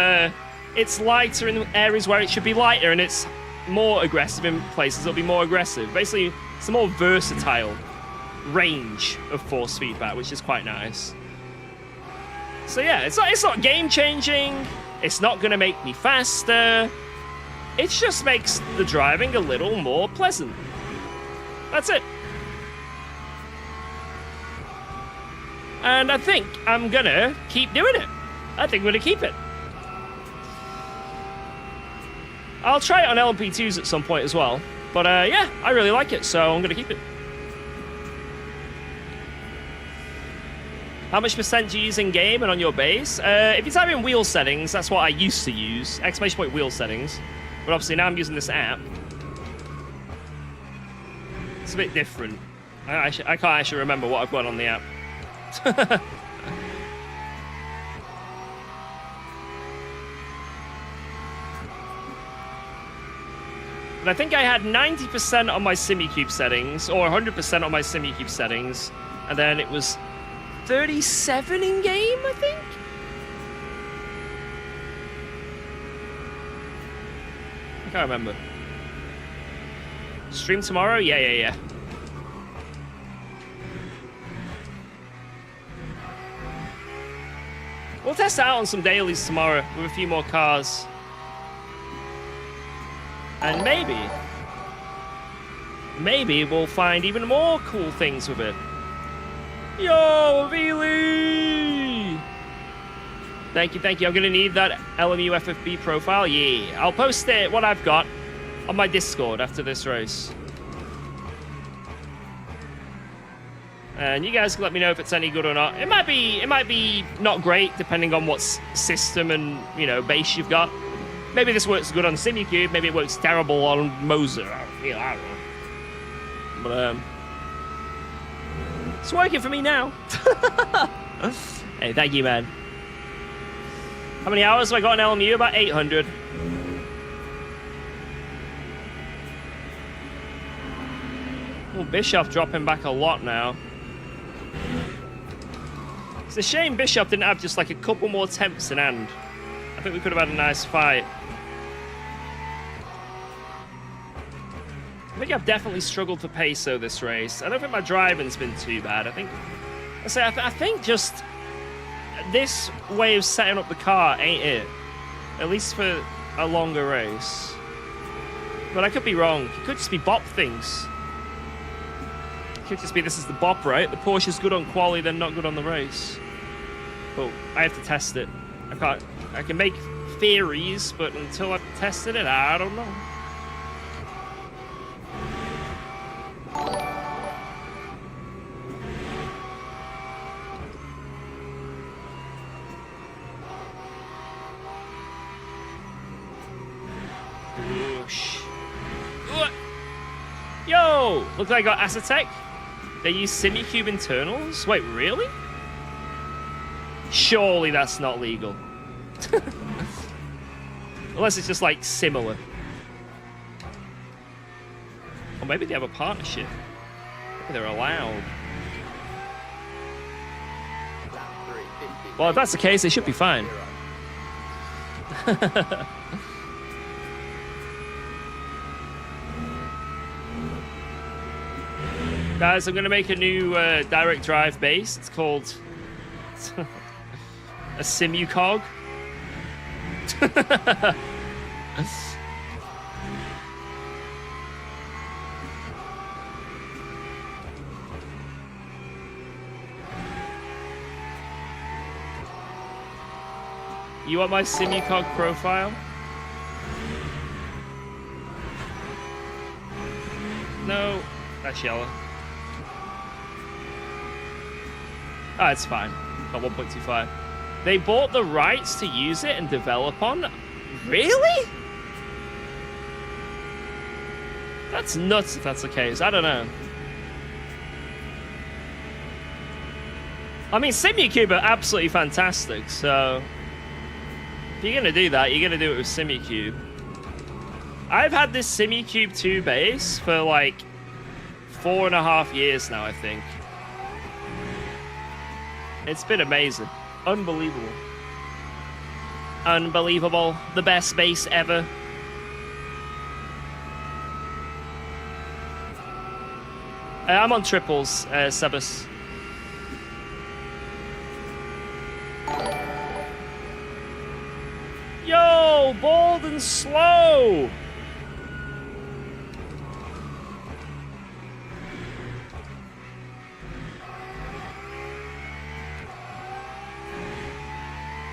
it's lighter in areas where it should be lighter, and it's more aggressive in places that'll be more aggressive. Basically, it's a more versatile range of force feedback, which is quite nice. So yeah, it's not game-changing. It's not going to make me faster. It just makes the driving a little more pleasant. That's it. And I think I'm going to keep doing it. I think I'm going to keep it. I'll try it on LMP2s at some point as well. But yeah, I really like it, so I'm going to keep it. How much percent do you use in game and on your base? If you type in wheel settings, that's what I used to use. ! Wheel settings. But obviously now I'm using this app. It's a bit different. I can't actually remember what I've got on the app. But I think I had 90% on my SimuCube settings, or 100% on my SimuCube settings, and then it was 37 in game, I think? I can't remember. Stream tomorrow? Yeah. We'll test out on some dailies tomorrow with a few more cars. And maybe we'll find even more cool things with it. Yo, Vili! Thank you. I'm gonna need that LMU FFB profile. Yeah, I'll post it, what I've got, on my Discord after this race. And you guys can let me know if it's any good or not. It might be not great, depending on what system and, you know, base you've got. Maybe this works good on SimuCube, maybe it works terrible on Moser. I don't know. But, it's working for me now. Hey, thank you, man. How many hours have I got on LMU? About 800. Oh, Bischoff dropping back a lot now. It's a shame Bischoff didn't have just like a couple more attempts in hand. I think we could have had a nice fight. I think I've definitely struggled for pace though this race. I don't think my driving's been too bad. I think just this way of setting up the car ain't it. At least for a longer race. But I could be wrong. It could just be bop things. It could just be this is the bop, right? The Porsche's good on quali, then not good on the race. But I have to test it. I can make theories, but until I've tested it, I don't know. Whoa! Look like I got Acetec. They use Simicube internals? Wait, really? Surely that's not legal. Unless it's just like similar. Or maybe they have a partnership. Maybe they're allowed. Well, if that's the case, they should be fine. Guys, I'm going to make a new direct drive base. It's called a UKOG. You want my UKOG profile? No, that's yellow. Oh, it's fine. Got 1.25. They bought the rights to use it and develop on? Really? That's nuts if that's the case. I don't know. I mean, Simicube are absolutely fantastic, so... if you're gonna do that, you're gonna do it with Simicube. I've had this Simicube 2 base for like 4.5 years now, I think. It's been amazing. Unbelievable. Unbelievable. The best base ever. I'm on triples, Sebas. Yo, bold and slow.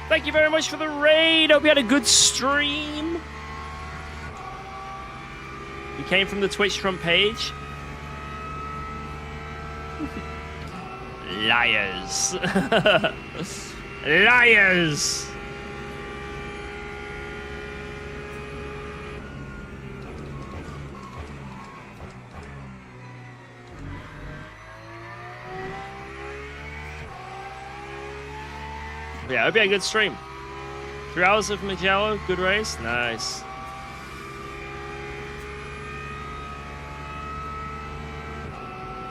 Thank you very much for the raid. Hope you had a good stream. You came from the Twitch front page. Liars. Liars. Yeah, hope you had a good stream. 3 hours of Magello, good race, nice.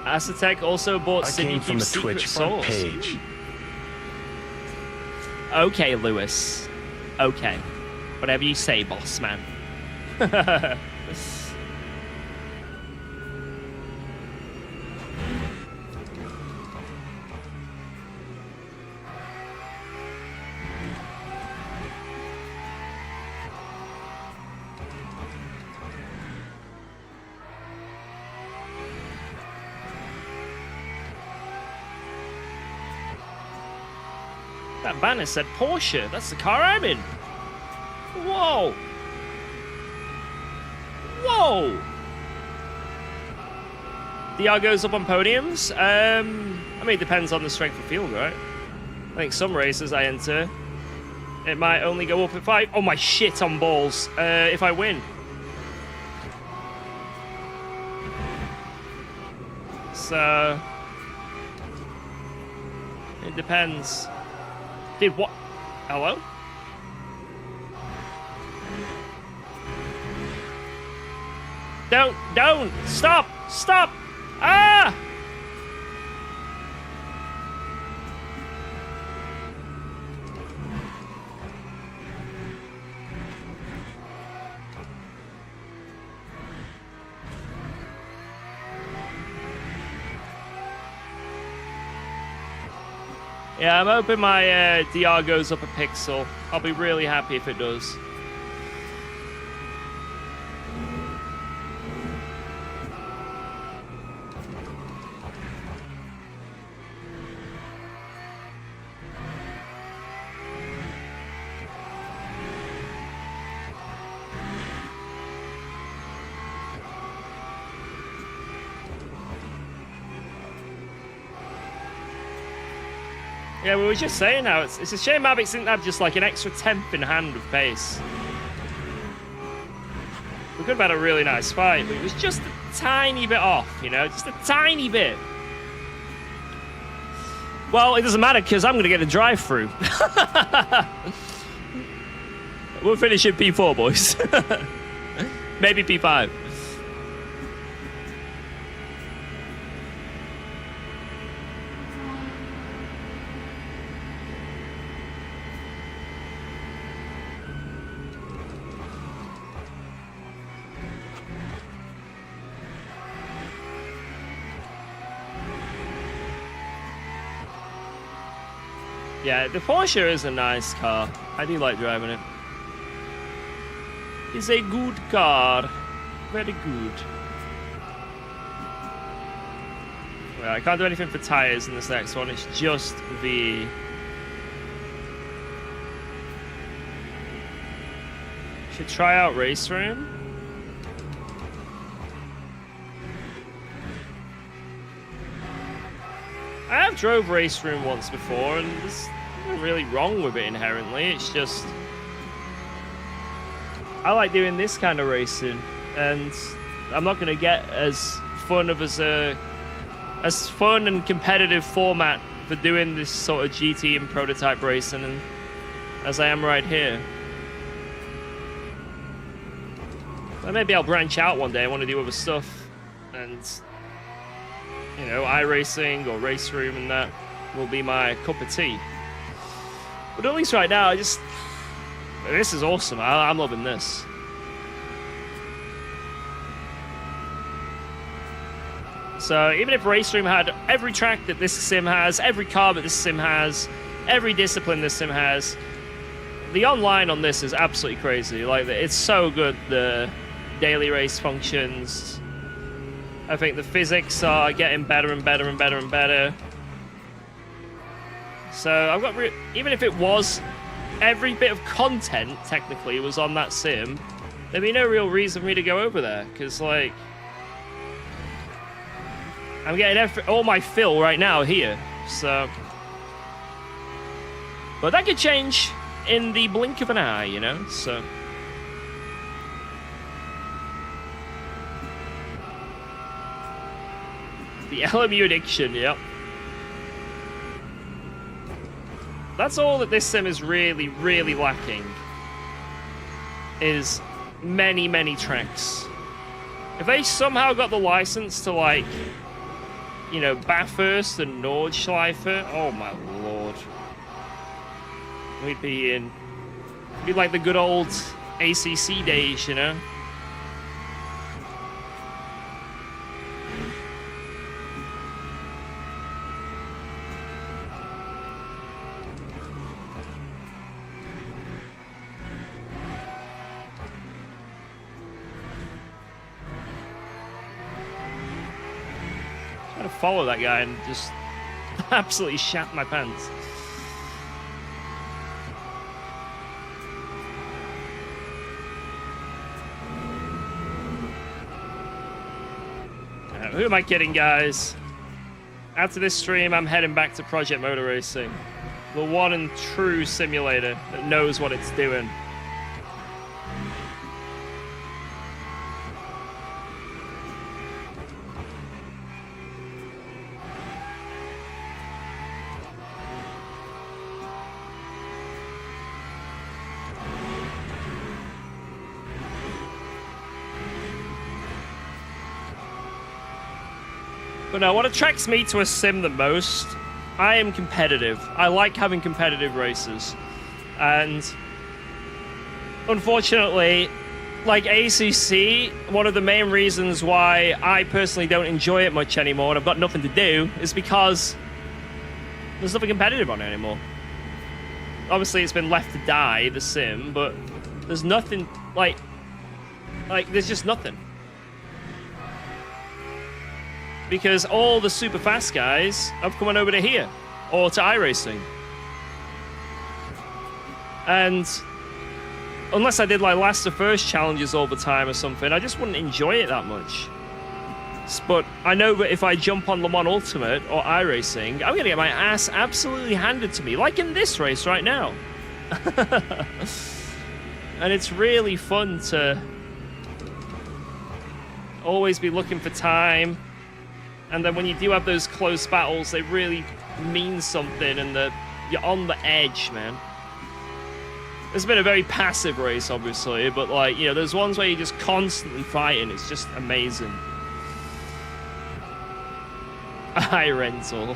Acetec also bought Simicube Secret Source. Page. Okay, Lewis. Okay. Whatever you say, boss man. That banner said Porsche. That's the car I'm in. Whoa. Whoa. DR goes up on podiums. I mean, it depends on the strength of field, right? I think some races I enter, it might only go up if I... oh, my shit on balls. If I win. So... it depends. Did what? Hello? Don't! Stop! Stop! Ah! Yeah, I'm hoping my DR goes up a pixel. I'll be really happy if it does. Yeah, we were just saying now, it's a shame Mavix didn't have just like an extra 10th in hand of pace. We could have had a really nice fight, but it was just a tiny bit off, you know, just a tiny bit. Well, it doesn't matter because I'm going to get a drive-through. We'll finish in P4, boys. Maybe P5. Yeah, the Porsche is a nice car. I do like driving it. It's a good car. Very good. Well, I can't do anything for tires in this next one. It's just the... Should try out Race Room. I have drove Race Room once before, and there's nothing really wrong with it inherently. It's just... I like doing this kind of racing, and I'm not going to get as fun and competitive format for doing this sort of GT and prototype racing as I am right here. But maybe I'll branch out one day. I want to do other stuff, and you know, iRacing or Race Room and that will be my cup of tea. But at least right now, this is awesome. I'm loving this. So even if Race Room had every track that this sim has, every car that this sim has, every discipline this sim has, the online on this is absolutely crazy. Like, it's so good, the daily race functions. I think the physics are getting better and better and better and better. So I've got, even if it was every bit of content technically was on that sim, there'd be no real reason for me to go over there, because like I'm getting all my fill right now here. So, but that could change in the blink of an eye, you know. So. The LMU addiction, yep. That's all that this sim is really, really lacking. Is many, many tracks. If they somehow got the license to, like, you know, Bathurst and Nordschleife, oh my lord. We'd be like the good old ACC days, you know? Follow that guy and just absolutely shat my pants. Who am I kidding, guys? After this stream, I'm heading back to Project Motor Racing, the one and true simulator that knows what it's doing. But no, what attracts me to a sim the most, I am competitive. I like having competitive races. And unfortunately, like ACC, one of the main reasons why I personally don't enjoy it much anymore and I've got nothing to do is because there's nothing competitive on it anymore. Obviously, it's been left to die, the sim, but there's nothing, like there's just nothing. Because all the super fast guys have come on over to here, or to iRacing. And unless I did like last to first challenges all the time or something, I just wouldn't enjoy it that much. But I know that if I jump on Le Mans Ultimate or iRacing, I'm going to get my ass absolutely handed to me, like in this race right now. And it's really fun to... always be looking for time. And then when you do have those close battles, they really mean something, and you're on the edge, man. It's been a very passive race, obviously, but, like, you know, there's ones where you're just constantly fighting. It's just amazing. iRental.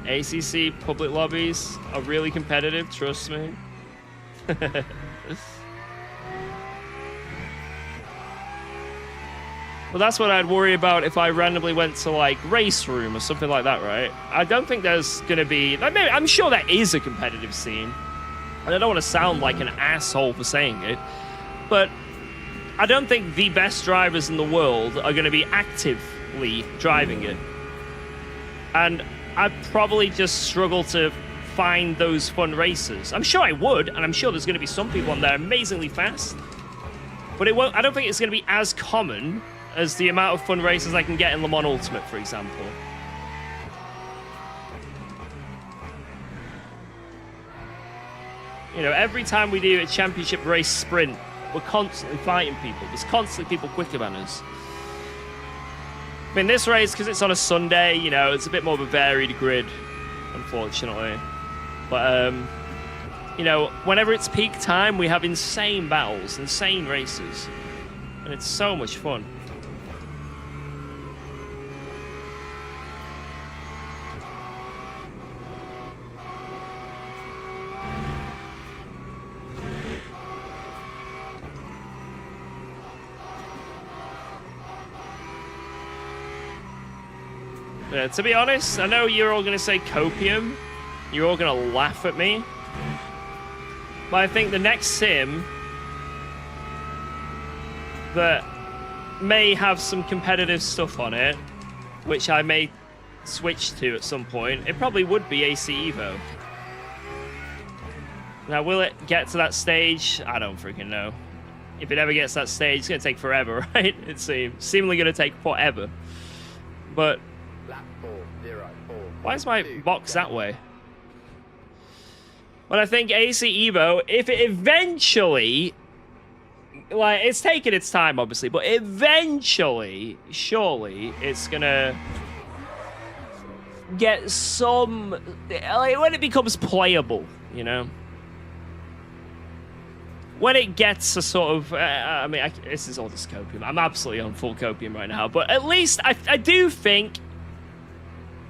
ACC public lobbies are really competitive, trust me. Well, that's what I'd worry about if I randomly went to, like, Race Room or something like that, right? I don't think there's going to be... Like, maybe, I'm sure there is a competitive scene. And I don't want to sound like an asshole for saying it. But I don't think the best drivers in the world are going to be actively driving it. And I'd probably just struggle to find those fun races. I'm sure I would, and I'm sure there's going to be some people on there amazingly fast. But it won't. I don't think it's going to be as common as the amount of fun races I can get in Le Mans Ultimate, for example. You know, every time we do a championship race sprint, we're constantly fighting people. There's constantly people quicker than us. I mean, this race, because it's on a Sunday, you know, it's a bit more of a varied grid, unfortunately. But, you know, whenever it's peak time, we have insane battles, insane races. And it's so much fun. Yeah, to be honest, I know you're all going to say copium. You're all going to laugh at me. But I think the next sim that may have some competitive stuff on it, which I may switch to at some point, it probably would be AC Evo. Now, will it get to that stage? I don't freaking know. If it ever gets to that stage, it's going to take forever, right? It seems. Seemingly going to take forever. But why is my box that way? But I think AC Evo, if it eventually... Like, it's taken its time, obviously, but eventually, surely, it's gonna get some... Like, when it becomes playable, you know? When it gets a sort of... I mean, this is all just copium. I'm absolutely on full copium right now, but at least I do think...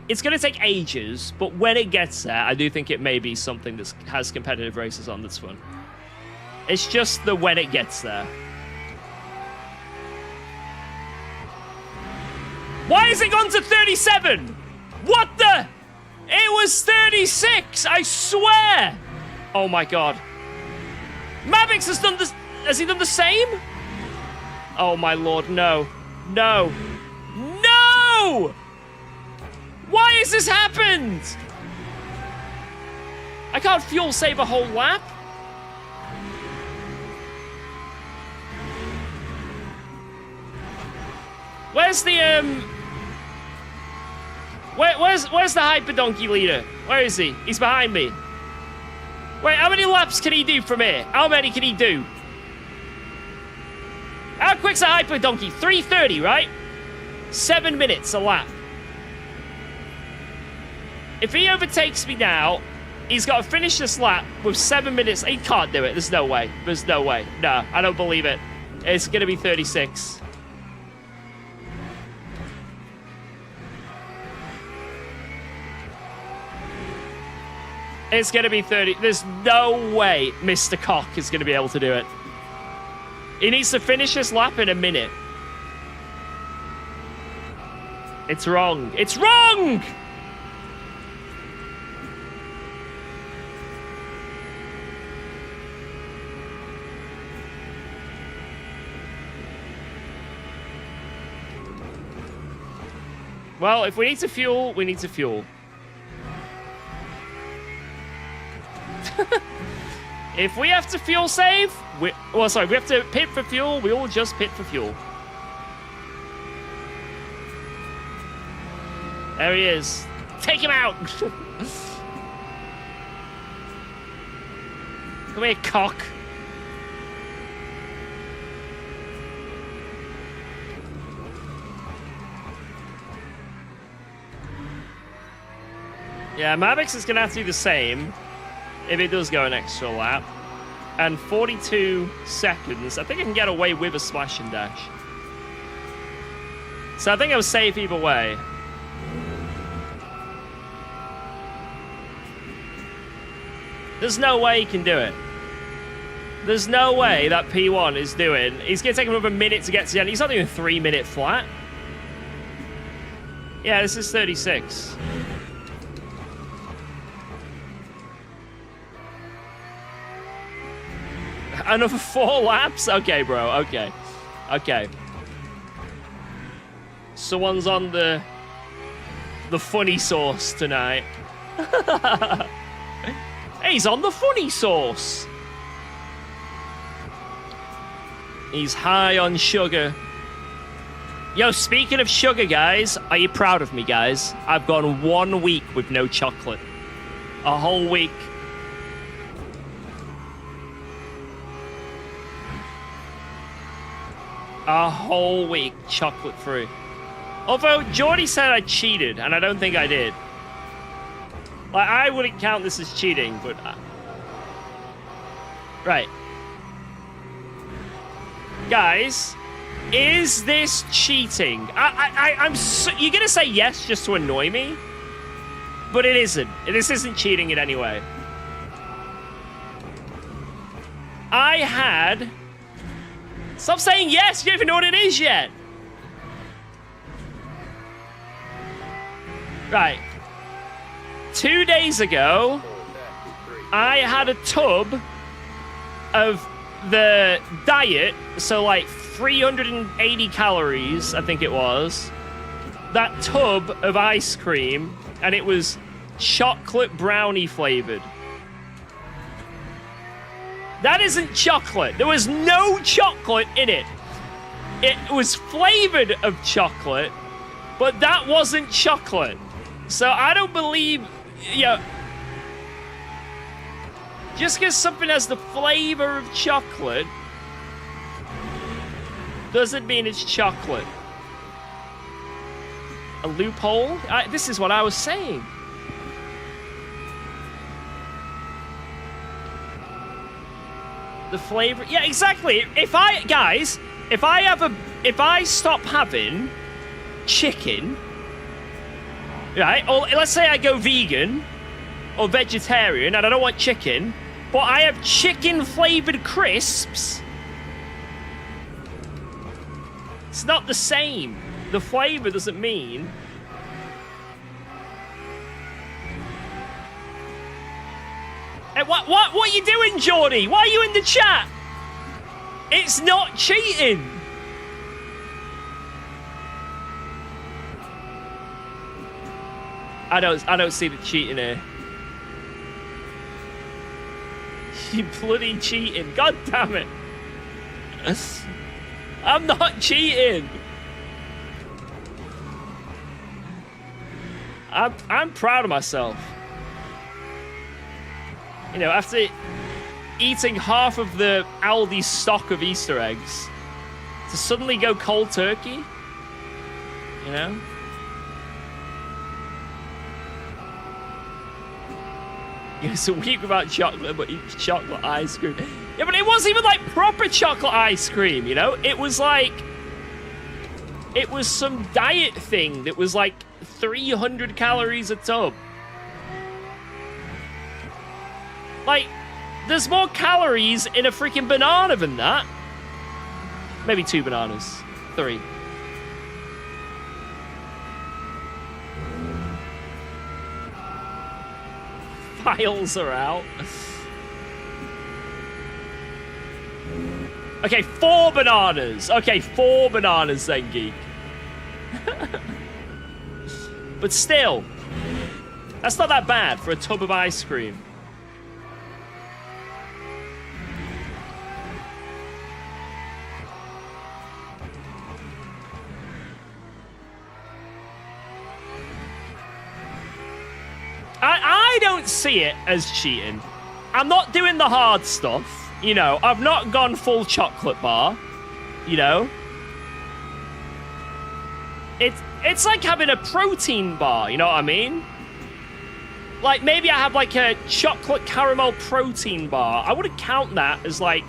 It's going to take ages, but when it gets there, I do think it may be something that has competitive races on that's fun. It's just the when it gets there. Why has it gone to 37? What the? It was 36, I swear. Oh my god. Mavix has done this. Has he done the same? Oh my lord, no. No. No! Why has this happened? I can't fuel save a whole lap. Where's the where's the Hyper Donkey leader? Where is he? He's behind me. Wait, how many laps can he do from here? How many can he do? How quick's a Hyper Donkey? 3:30, right? 7 minutes a lap. If he overtakes me now, he's got to finish this lap with 7 minutes. He can't do it. There's no way. There's no way. No, I don't believe it. It's going to be 36. It's going to be 30. There's no way Mr. Cock is going to be able to do it. He needs to finish this lap in a minute. It's wrong. It's wrong! Well, if we need to fuel, we need to fuel. If we have to fuel save, we have to pit for fuel, we all just pit for fuel. There he is. Take him out! Come here, cock. Yeah, Mavix is going to have to do the same if it does go an extra lap. And 42 seconds. I think I can get away with a splash and dash. So I think I was safe either way. There's no way he can do it. There's no way that P1 is doing... He's going to take him over a minute to get to the end. He's not doing a 3-minute flat. Yeah, this is 36. Another 4 laps? Okay, bro. Okay. Okay. Someone's on the funny sauce tonight. Hey, he's on the funny sauce. He's high on sugar. Yo, speaking of sugar, guys, are you proud of me, guys? I've gone 1 week with no chocolate. A whole week. A whole week chocolate free. Although Jordy said I cheated, and I don't think I did. Like, I wouldn't count this as cheating, but... Right. Guys, is this cheating? I'm so... You're gonna say yes just to annoy me? But it isn't. This isn't cheating in any way. I had... Stop saying yes! You don't even know what it is yet! Right. 2 days ago, I had a tub of the diet, so like 380 calories, I think it was. That tub of ice cream, and it was chocolate brownie flavored. That isn't chocolate. There was no chocolate in it. It was flavored of chocolate, but that wasn't chocolate. So I don't believe, just because something has the flavor of chocolate doesn't mean it's chocolate. A loophole? This is what I was saying. The flavor, yeah, exactly. If I stop having chicken, right? Or let's say I go vegan or vegetarian and I don't want chicken, but I have chicken flavored crisps. It's not the same. The flavor doesn't mean. Hey, what are you doing, Geordie? Why are you in the chat? It's not cheating. I don't see the cheating here. You bloody cheating. God damn it. I'm not cheating. I'm proud of myself. You know, after eating half of the Aldi stock of Easter eggs, to suddenly go cold turkey, you know? It's a week without chocolate, but eats chocolate ice cream. Yeah, but it wasn't even like proper chocolate ice cream, you know? It was like... It was some diet thing that was like 300 calories a tub. Like, there's more calories in a freaking banana than that. Maybe 2 bananas. 3. Files are out. Okay, 4 bananas. Okay, 4 bananas then, geek. But still, that's not that bad for a tub of ice cream. I don't see it as cheating. I'm not doing the hard stuff. You know, I've not gone full chocolate bar. You know, it's like having a protein bar. You know what I mean? Like maybe I have like a chocolate caramel protein bar. I wouldn't count that as like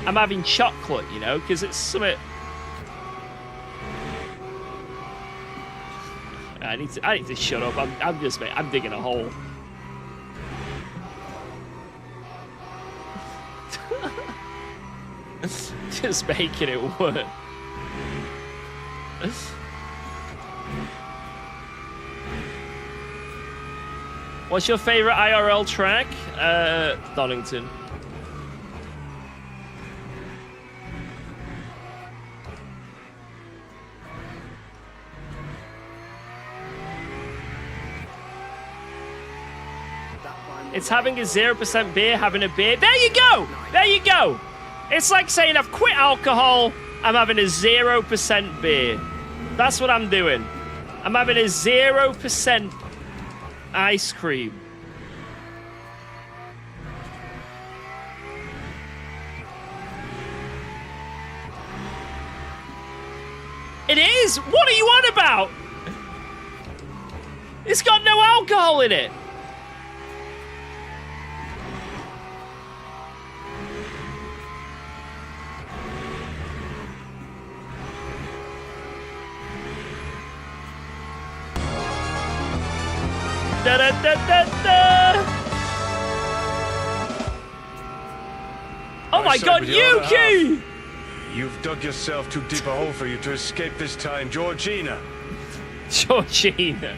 I'm having chocolate. You know, because it's something. I need to shut up. I'm digging a hole. Just making it work. What's your favorite IRL track? Donington. It's having a 0% beer, having a beer. There you go! There you go! It's like saying I've quit alcohol, I'm having a 0% beer. That's what I'm doing. I'm having a 0% ice cream. It is? What are you on about? It's got no alcohol in it. Da, da, da, da, da. Oh my god, Yuki! You've dug yourself too deep a hole for you to escape this time, Georgina. Georgina.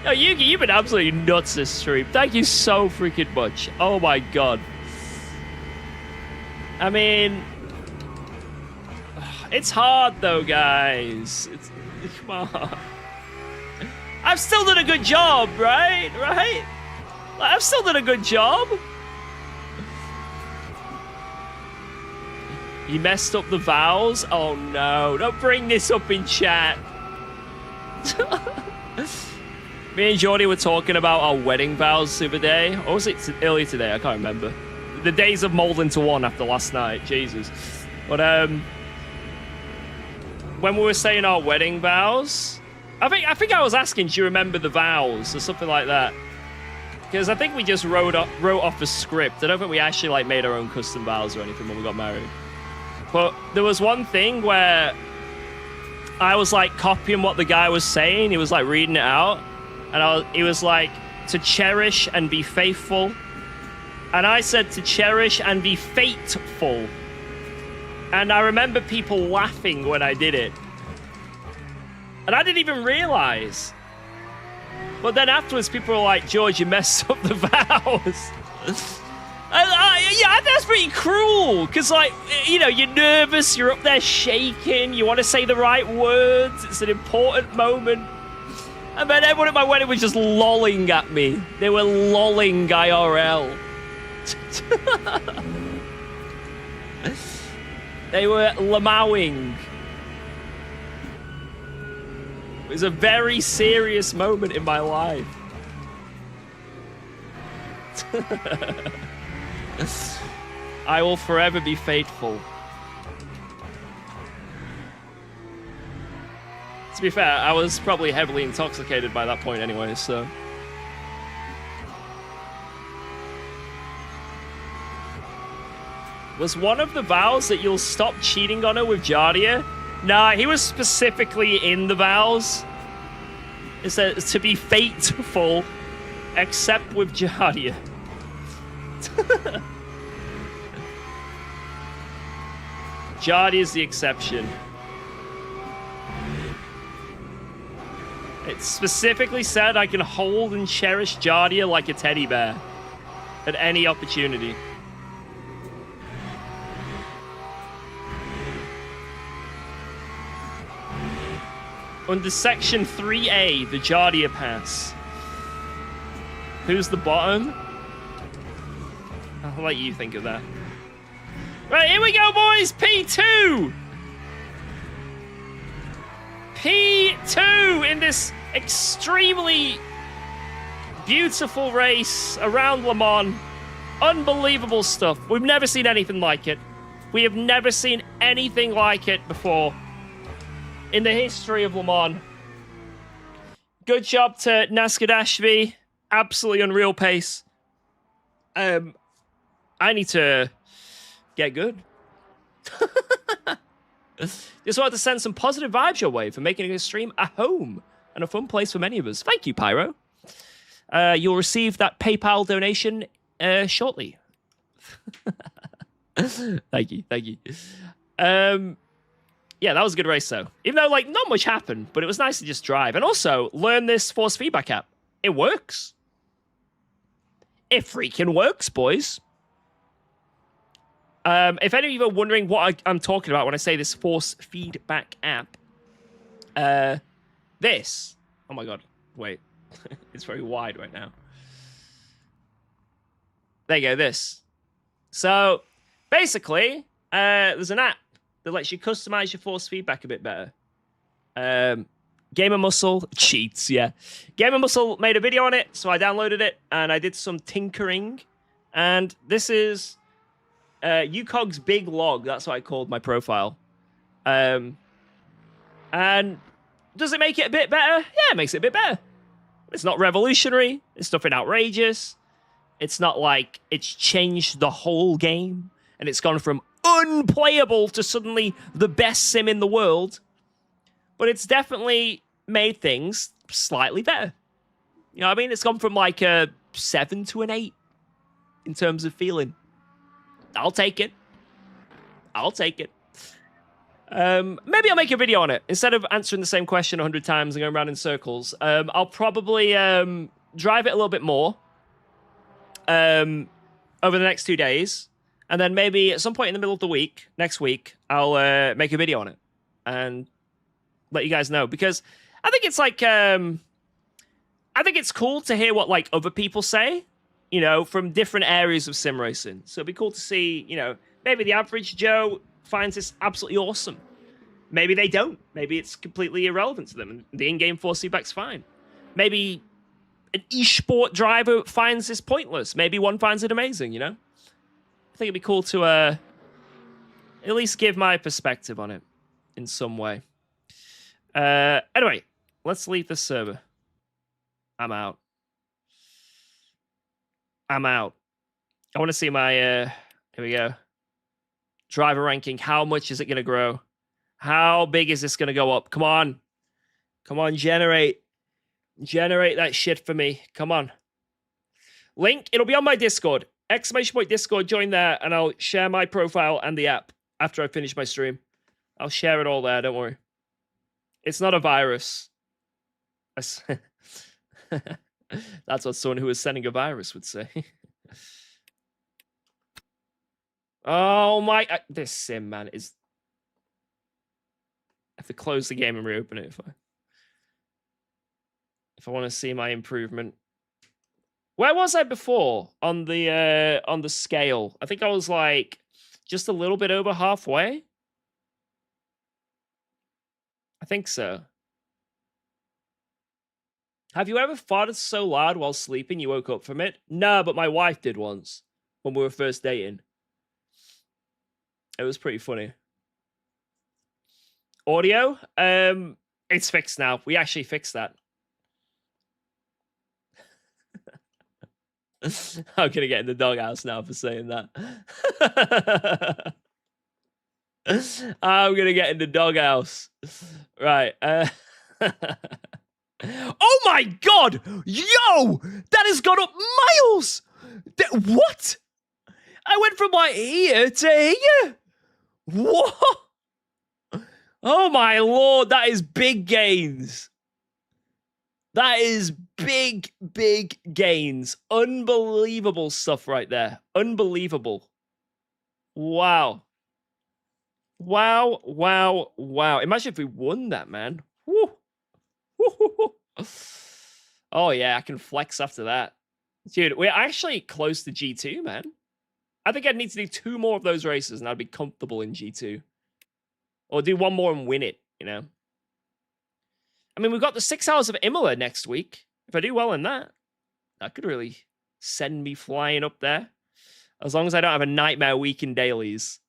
No, Yuki, you've been absolutely nuts this stream. Thank you so freaking much. Oh my god. I mean, it's hard though, guys. Come on. I've still done a good job, right? Right? I've still done a good job. You messed up the vows? Oh no, don't bring this up in chat. Me and Jordy were talking about our wedding vows the other day. Or was it earlier today? I can't remember. The days have molded into one after last night. Jesus. But when we were saying our wedding vows, I think I was asking, do you remember the vows or something like that? Because I think we just wrote off a script. I don't think we actually like made our own custom vows or anything when we got married. But there was one thing where I was like copying what the guy was saying. He was like reading it out, and he was like, to cherish and be faithful. And I said to cherish and be fateful. And I remember people laughing when I did it. And I didn't even realize. But then afterwards, people were like, George, you messed up the vows. Yeah, that's pretty cruel. Because, like, you know, you're nervous, you're up there shaking, you want to say the right words, it's an important moment. And then everyone at my wedding was just lolling at me. They were lolling IRL. They were lamowing. It was a very serious moment in my life. I will forever be faithful. To be fair, I was probably heavily intoxicated by that point anyway, so... Was one of the vows that you'll stop cheating on her with Jardia? Nah, he was specifically in the vows. It says to be faithful, except with Jardia. Jardia's the exception. It specifically said I can hold and cherish Jardia like a teddy bear at any opportunity. Under section 3A, the Jardia Pass. Who's the bottom? I'll let you think of that. Right, here we go, boys! P2! P2 in this extremely Beautiful race around Le Mans. Unbelievable stuff. We've never seen anything like it. We have never seen anything like it before in the history of Le Mans. Good job to Naskadashvi. Absolutely unreal pace. I need to get good. Just wanted to send some positive vibes your way for making this stream a home and a fun place for many of us. Thank you, Pyro. You'll receive that PayPal donation shortly. Thank you. Yeah, that was a good race, though. Even though, like, not much happened, but it was nice to just drive. And also, learn this force feedback app. It works. It freaking works, boys. If any of you are wondering what I'm talking about when I say this force feedback app, this. Oh my god, wait. It's very wide right now. There you go, this. So, basically, there's an app that lets you customize your force feedback a bit better. Gamer Muscle cheats, yeah. Gamer Muscle made a video on it, so I downloaded it, and I did some tinkering. And this is UKOG's big log. That's what I called my profile. And does it make it a bit better? Yeah, it makes it a bit better. It's not revolutionary. It's nothing outrageous. It's not like it's changed the whole game and it's gone from unplayable to suddenly the best sim in the world. But it's definitely made things slightly better. You know what I mean? It's gone from like a 7 to an 8 in terms of feeling. I'll take it. Maybe I'll make a video on it. Instead of answering the same question 100 times and going around in circles, I'll probably drive it a little bit more over the next 2 days. And then maybe at some point in the middle of the week, next week, I'll make a video on it and let you guys know. Because I think it's like, I think it's cool to hear what like other people say, you know, from different areas of sim racing. So it'd be cool to see, you know, maybe the average Joe finds this absolutely awesome. Maybe they don't. Maybe it's completely irrelevant to them and the in-game force feedback's fine. Maybe an esport driver finds this pointless. Maybe one finds it amazing, you know? I think it'd be cool to at least give my perspective on it in some way. Anyway, let's leave this server. I'm out. I want to see my, here we go. Driver ranking. How much is it going to grow? How big is this going to go up? Come on. Come on, generate. Generate that shit for me. Come on. Link, it'll be on my Discord. ! Discord, join there, and I'll share my profile and the app after I finish my stream. I'll share it all there, don't worry. It's not a virus. That's what someone who is sending a virus would say. Oh my... this sim, man, is... I have to close the game and reopen it if I want to see my improvement. Where was I before on the scale? I think I was like just a little bit over halfway. I think so. Have you ever farted so loud while sleeping you woke up from it? No, but my wife did once when we were first dating. It was pretty funny. Audio? It's fixed now. We actually fixed that. I'm gonna get in the doghouse now for saying that. I'm gonna get in the doghouse. Right. Oh my god! Yo! That has gone up miles! What? I went from like here to here? What? Oh my lord, that is big gains. That is big, big gains. Unbelievable stuff right there. Unbelievable. Wow. Wow, wow, wow. Imagine if we won that, man. Woo. Woo. Oh, yeah, I can flex after that. Dude, we're actually close to G2, man. I think I'd need to do 2 more of those races and I'd be comfortable in G2. Or do 1 more and win it, you know? I mean, we've got the 6 hours of Imola next week. If I do well in that, That could really send me flying up there. As long as I don't have a nightmare week in dailies.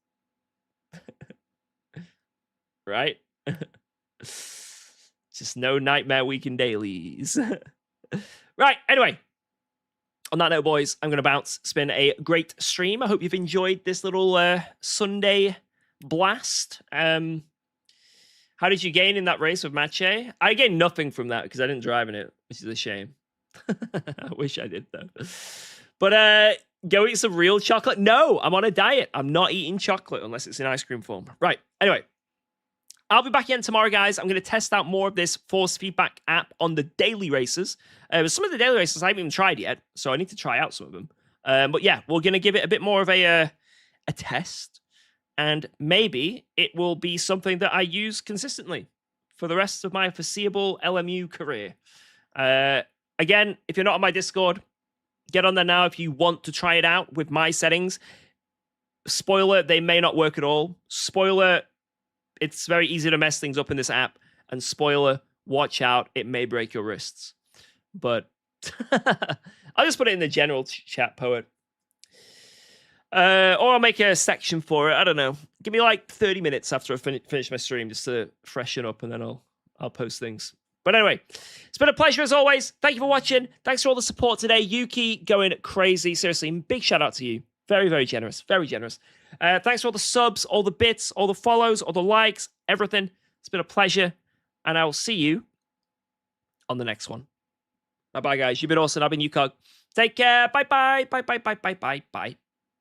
Right? Just no nightmare week in dailies. Right, anyway. On that note, boys, I'm going to bounce. It's been a great stream. I hope you've enjoyed this little Sunday blast. How did you gain in that race with Mache? I gained nothing from that because I didn't drive in it, which is a shame. I wish I did, though. But go eat some real chocolate. No, I'm on a diet. I'm not eating chocolate unless it's in ice cream form. Right, anyway. I'll be back again tomorrow, guys. I'm going to test out more of this force feedback app on the daily races. Some of the daily races I haven't even tried yet, so I need to try out some of them. But yeah, we're going to give it a bit more of a test, and maybe it will be something that I use consistently for the rest of my foreseeable LMU career. Again, if you're not on my Discord, get on there now if you want to try it out with my settings. Spoiler, they may not work at all. Spoiler, it's very easy to mess things up in this app. And spoiler, watch out, it may break your wrists. But I'll just put it in the general chat, Poet. Or I'll make a section for it. I don't know. Give me like 30 minutes after I finish my stream just to freshen up, and then I'll post things. But anyway, it's been a pleasure as always. Thank you for watching. Thanks for all the support today. Yuki going crazy. Seriously, big shout out to you. Very, very generous. Very generous. Thanks for all the subs, all the bits, all the follows, all the likes, everything. It's been a pleasure. And I will see you on the next one. Bye-bye, guys. You've been awesome. I've been UKOG. Take care. Bye-bye. Bye-bye. Bye-bye. Bye-bye.